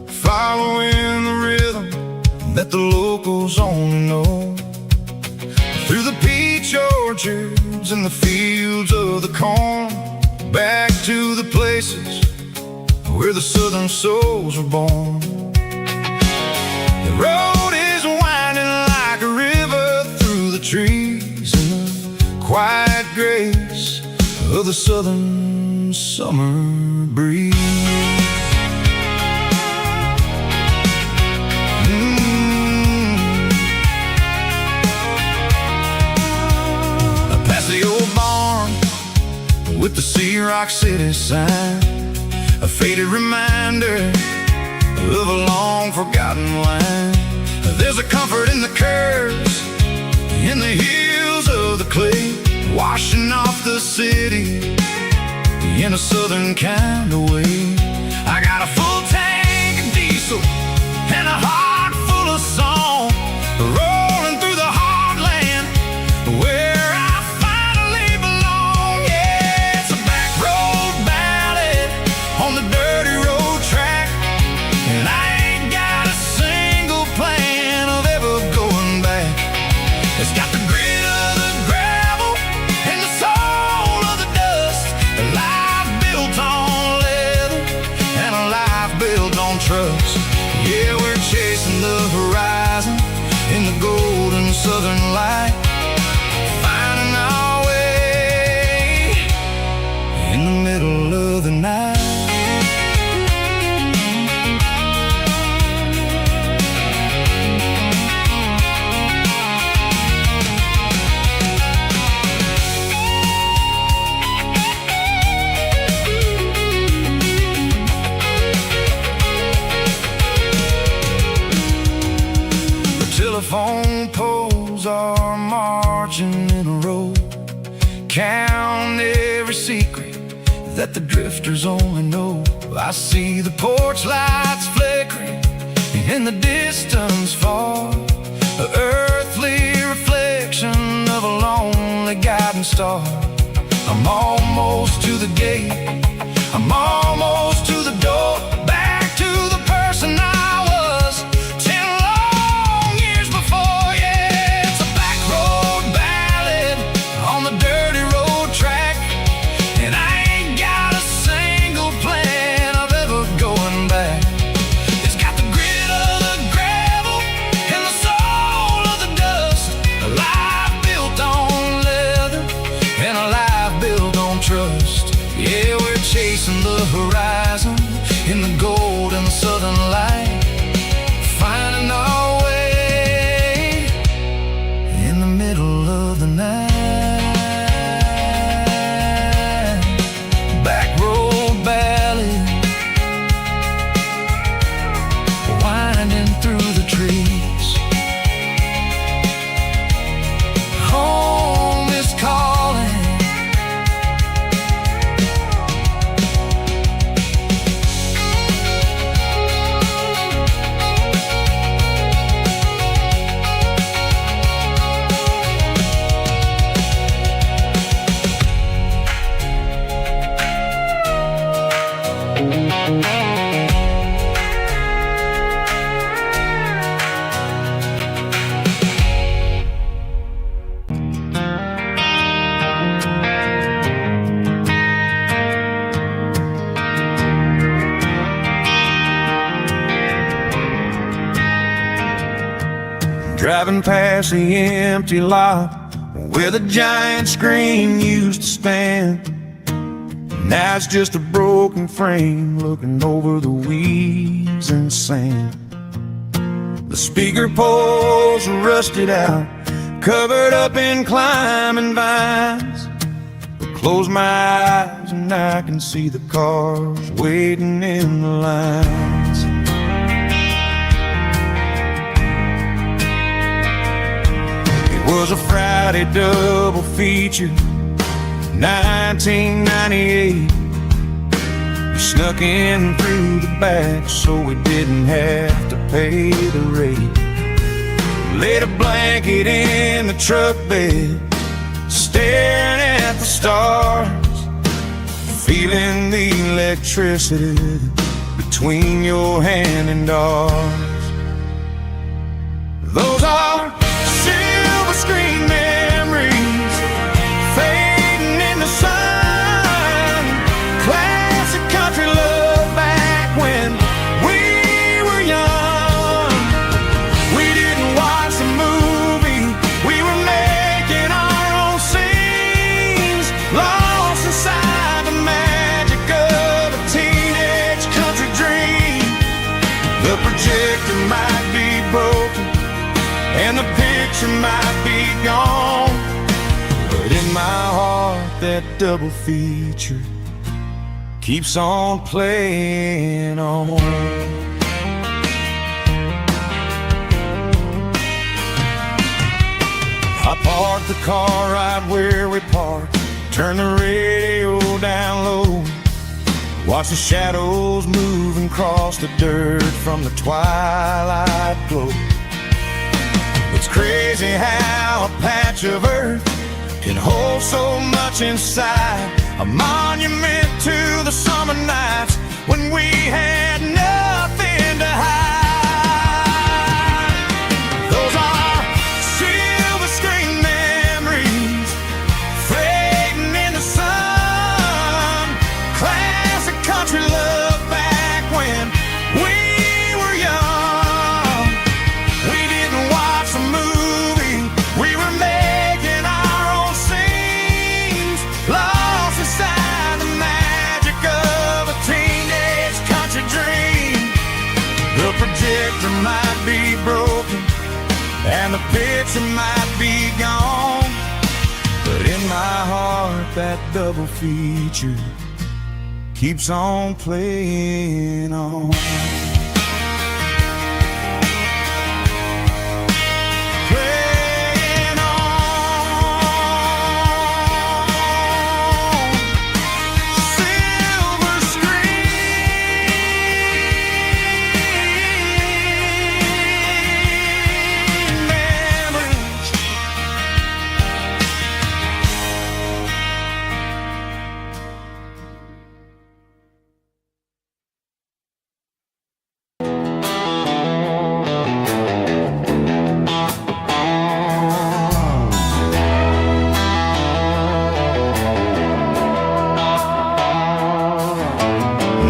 S2: following the rhythm that the locals only know. Through the peach orchards and the fields of the corn, back to the places where the southern souls were born. The road is winding like a river through the trees in the quiet grace of the southern summer breeze. Past the old barn with the Sea Rock City sign, a faded reminder of a long forgotten line. There's a comfort in the curves, in the hills of the clay, washing off the city in a southern kind of way. I got a full tank of diesel and a heart full of song, rolling through the heartland where I finally belong. Yeah, it's a back road ballad on the dirty road track, and I ain't got a single plan of ever going back. It's got the grit of the gravel and the soul of the dust, a life built on leather and a life built on trust. Yeah, we're chasing the horizon in the golden southern light, finding our way in the middle of the night. Telephone poles are marching in a row, count every secret that the drifters only know. I see the porch lights flickering in the distance far, an earthly reflection of a lonely guiding star. I'm almost to the gate, I'm almost to the door, back to the person I was 10 long years before. Yeah, it's a back road ballad on the dirty road track, and I ain't got a single plan of ever going back. It's got the grit of the gravel and the soul of the dust, a life built on leather and a life built on trust. Yeah, we're chasing the horizon Driving past the empty lot where the giant screen used to stand. Now it's just a broken frame looking over the weeds and sand. The speaker poles are rusted out, covered up in climbing vines. But close my eyes and I can see the cars waiting in the lines. It was a Friday double feature, 1998. We snuck in through the back so we didn't have to pay the rate. Laid a blanket in the truck bed, staring at the stars, feeling the electricity between your hand and ours. Those are silver screen memories fading in the sun. Classic country love back when we were young. We didn't watch the movie, we were making our own scenes, lost inside the magic of a teenage country dream. The projector might be broken and the picture might be gone, but in my heart that double feature keeps on playing on. I parked the car right where we parked, turned the radio down low, watch the shadows move and cross the dirt from the twilight glow. It's crazy how a patch of earth can hold so much inside, a monument to the summer nights when we had nothing to hide. Those are silver screen memories fading in the sun. Classic country love back when we were young. We didn't watch the movie, we were making our own scenes, lost inside the magic of a teenage country dream. The projector might be broken and the picture might be gone, but in my heart that double feature keeps on playing on. Playing on. Silver screen memories.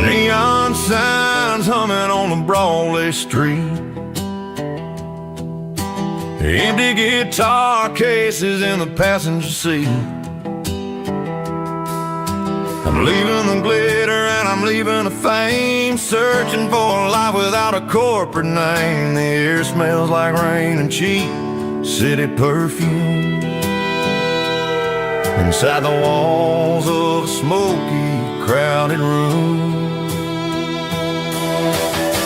S2: Neon signs humming on the Broadway street, empty guitar cases in the passenger seat. I'm leaving the glitter and I'm leaving the fame, searching for a life without a corporate name. The air smells like rain and cheap city perfume inside the walls of a smoky, crowded room.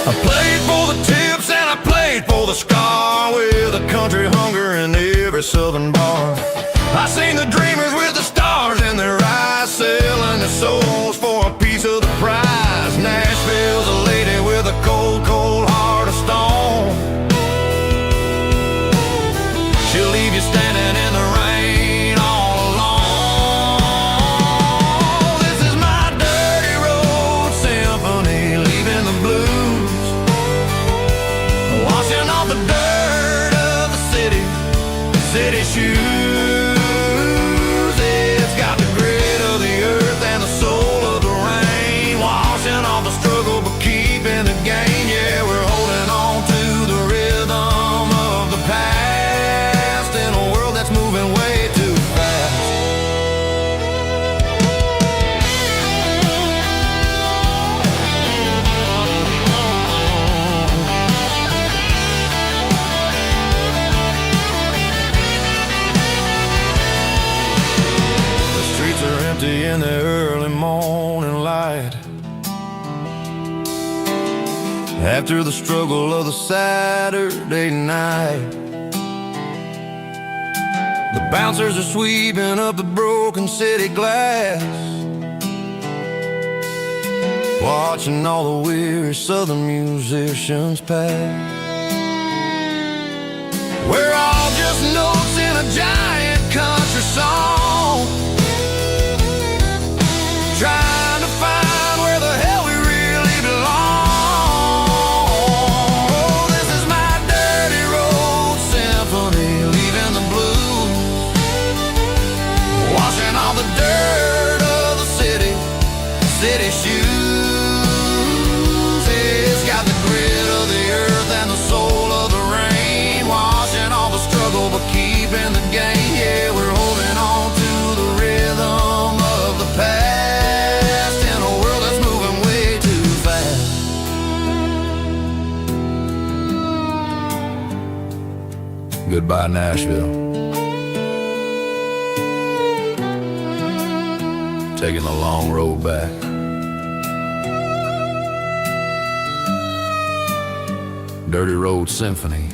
S2: I played for the tips and I played for the scar, with a country hunger in every southern bar. I seen the dreamers with the stars in their eyes, selling their souls for a piece of the prize. Nashville's a lady with a cold, cold heart of stone. She'll leave you standing in the rain all alone. This is my dirty road symphony, leaving the blues, washing off the dirt of the city shoes. It's got the grit of the earth and the soul of the rain, washing off the struggle but keeping the game. through the struggle of the Saturday night. The bouncers are sweeping up the broken city glass, watching all the weary southern musicians pass. We're all just notes in a giant country song, trying to find where the hell we really belong. Oh, this is my dirty road symphony, leaving the blues, washing all the dirt of the city shoes. It's got the grit of the earth and the soul of the rain, washing all the struggle but keeping the game. Yeah, we're holding on to the rhythm of the past in a world that's moving way too fast. Goodbye, Nashville. Taking the long road back. Dirty Road Symphony.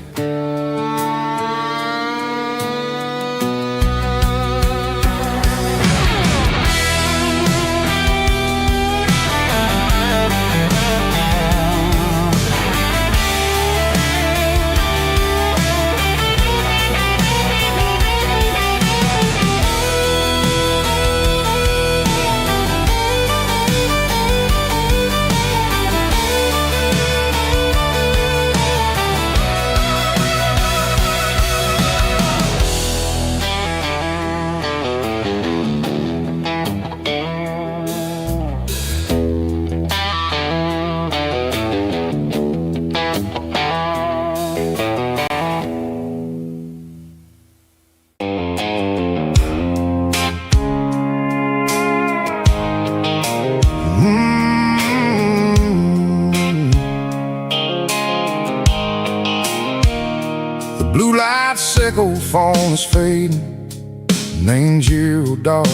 S2: Blue light sickle phone is fading, names zero dark.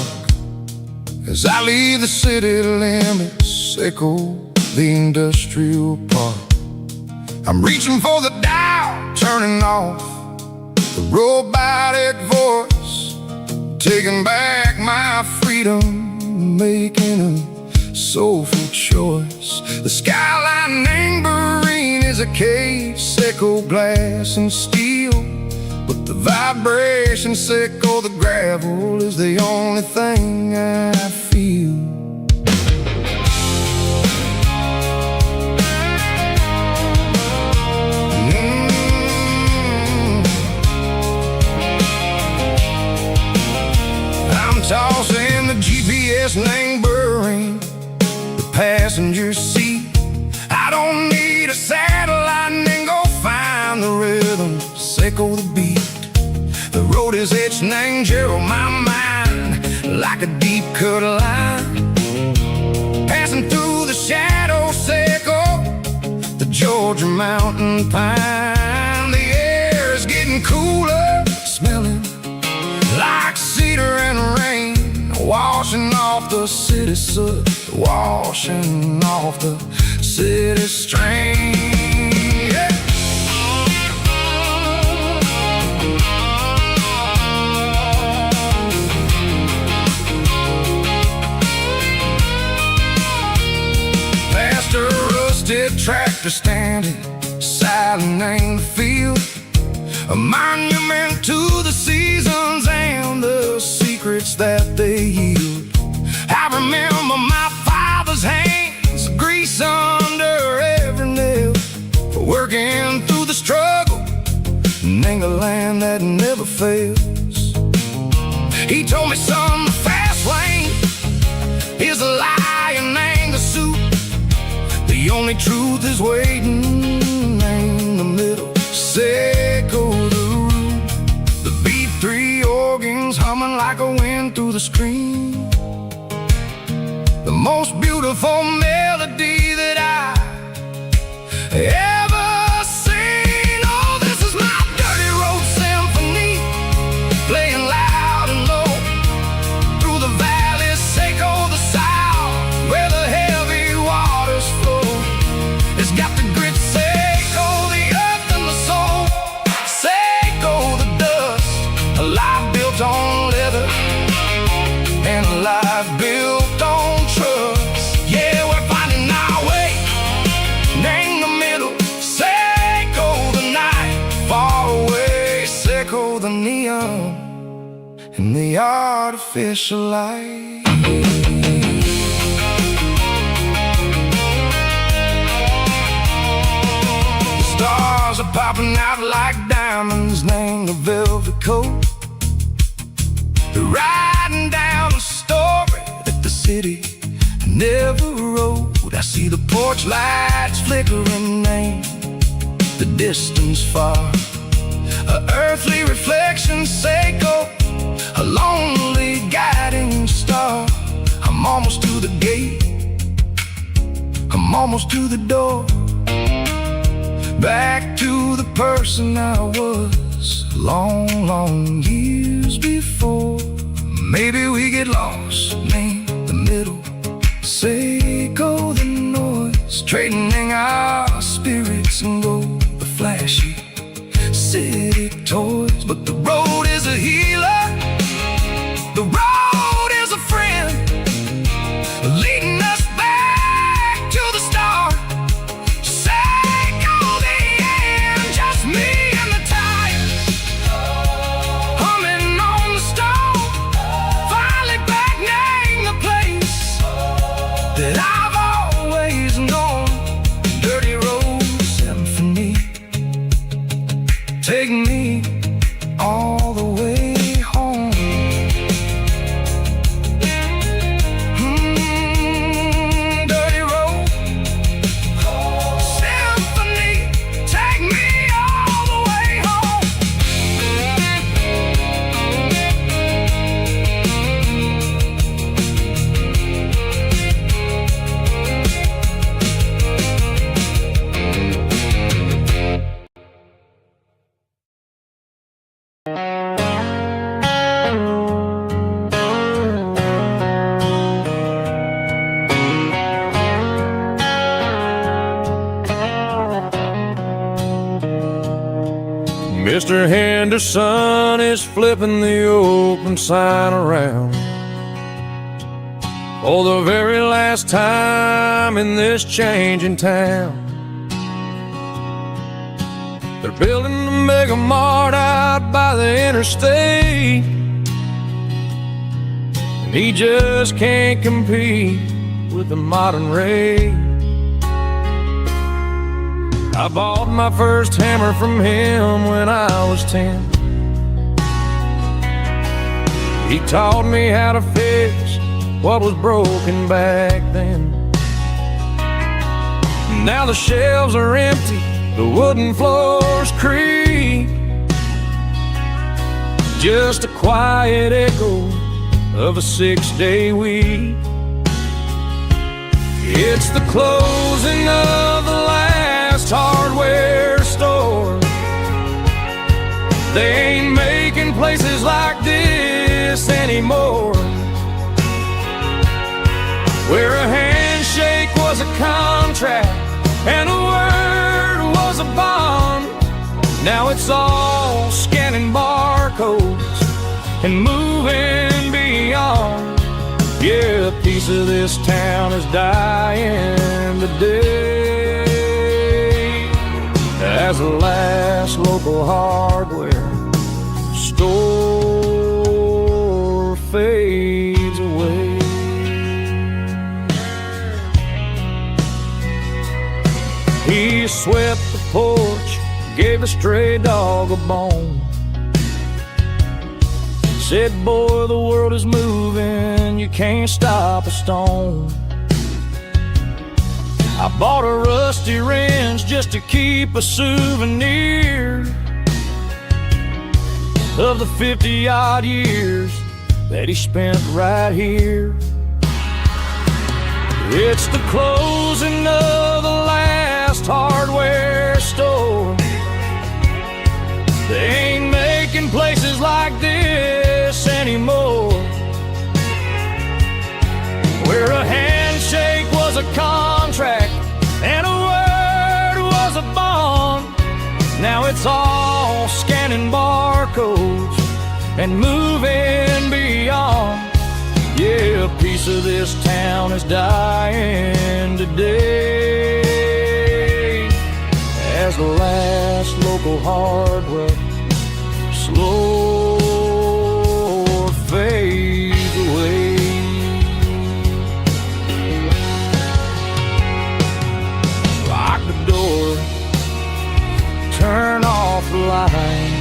S2: As I leave the city limits, sickle the industrial park. I'm reaching for the dial, turning off the robotic voice, taking back my freedom, making a soulful choice. The skyline anchorine is a cave, sickle glass and steel, but the vibration sickle, the gravel is the only thing I feel. I'm tossing the GPS neighboring the passenger seat. I don't need a satellite and go find the rhythm, sickle the beat. The road is etched and angel on my mind like a deep cut line, passing through the shadow sickle, the Georgia mountain pine. The air is getting cooler, smelling like cedar and rain, washing off the city soot, washing off the city strain. Yeah. Past a rusted tractor standing silent in the field, a monument to the seasons and the secrets that they yield. I remember my father's hands, grease under every nail, for working through the struggle and a land that never fails. He told me, son, the fast lane is a lie and ain't a suit. The only truth is waiting in the middle, sickle the root. The B3 organs humming like a wind through the screen, the most beautiful melody that I ever seen. Oh, this is my dirty road symphony, playing loud and low through the valleys, sickle the south, where the heavy waters flow. It's got the grit set
S1: below the neon and the artificial light. The stars are popping out like diamonds named a velvet coat. They're riding down a story that the city never wrote. I see the porch lights flickering in the distance far. An earthly reflection say go, a lonely guiding star. I'm almost to the gate, I'm almost to the door. Back to the person I was long, long years before. Maybe we get lost in the middle, say go the noise, trading our spirits and go the flashy city toys. But the road is a healer, the road is a friend, leading us back to the start. Say go the end, just me and the tires, humming on the stove, finally back name the place that I've always known. Dirty Road Symphony, take me all the way home. Dirty Road Symphony, take me all the way home.
S3: Mr. Henderson is flipping the open sign around for the very last time in this changing town. They're building the mega mart out by the interstate, and he just can't compete with the modern rate. I bought my first hammer from him when I was 10. He taught me how to fix what was broken back then. Now the shelves are empty, the wooden floors creak, just a quiet echo of a 6-day week. It's the closing of the last hardware store. They ain't making places like this anymore, where a handshake was a contract and a word was a bond. Now it's all scanning barcodes and moving beyond. Yeah, a piece of this town is dying today as the last local hardware store fades away. He swept the porch, gave a stray dog a bone, said, boy, the world is moving, you can't stop a stone. I bought a rusty wrench just to keep a souvenir of the 50-odd years that he spent right here. It's the closing of the last hardware store. They ain't making places like this anymore, where a handshake was a contract and a word was a bond. Now it's all scanning barcodes and moving beyond. Yeah, a piece of this town is dying today as the last local hardware slow fades away. Lock the door, turn off the light.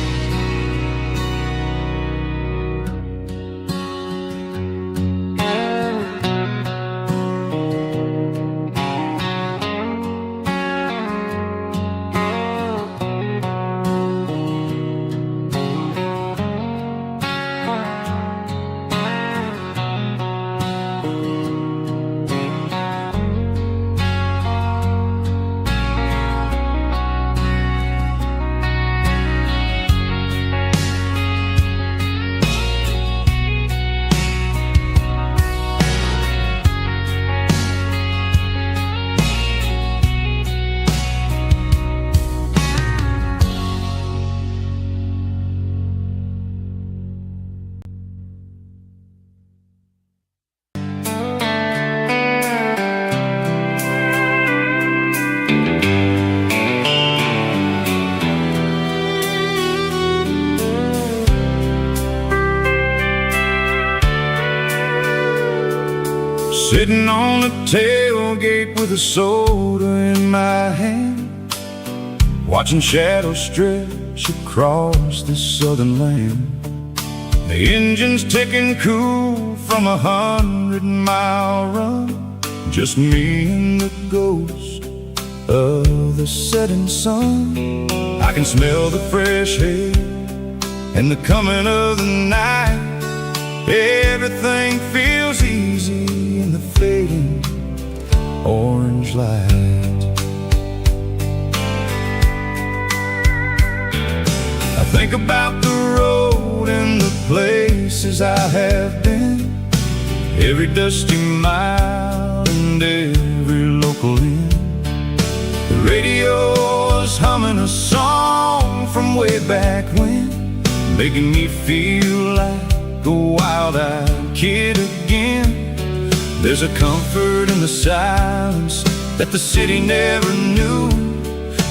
S1: Sitting on the tailgate with a soda in my hand, watching shadows stretch across this southern land. The engine's ticking cool from 100-mile run, just me and the ghost of the setting sun. I can smell the fresh air and the coming of the night. Everything feels easy in the fading orange light. I think about the road and the places I have been, every dusty mile and every local inn. The radio is humming a song from way back when, making me feel like a wild-eyed kid again. There's a comfort in the silence that the city never knew,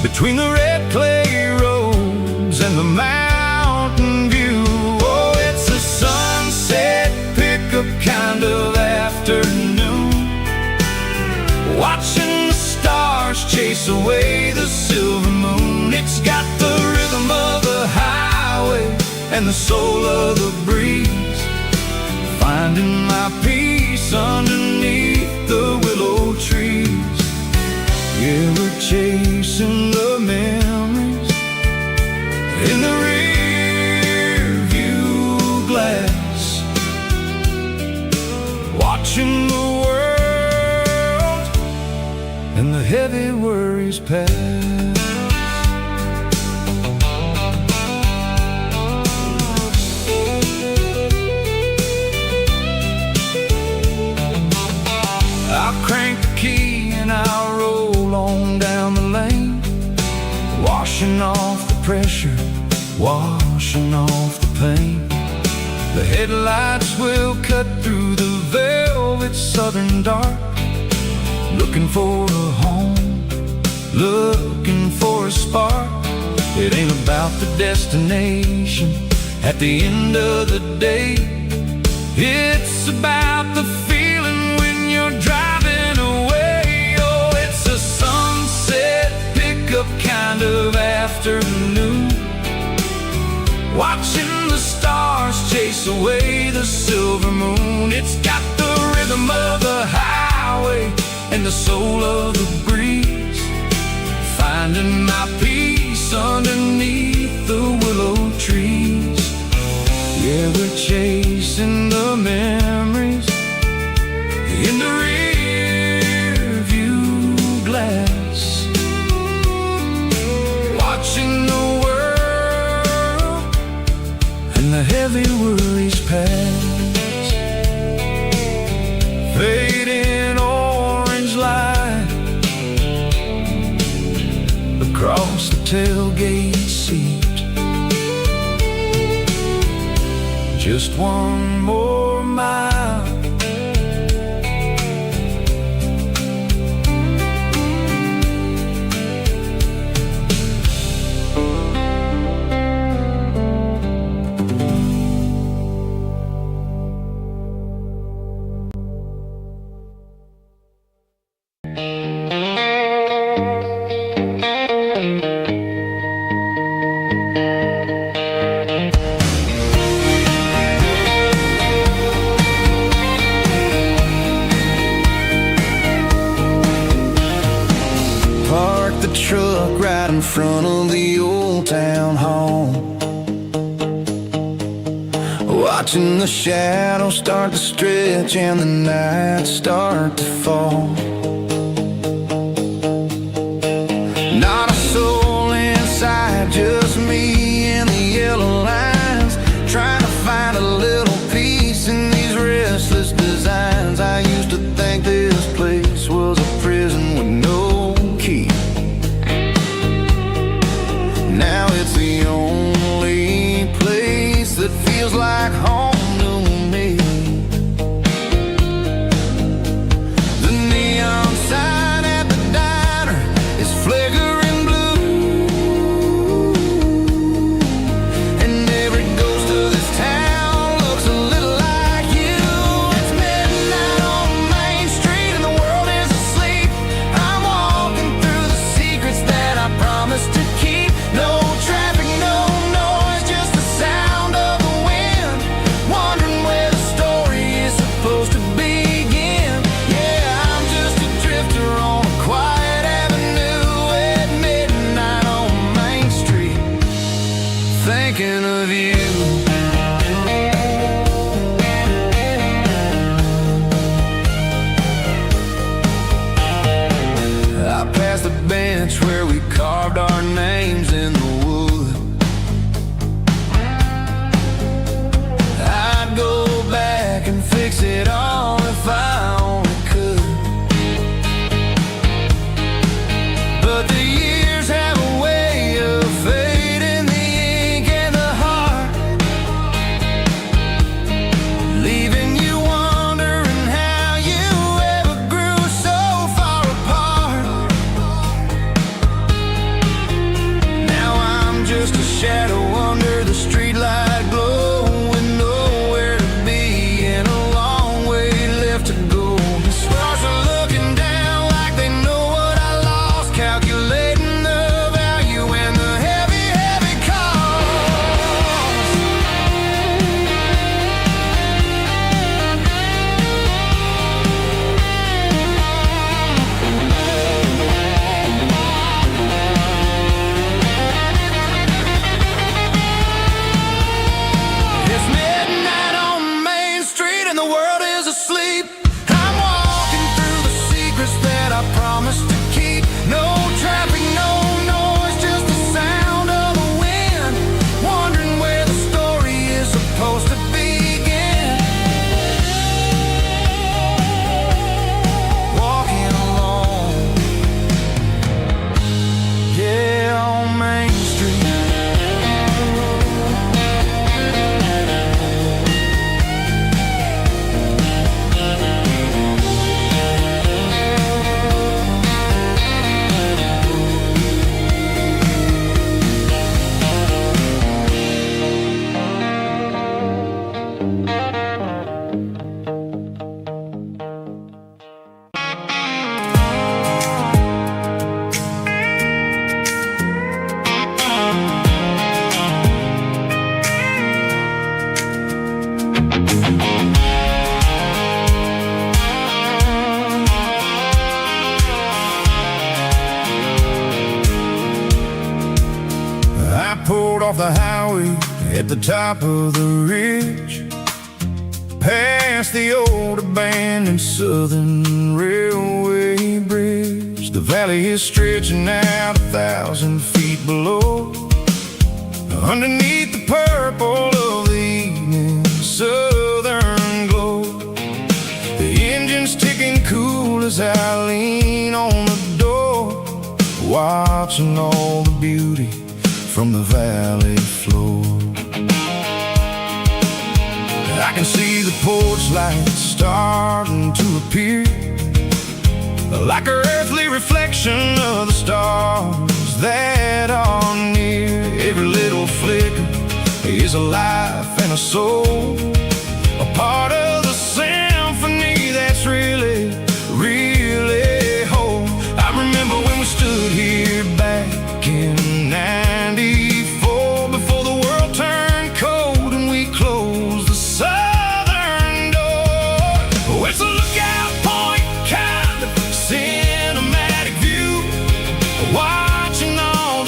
S1: between the red clay roads and the mountain view. Oh, it's a sunset pickup kind of afternoon, watching the stars chase away the silver moon. It's got the rhythm of the highway and the soul of the breeze, finding my peace underneath the willow trees. Yeah, we're chasing the memories in the rear view glass, watching the world and the heavy worries pass. I'll crank the key and I'll roll on down the lane, washing off the pressure, washing off the pain. The headlights will cut through the velvet southern dark, looking for a home, looking for a spark. It ain't about the destination at the end of the day, it's about the feeling when you're driving away. Oh, it's a sunset pickup kind of afternoon, watching the stars chase away the silver moon. It's got the rhythm of the highway and the soul of the breeze, finding my peace underneath the willow trees. Yeah, we're chasing the memories in the rear view glass, watching the world and the heavy worries pass. Fading orange light across the tailgate seat, just one more mile.
S2: right in front of the old town hall, watching the shadows start to stretch and the nights start to fall. Not a soul inside, just me and the yellow lines, trying to find a little peace in these restless designs. I used to think this place was a prison with no key. Now it's the only place that feels like home to me. The neon sign at the diner is flickering blue, and every ghost of this town looks a little like you. It's midnight on Main Street and the world is asleep. I'm walking through the secrets that I promised to keep. No traffic, no noise, just the sound of the wind, wondering where the story is supposed to begin. Yeah, I'm just a drifter on a quiet avenue at midnight on Main Street, thinking of you. I passed the bench where we carved our names in the wood. I'd go back and fix it all if I only could. But the years have a way of fading the ink and the heart, leaving you wondering how you ever grew so far apart. Now I'm just a shadow under the streetlight glow, with nowhere to be and a long way left to go. The stars are looking down like they know what I lost, calculating the value and the heavy, heavy cost. It's midnight on Main Street and the world is asleep. I'm walking through the secrets that I promised to keep. No traffic, no noise, just the sound of the wind, wondering where the story is supposed to begin. Walking alone, yeah, on Main Street. I pulled off the highway at the top of the ridge, past the old abandoned Southern Railway bridge. The valley is stretching out 1,000 feet below, underneath the purple of the evening southern glow. The engine's ticking cool as I lean on the door, watching all the beauty from the valley floor. I can see the porch lights starting to appear, like an earthly reflection of the stars that are near. Every little flicker is a life and a soul, a part of the symphony that's really, really whole. I remember when we stood here back in '94, before the world turned cold and we closed the southern door. Oh, it's a lookout point, kind of cinematic view, watching all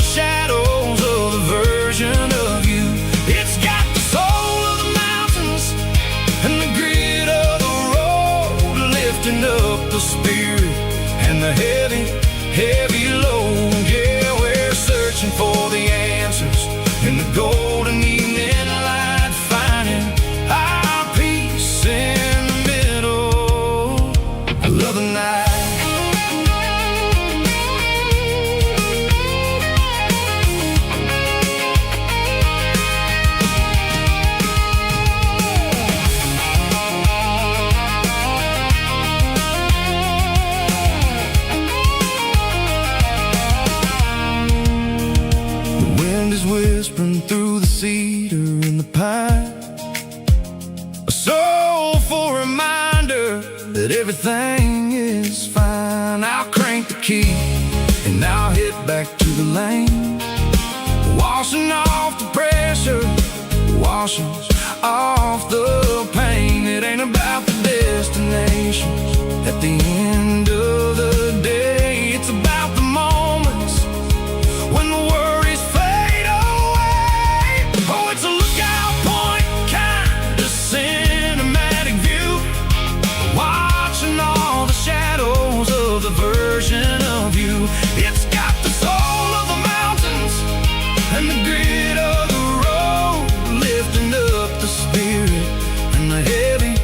S1: pine, a soulful reminder that everything is fine. I'll crank the key and I'll hit back to the lane, washing off the pressure, washing off the pain. It ain't about the destination at the end of the day. It's about the moments when the worries fade away. Oh, it's a lookout point, kind of cinematic view, watching all the shadows of the version of you. It's got the soul of the mountains and the grit of the road, lifting up the spirit and the heavy,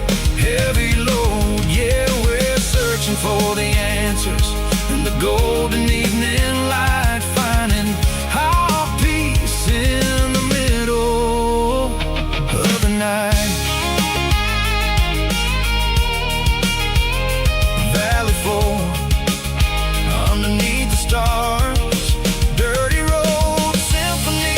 S1: heavy load. Yeah, we're searching for the answers in the golden evening light, finding our peace in the middle of the night. Valley floor, underneath the stars, dirty road symphony.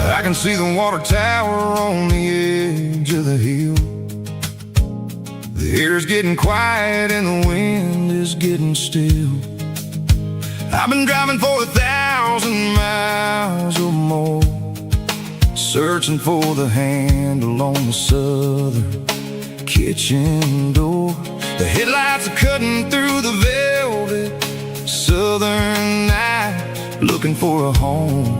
S1: I can see the water tower on the edge of the hill. The air's getting quiet and the wind is getting still. I've been driving for 1,000 miles or more, searching for the handle on the southern kitchen door. The headlights are cutting through the velvet southern night, looking for a home,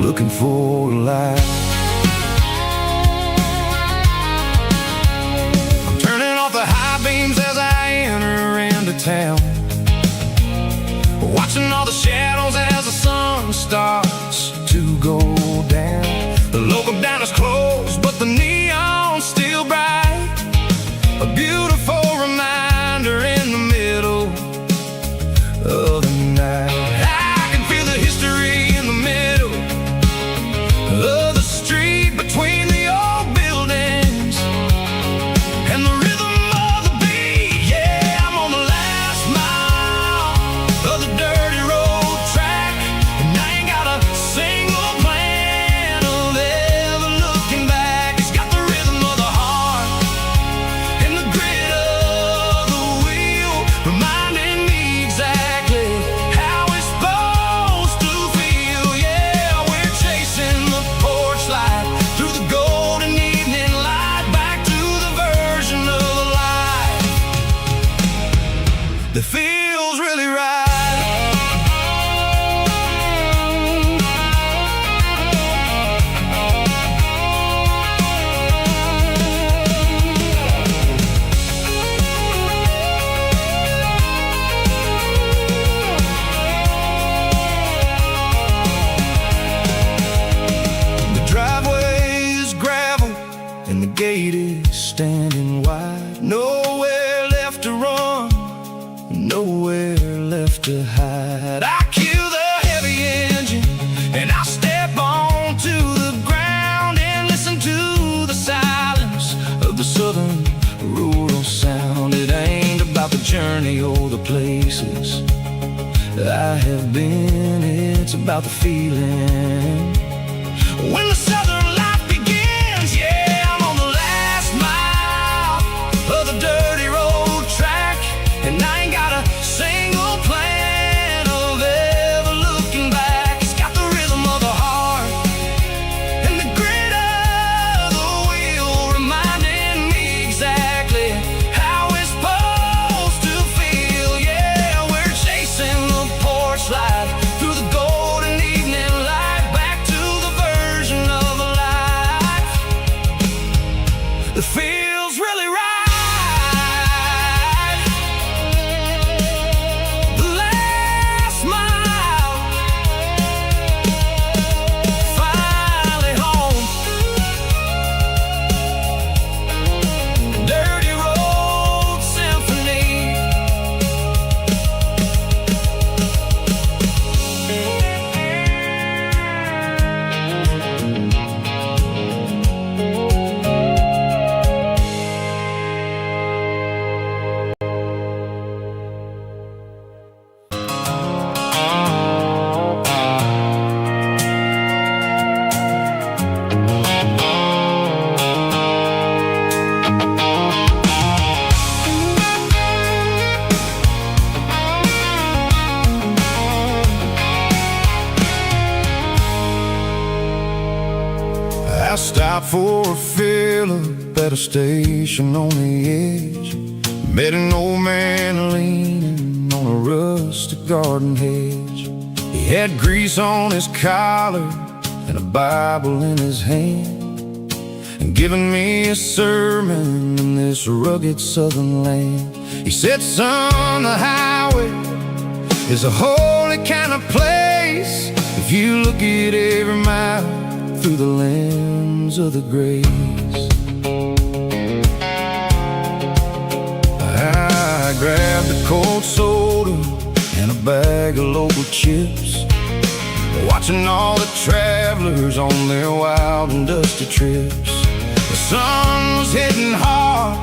S1: looking for a light. I'm turning off the high beams as I enter into town, watching all the shadows as the sun starts to go down. The local diner's closed, but the neon's still bright, a beautiful reminder in the middle of the night. I can feel the history in the middle of the street, between the old buildings and the rhythm of the beat. Yeah, I'm on the last mile of the dirty road track, and I ain't got a single plan of ever looking back. It's got the rhythm of the heart and the grit of the wheel, reminding me exactly how it's supposed to feel. Yeah, we're chasing the porch light through the golden evening light, back to the version of the life that feels really right. The driveway is gravel and the gate is standing wide. Nowhere left to run, nowhere left to hide. I kill the heavy engine and I step onto the ground and listen to the silence of the southern rural sound. It ain't about the journey or the places I have been, it's about the feeling when the southern life begins. Yeah, I'm on the last mile of the dirty road track, and I ain't got a single plan of ever looking back. It's got the rhythm of the heart and the grit of the wheel, reminding me exactly how it's supposed to feel. Yeah, we're chasing the porch light through the golden evening light, I stopped for a fill-up at a station on the edge. Met an old man leaning on a rustic garden hedge. He had grease on his collar and a Bible in his hand, and giving me a sermon in this rugged southern land. He said, son, the highway is a holy kind of place if you look at every mile through the lens of the grace. I grabbed a cold soda and a bag of local chips, watching all the travelers on their wild and dusty trips. The sun was hitting hard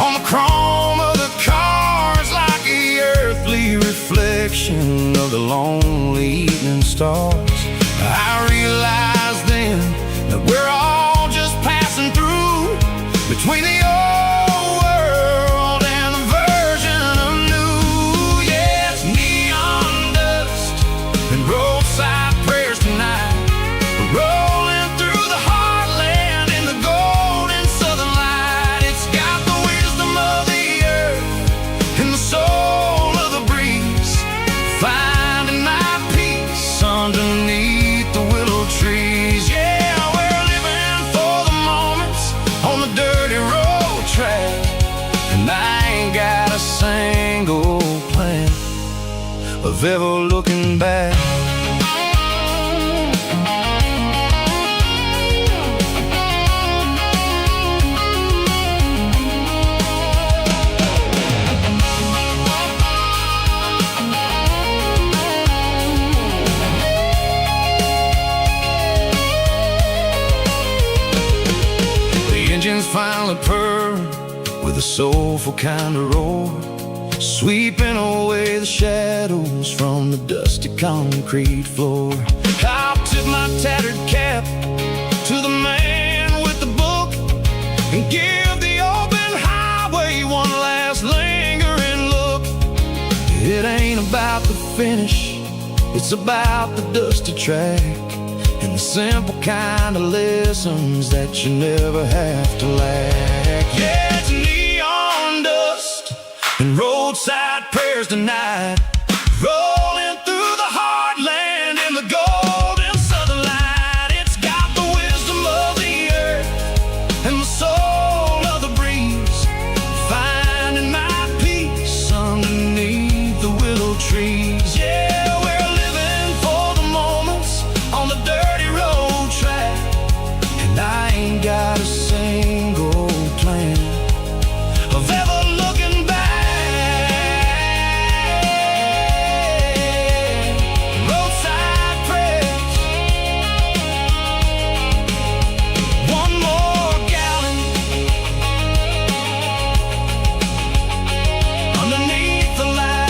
S1: on the chrome of the cars, like the earthly reflection of the lonely evening stars. I realized then that we're all just passing through between the old world and the version of new. Yeah, it's neon dust and roadside prayers tonight. We're rolling through the heartland in the golden southern light. It's got the wisdom of the earth and the soul of the breeze, finding my peace underneath the willow trees. Yeah, we're living for the moments on the dirty road track, and I ain't got a single plan of ever looking back. Engines finally purr with a soulful kind of roar, sweeping away the shadows from the dusty concrete floor. I'll tip my tattered cap to the man with the book and give the open highway one last lingering look. It ain't about the finish, it's about the dusty track and the simple kind of lessons that you never have to lack. Yeah, it's neon dust and roadside prayers tonight, rolling through the heartland in the golden southern light. It's got the wisdom of the earth and the soul of the breeze, finding my peace underneath the willow trees. Yeah, we're living for the moments on the dirty road track, and I ain't got a single plan of ever looking back. Roadside prayers, one more gallon underneath the light.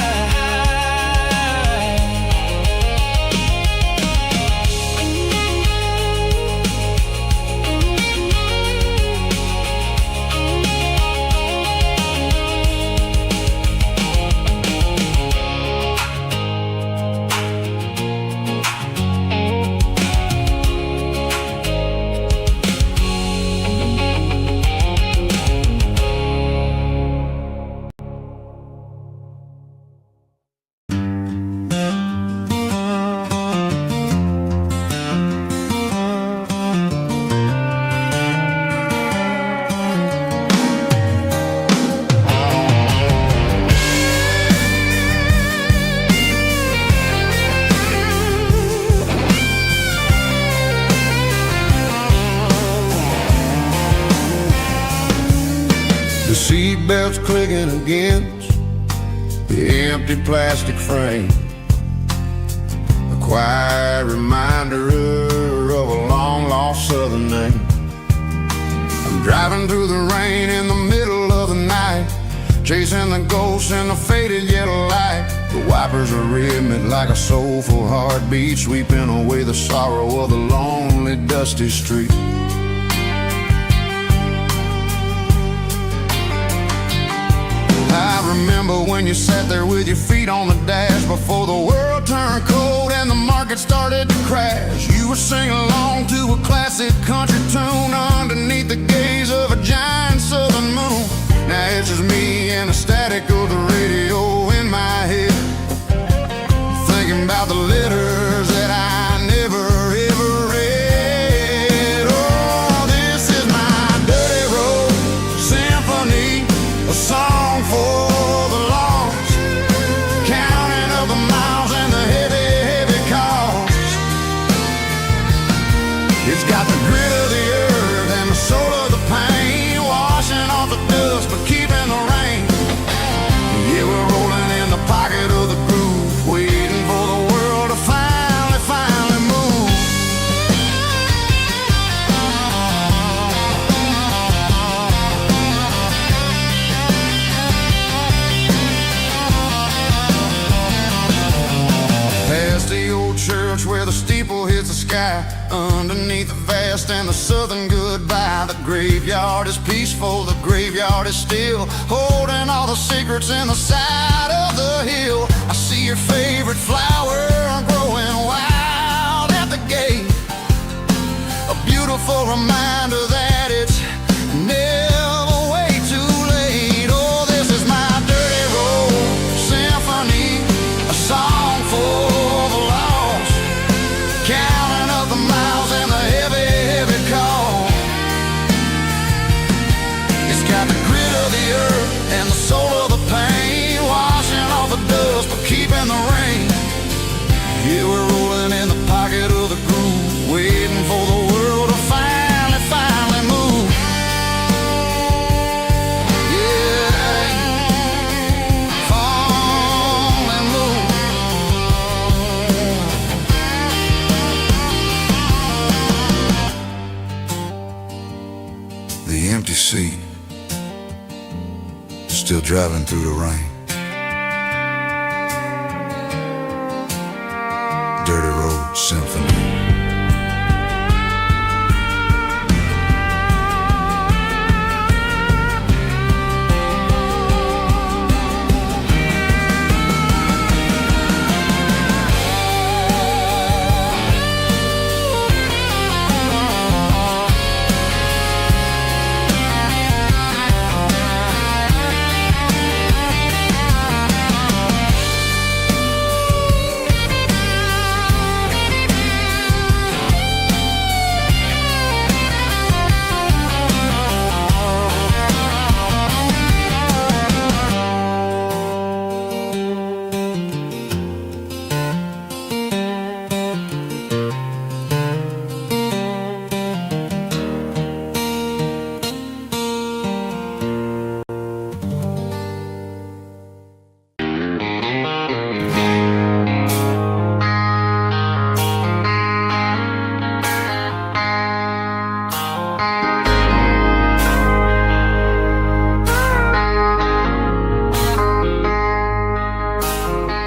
S1: The seatbelt's clicking against the empty plastic frame, a quiet reminder of a long-lost southern name. I'm driving through the rain in the middle of the night, chasing the ghosts in the faded yellow light. The wipers are rhythmic like a soulful heartbeat, sweeping away the sorrow of the lonely, dusty street. I remember when when you sat there with your feet on the dash before the world turned cold and the market started to crash. You were singing along to a classic country tune underneath the gaze of a giant southern moon. Now it's just me and the static of the radio in my head, thinking about the letters that I never ever read. Oh, this is my dirty road symphony, a song for the lost, counting up the miles and the heavy, heavy cost. It's got the grit of the earth and the soul of the pain, washing off the dust but keeping the rain. Yeah, we're rolling in the pocket of the groove, waiting for the world to finally move. Past the old church where the steeple hits the sky, underneath the vast and the southern goodbye. The graveyard is peaceful, the graveyard is still, holding all the secrets in the side of the hill. I see your favorite flower growing wild at the gate, a beautiful reminder that it's never way too late. Oh, this is my dirty road symphony, a song for the lost, counting up the miles and the heavy, heavy call. It's got the grit of the earth and the soul of the pain, washing off the dust but keeping the rain. Yeah, we're rolling in the pocket of the groove, waiting for the world to finally move. Yeah, fall and move. The empty seat, still driving through the rain. Dirty Road Symphony.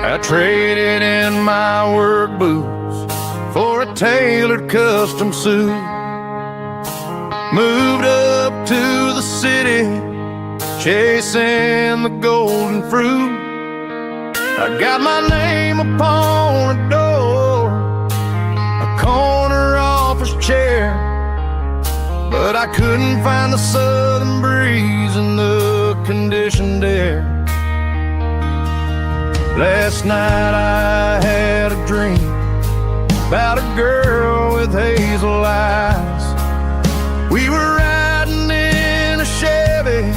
S3: I traded in my work boots for a tailored custom suit. Moved up to the city, chasing the golden fruit. I got my name upon a door, a corner office chair, but I couldn't find the southern breeze in the conditioned air. Last night I had a dream about a girl with hazel eyes. We were riding in a Chevy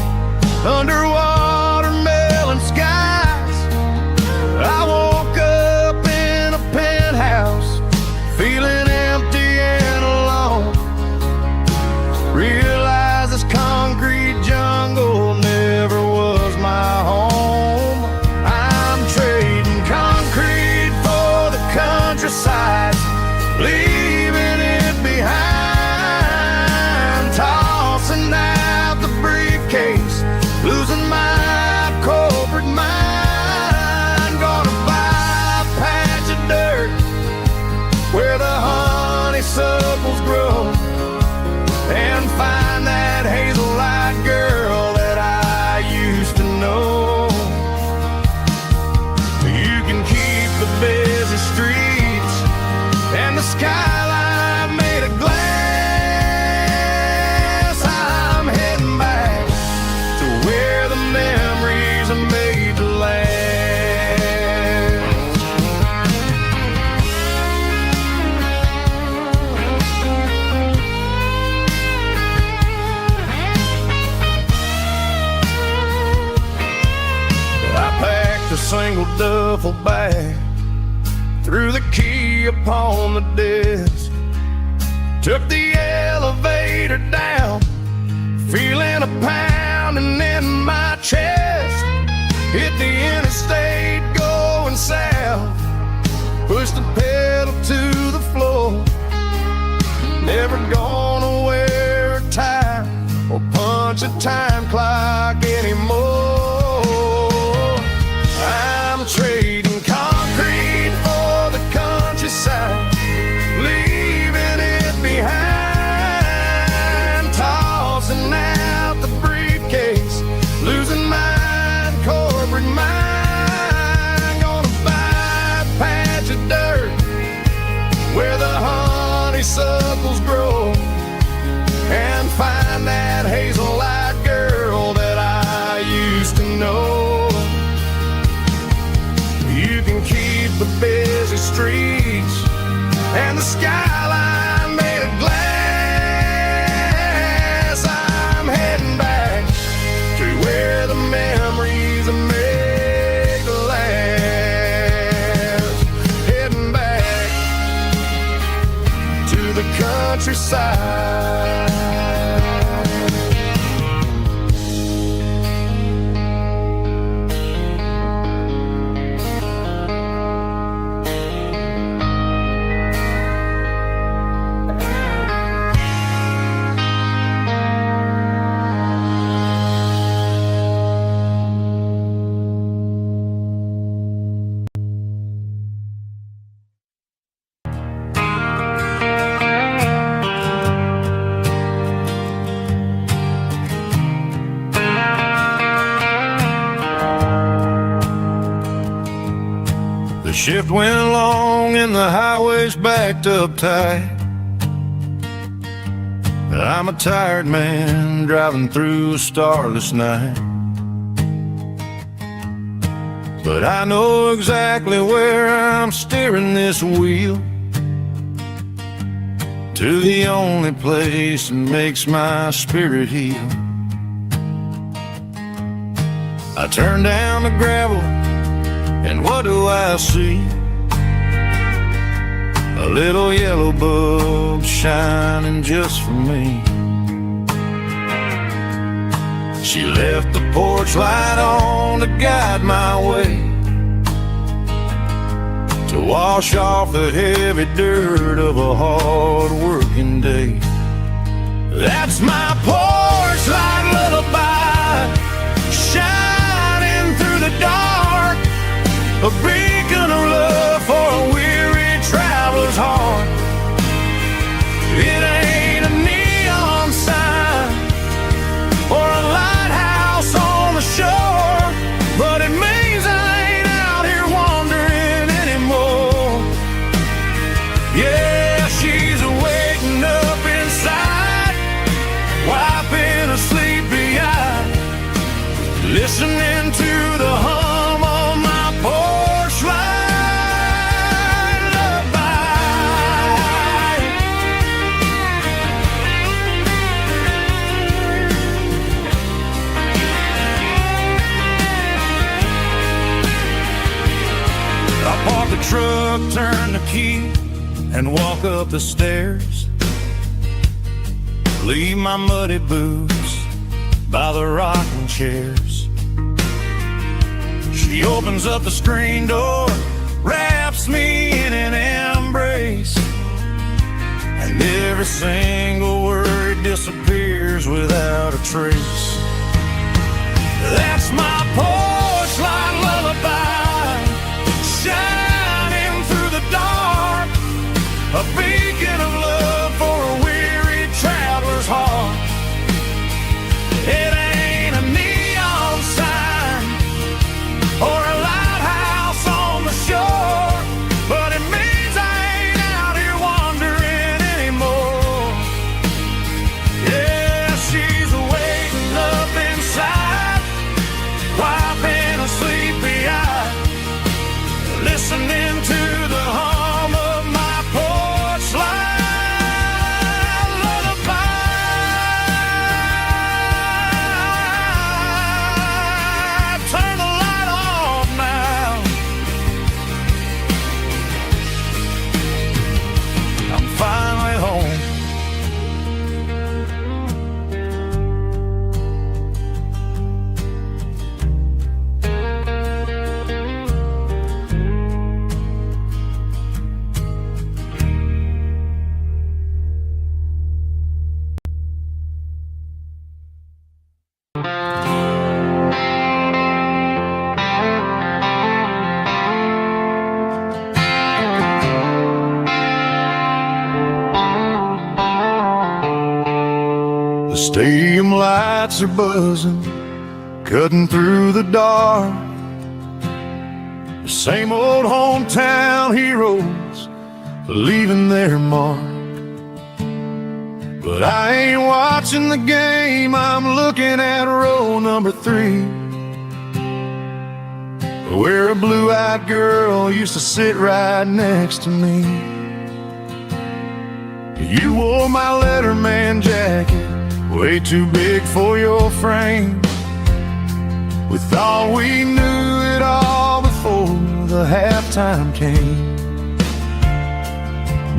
S3: under watermelon skies. I woke up in a penthouse feeling empty and alone. Realized this concrete jungle never was my home. Countryside, leaving it behind, tossing out the briefcase, losing my corporate mind. Gonna buy a patch of dirt where the honeysuckles grow and find that hazel-eyed girl that I used to know.
S1: duffel bag, threw the key upon the desk, took the elevator down, feeling a pounding in my chest. Hit the interstate going south, pushed the pedal to the floor. Never gonna wear a tie or punch a time clock anymore. I'm trading concrete for the countryside, leaving it behind, tossing out the briefcase, losing my corporate mind. Gonna buy a patch of dirt where the honeysuckles grow, and find that hazel-eyed girl that I used to know. You can keep the busy streets and the skyline made of glass. I'm heading back to where the memories are made to last. Heading back to the countryside. The shift went long and the highway's backed up tight. I'm a tired man driving through a starless night, but I know exactly where I'm steering this wheel, to the only place that makes my spirit heal. I turn down the gravel, and what do I see? A little yellow bulb shining just for me. She left the porch light on to guide my way, to wash off the heavy dirt of a hard-working day. That's my porch light lullaby, shining through the dark, a beacon of love for a weary traveler's heart. It ain't a neon sign or a lighthouse on the shore, but it means I ain't out here wandering anymore. Yeah, she's waking up inside, wiping a sleepy eye, listening to the hum of my porch light lullaby. I park the truck, turn the key, and walk up the stairs. Leave my muddy boots by the rocking chairs. She opens up the screen door, wraps me in an embrace, and every single word disappears without a trace. That's my porch light lullaby, shining through the dark, a beacon of love for a weary traveler's heart. It ain't a neon sign or a lighthouse on the shore, but it means I ain't out here wandering anymore. Yeah, she's waking up inside, stadium lights are buzzing, cutting through the dark. The same old hometown heroes leaving their mark. But I ain't watching the game, I'm looking at row number 3, where a blue-eyed girl used to sit right next to me. You wore my Letterman jacket, way too big for your frame. We thought we knew it all before the halftime came.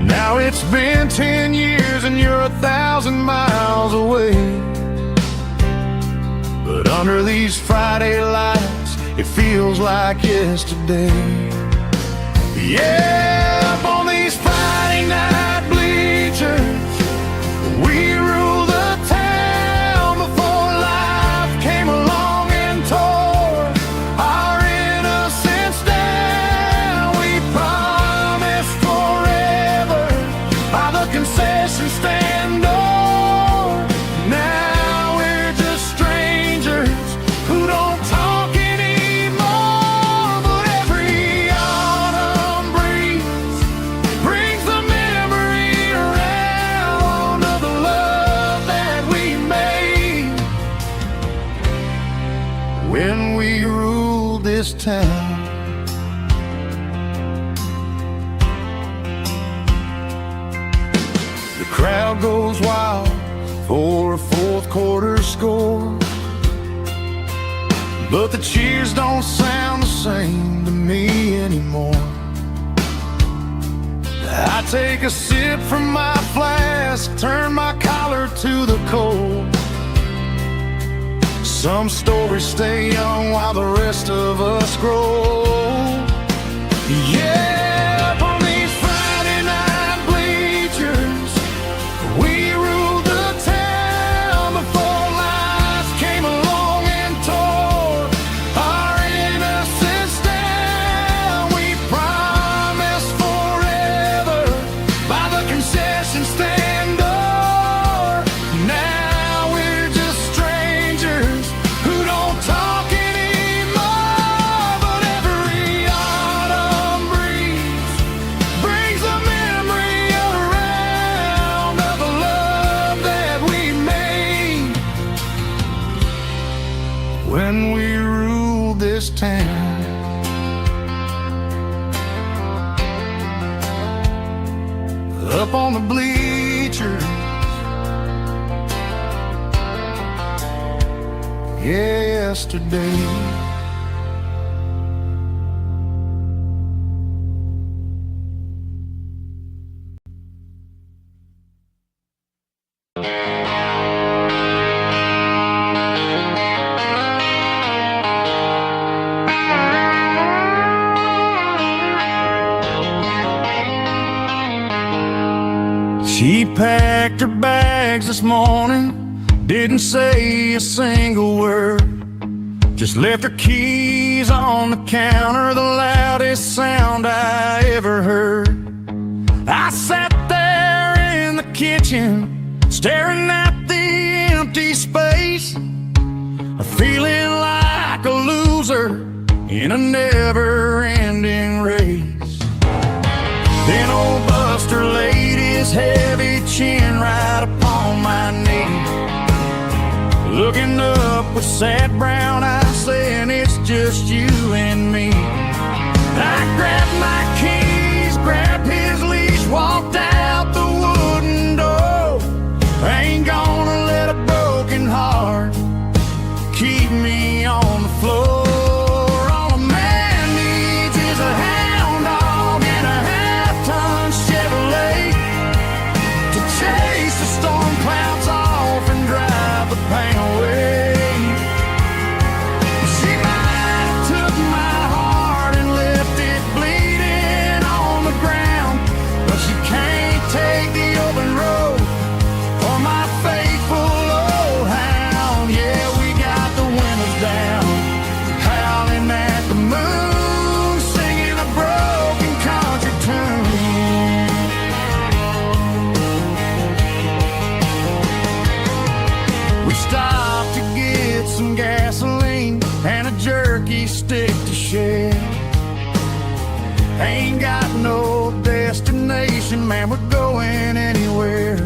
S1: Now it's been 10 years and you're 1,000 miles away. But under these Friday lights, it feels like yesterday. Yeah, up on these Friday night bleachers, we rule the town before life came along and tore our innocence down. We promised forever by the concession stand door. Now we're just strangers who don't talk anymore. But every autumn breeze brings the memory around of the love that we made when we ruled this town. The crowd goes wild for a fourth quarter score, but the cheers don't sound the same to me anymore. I take a sip from my flask, turn my collar to the cold. Some stories stay young while the rest of us grow. Yeah, up on these Friday night bleachers, we ruled the town before life came along and tore our innocence down. We promised forever by the concession stand door. Now we're just strangers who don't talk anymore. But every autumn breeze brings a memory around of the love that we made when we ruled this town. Up on the bleachers, yesterday. She packed her bags this morning, didn't say a single word, just left her keys on the counter, the loudest sound I ever heard. I sat there in the kitchen, staring at the empty space, feeling like a loser in a never-ending race. Then old Buster laid his heavy chin right upon my knee, looking up with sad brown eyes, saying it's just you and me. I grabbed my keys, grabbed his leash, walked out the wooden door. I ain't gonna let a broken heart keep me on the floor. All a man needs is a hound dog and a half-ton Chevrolet to chase the storm clouds off and drive the pain away. She might have took my heart and left it bleeding on the ground, but she can't
S3: Ain't got no destination, man, we're going anywhere.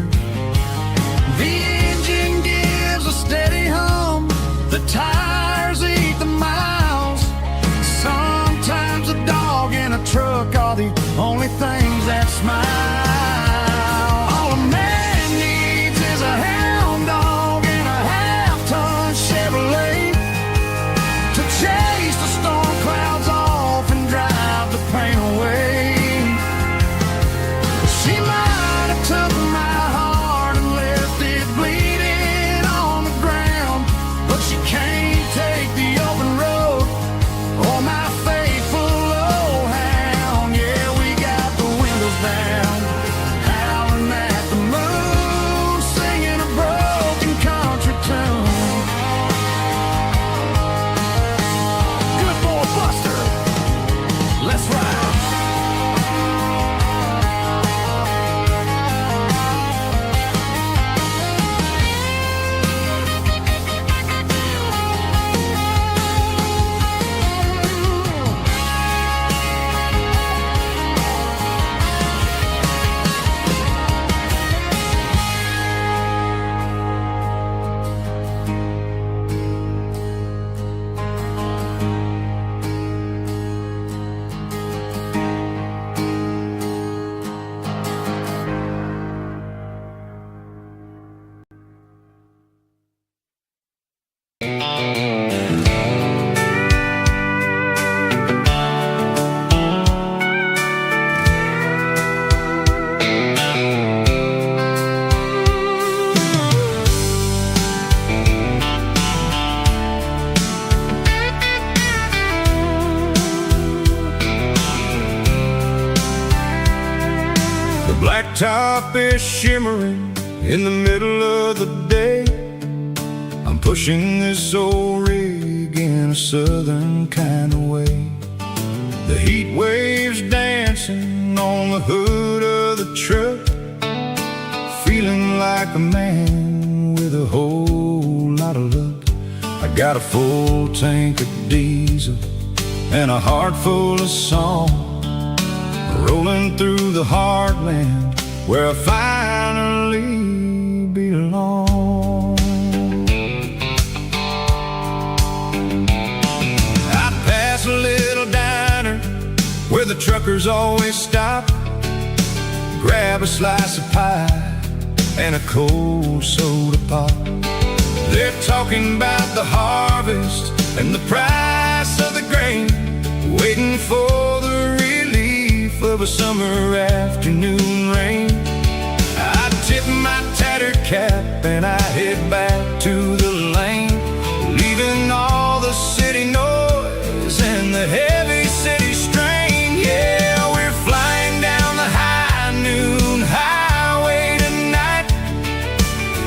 S3: The engine gives a steady hum, the tires eat the miles. Sometimes a dog in a truck are the only things that smile. All a man needs is a hound dog and a half-ton Chevrolet to chase the storm clouds off and drive the pain away. She might have took my heart and left it bleeding on the ground, but she can't take the open road or my faithful old hound. Yeah, we got the windows down, howling at the moon, singing a broken country tune. Good boy Buster, let's ride.
S1: Blacktop is shimmering in the middle of the day. I'm pushing this old rig in a southern kind of way. The heat waves dancing on the hood of the truck, feeling like a man with a whole lot of luck. I got a full tank of diesel and a heart full of song, rolling through the heartland where I finally belong. I pass a little diner where the truckers always stop, grab a slice of pie and a cold soda pop. They're talking about the harvest and the price of the grain, waiting for the relief of a summer afternoon rain. I tip my tattered cap and I head back to the lane, leaving all the city noise and the heavy city strain. Yeah, we're flying down the high noon highway tonight,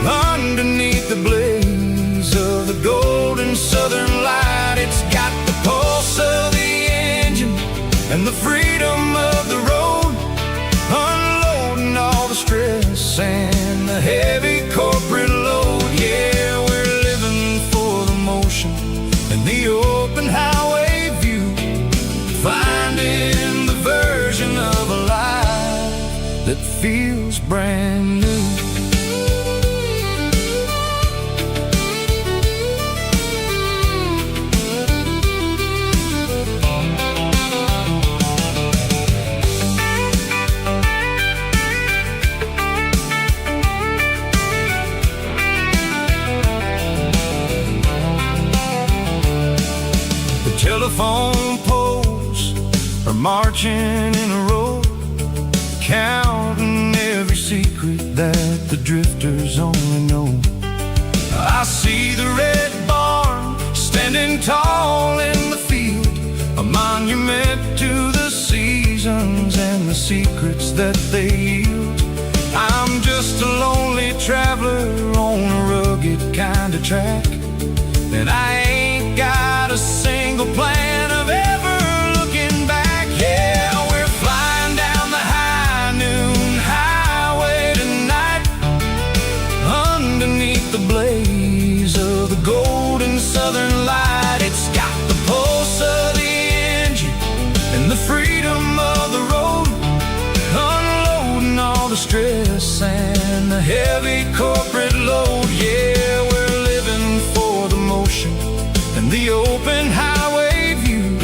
S1: underneath the blaze of the golden southern light. It's got the pulse of the engine and the freedom of the road, unloading all the stress and the heavy corporate load. Yeah, we're living for the motion and the open highway view, finding the version of a life that feels brand new. Telephone poles are marching in a row, counting every secret that the drifters only know. I see the red barn standing tall in the field, a monument to the seasons and the secrets that they yield. I'm just a lonely traveler on a rugged kind of track, and I ain't got a single plan of ever looking back. Yeah, we're flying down the high noon highway tonight, underneath the blaze of the golden southern light. It's got the pulse of the engine and the freedom of heavy corporate load. Yeah, we're living for the motion and the open highway view,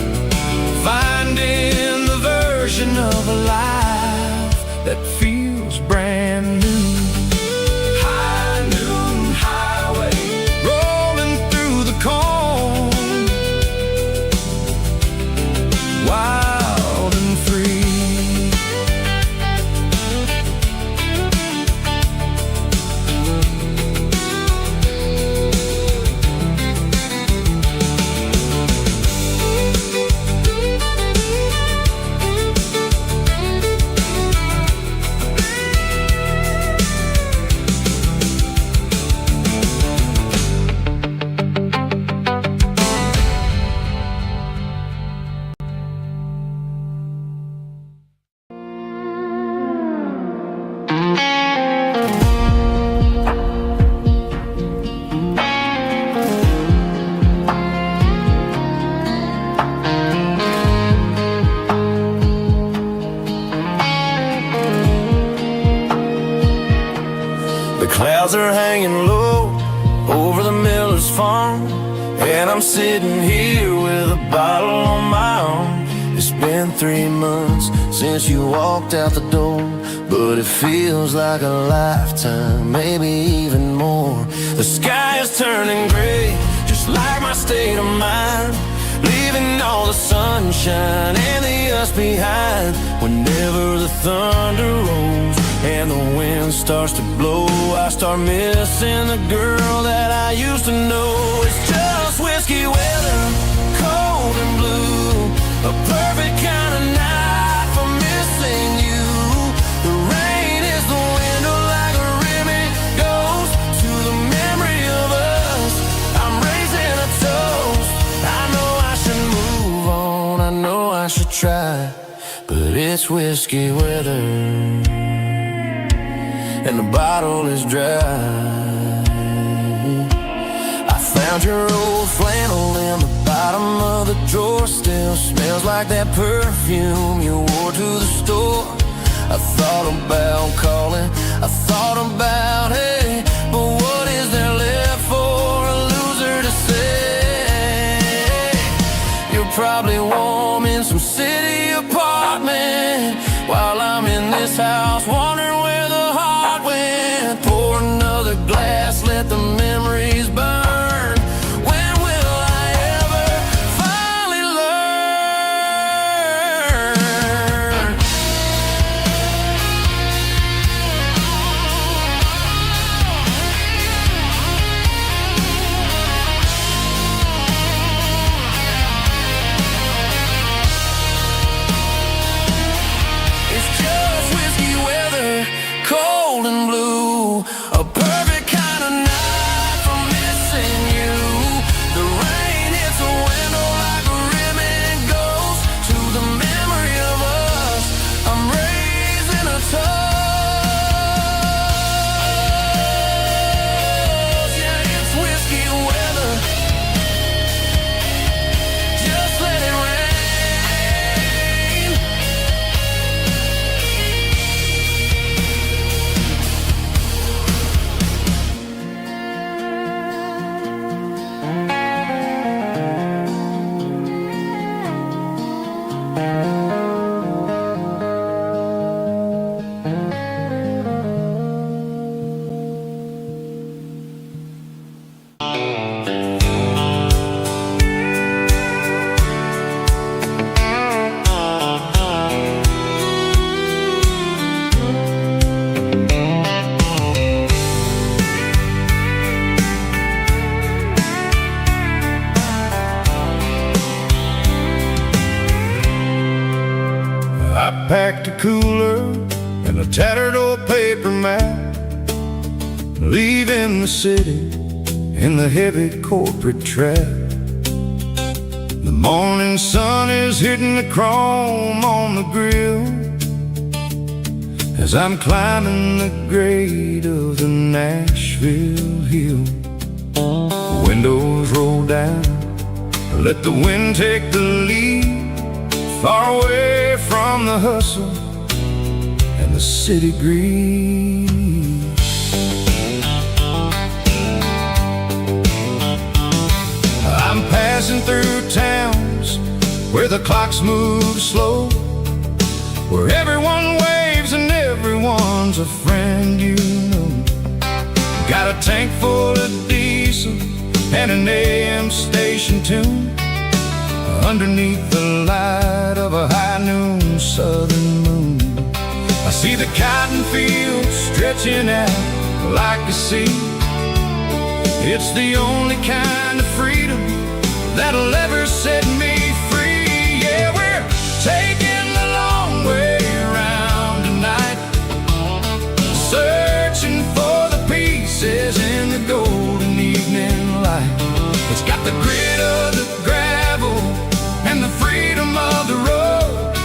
S1: finding the version of a life that feels brand new. High noon highway, rolling through the corn, wild and free.
S2: The clouds are hanging low over the miller's farm, and I'm sitting here with a bottle on my arm. It's been 3 months since you walked out the door, but it feels like a lifetime, maybe even more. The sky is turning gray, just like my state of mind, leaving all the sunshine and the us behind. Whenever the thunder rolls and the wind starts to blow, I start missing the girl that I used to know. It's just whiskey weather, cold and blue, a perfect kind of night for missing you. The rain is the window like a ribbon goes to the memory of us. I'm raising a toast. I know I should move on, I know I should try, but it's whiskey weather and the bottle is dry. I found your old flannel in the bottom of the drawer, still smells like that perfume you wore to the store. I thought about calling, I thought about, hey, but what is there left for a loser to say? You're probably warm in some city apartment, while I'm in this house wondering where the heart went. Pour another glass, let the memories burn. When will I ever finally learn? It's just whiskey weather, cold and blue, a perfect kind of night for missing you. The rain hits a window like a ribbon goes to the memory of us. I'm raising a toast. Yeah, it's whiskey weather, just let it rain.
S1: I packed a cooler and a tattered old paper map, leaving the city in the heavy corporate trap. The morning sun is hitting the chrome on the grill as I'm climbing the grade of the Nashville hill. Windows roll down, let the wind take the lead, far away from the hustle and the city breeze. where the clocks move slow, where everyone waves and everyone's a friend you know. Got a tank full of diesel and an AM station tune, underneath the light of a high noon southern moon. I see the cotton fields stretching out like a sea. It's the only kind of freedom that'll ever set me free. Yeah, we're taking the long way around tonight, searching for the pieces in the golden evening light. It's got the grit of the gravel and the freedom of the road,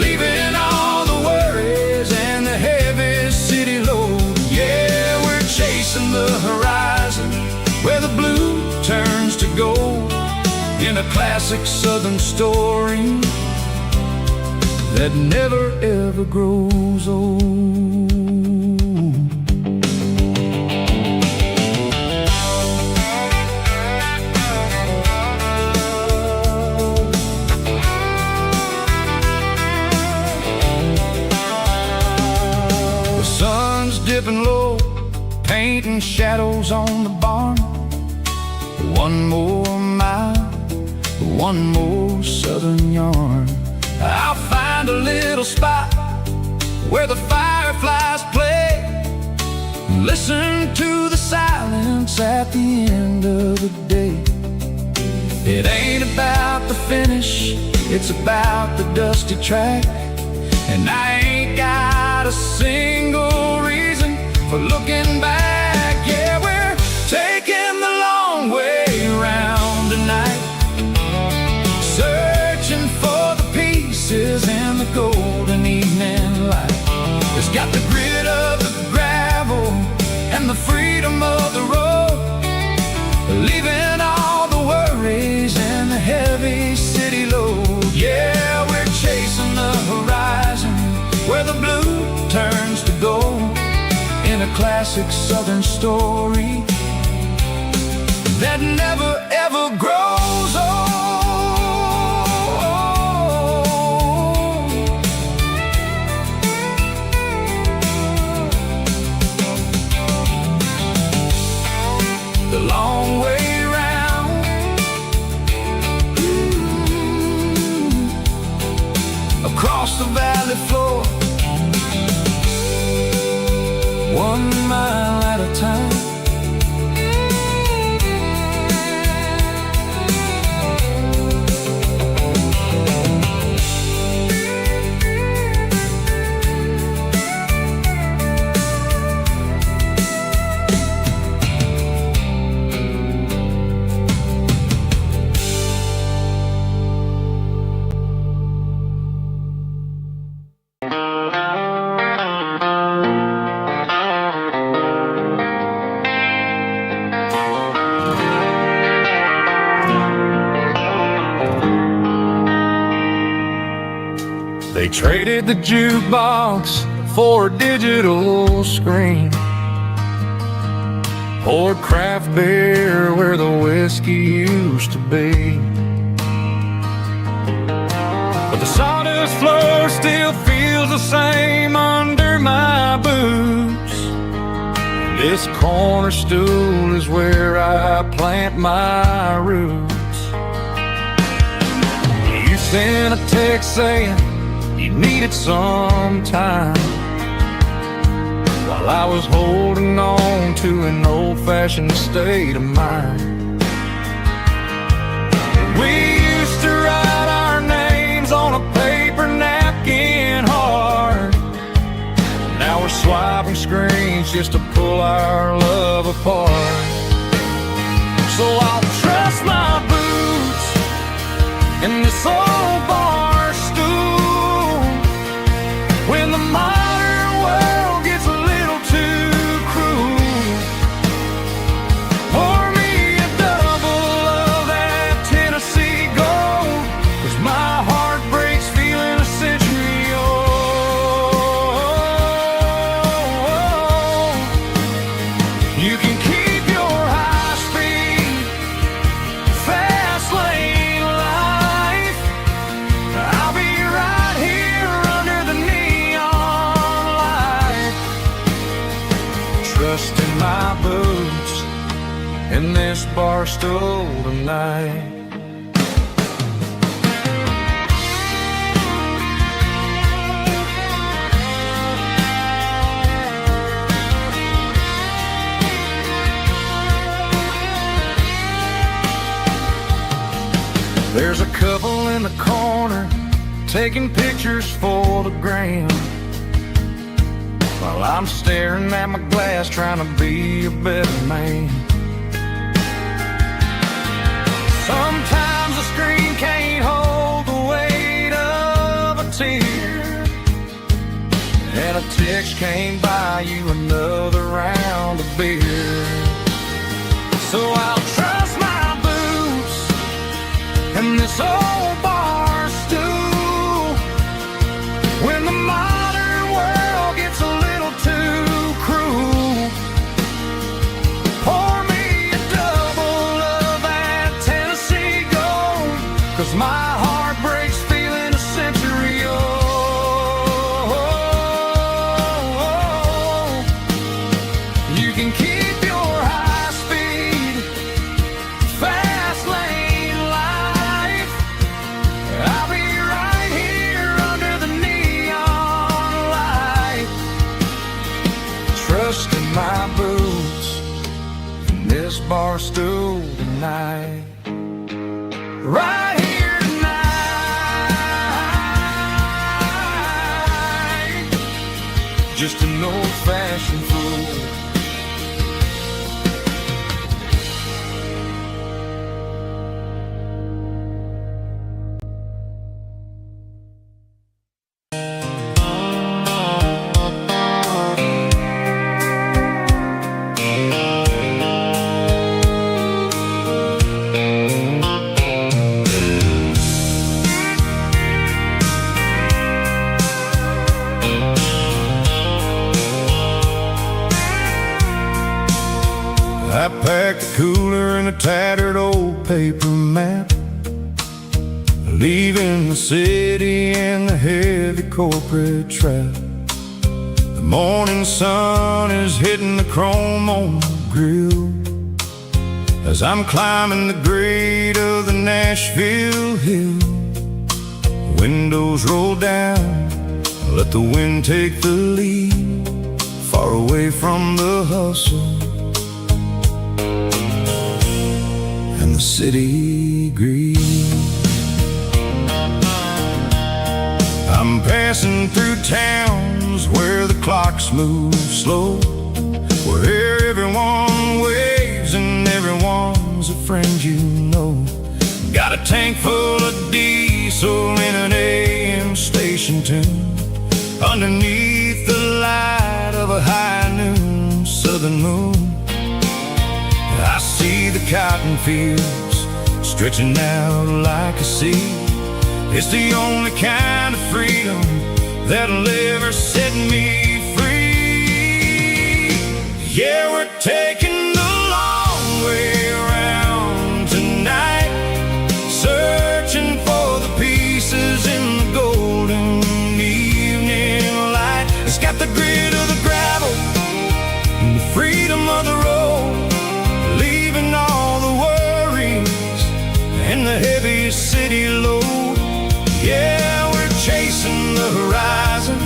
S1: leaving all the worries and the heavy city load. Yeah, we're chasing the horizon where the blue turns to gold, in a classic southern story that never ever grows old. The sun's dipping low, painting shadows on the barn. One more mile, one more southern yarn. I'll find a little spot where the fireflies play, listen to the silence at the end of the day. It ain't about the finish, it's about the dusty track, and I ain't got a single reason for looking back. Yeah, we're taking the long way around tonight, searching for the pieces in the golden evening light. It's got the grit of the gravel and the freedom of the road, leaving all the worries and the heavy city load. Yeah, we're chasing the horizon where the blue turns to gold, in a classic southern story that never ever grows old. The long way round, across the valley floor, 1 mile at a time. They traded the jukebox for a digital screen, poured craft beer where the whiskey used to be. But the sawdust floor still feels the same under my boots. This corner stool is where I plant my roots. You sent a text saying you needed some time, while I was holding on to an old-fashioned state of mind. We used to write our names on a paper napkin hard. Now we're swiping screens just to pull our love apart. So I'll trust my boots in this old bar stool when the modern world gets a little too cruel. Pour me a double of that Tennessee Gold, 'cause my heart breaks feeling a century old. You can keep your high speed fast lane life,
S3: trust in my boots in this bar stool tonight. There's a couple in the corner taking pictures for the gram, while I'm staring at my glass trying to be a better man. Sometimes the screen can't hold the weight of a tear, and a text can't buy you another round of beer. So I'll trust my boots and this old bar stool when the modern world gets a little too cruel. Pour me a double of that Tennessee Gold, 'cause my heart breaks feeling a century old. You can keep your high speed, fast lane life. I'll be right here under the neon light, trusting my boots in this bar stool tonight. Right here tonight, just an old-fashioned fool.
S2: I packed a cooler and a tattered old paper map, leaving the city and the heavy corporate trap. The morning sun is hitting the chrome on the grill as I'm climbing the grade of the Nashville hill. Windows roll down, let the wind take the lead, far away from the hustle and the city greed. I'm passing through towns where the clocks move slow, where everyone waves and everyone's a friend you know. Got a tank full of diesel in an AM station tune, underneath the light of a high noon southern moon. I see the cotton fields stretching out like a sea. It's the only kind of freedom that'll ever set me free. Yeah, we're taking the long way around tonight, searching for the pieces in the golden evening light. It's got the grit of the gravel and the freedom of the road, leaving all the worries and the heavy city load. Yeah, we're chasing the horizon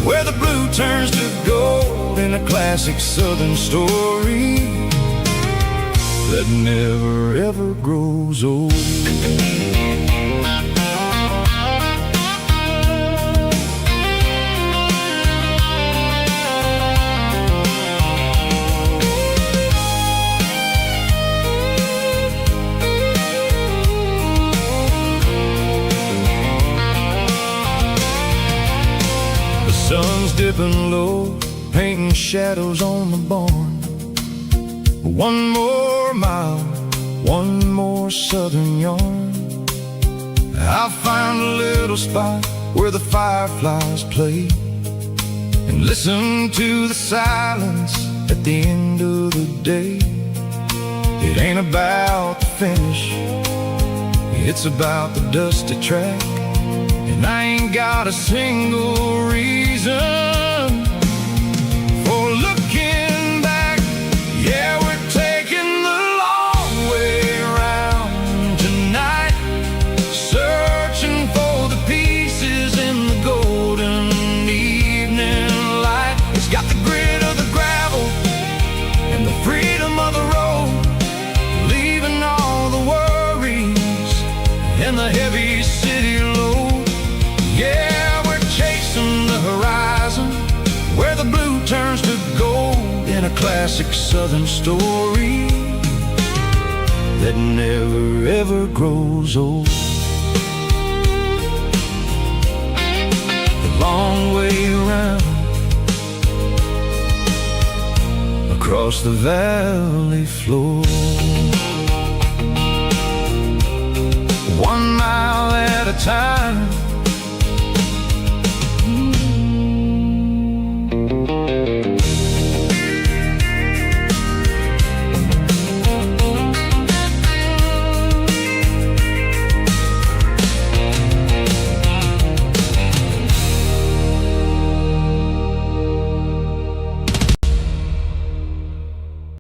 S2: where the blue turns to gold, in a classic southern story that never ever grows old. Sun's dipping low, painting shadows on the barn. One more mile, one more southern yarn. I'll find a little spot where the fireflies play and listen to the silence at the end of the day. It ain't about the finish, it's about the dusty track, and I ain't got a single reason for looking back
S1: classic southern story that never ever grows old. The long way around across the valley floor, 1 mile at a time,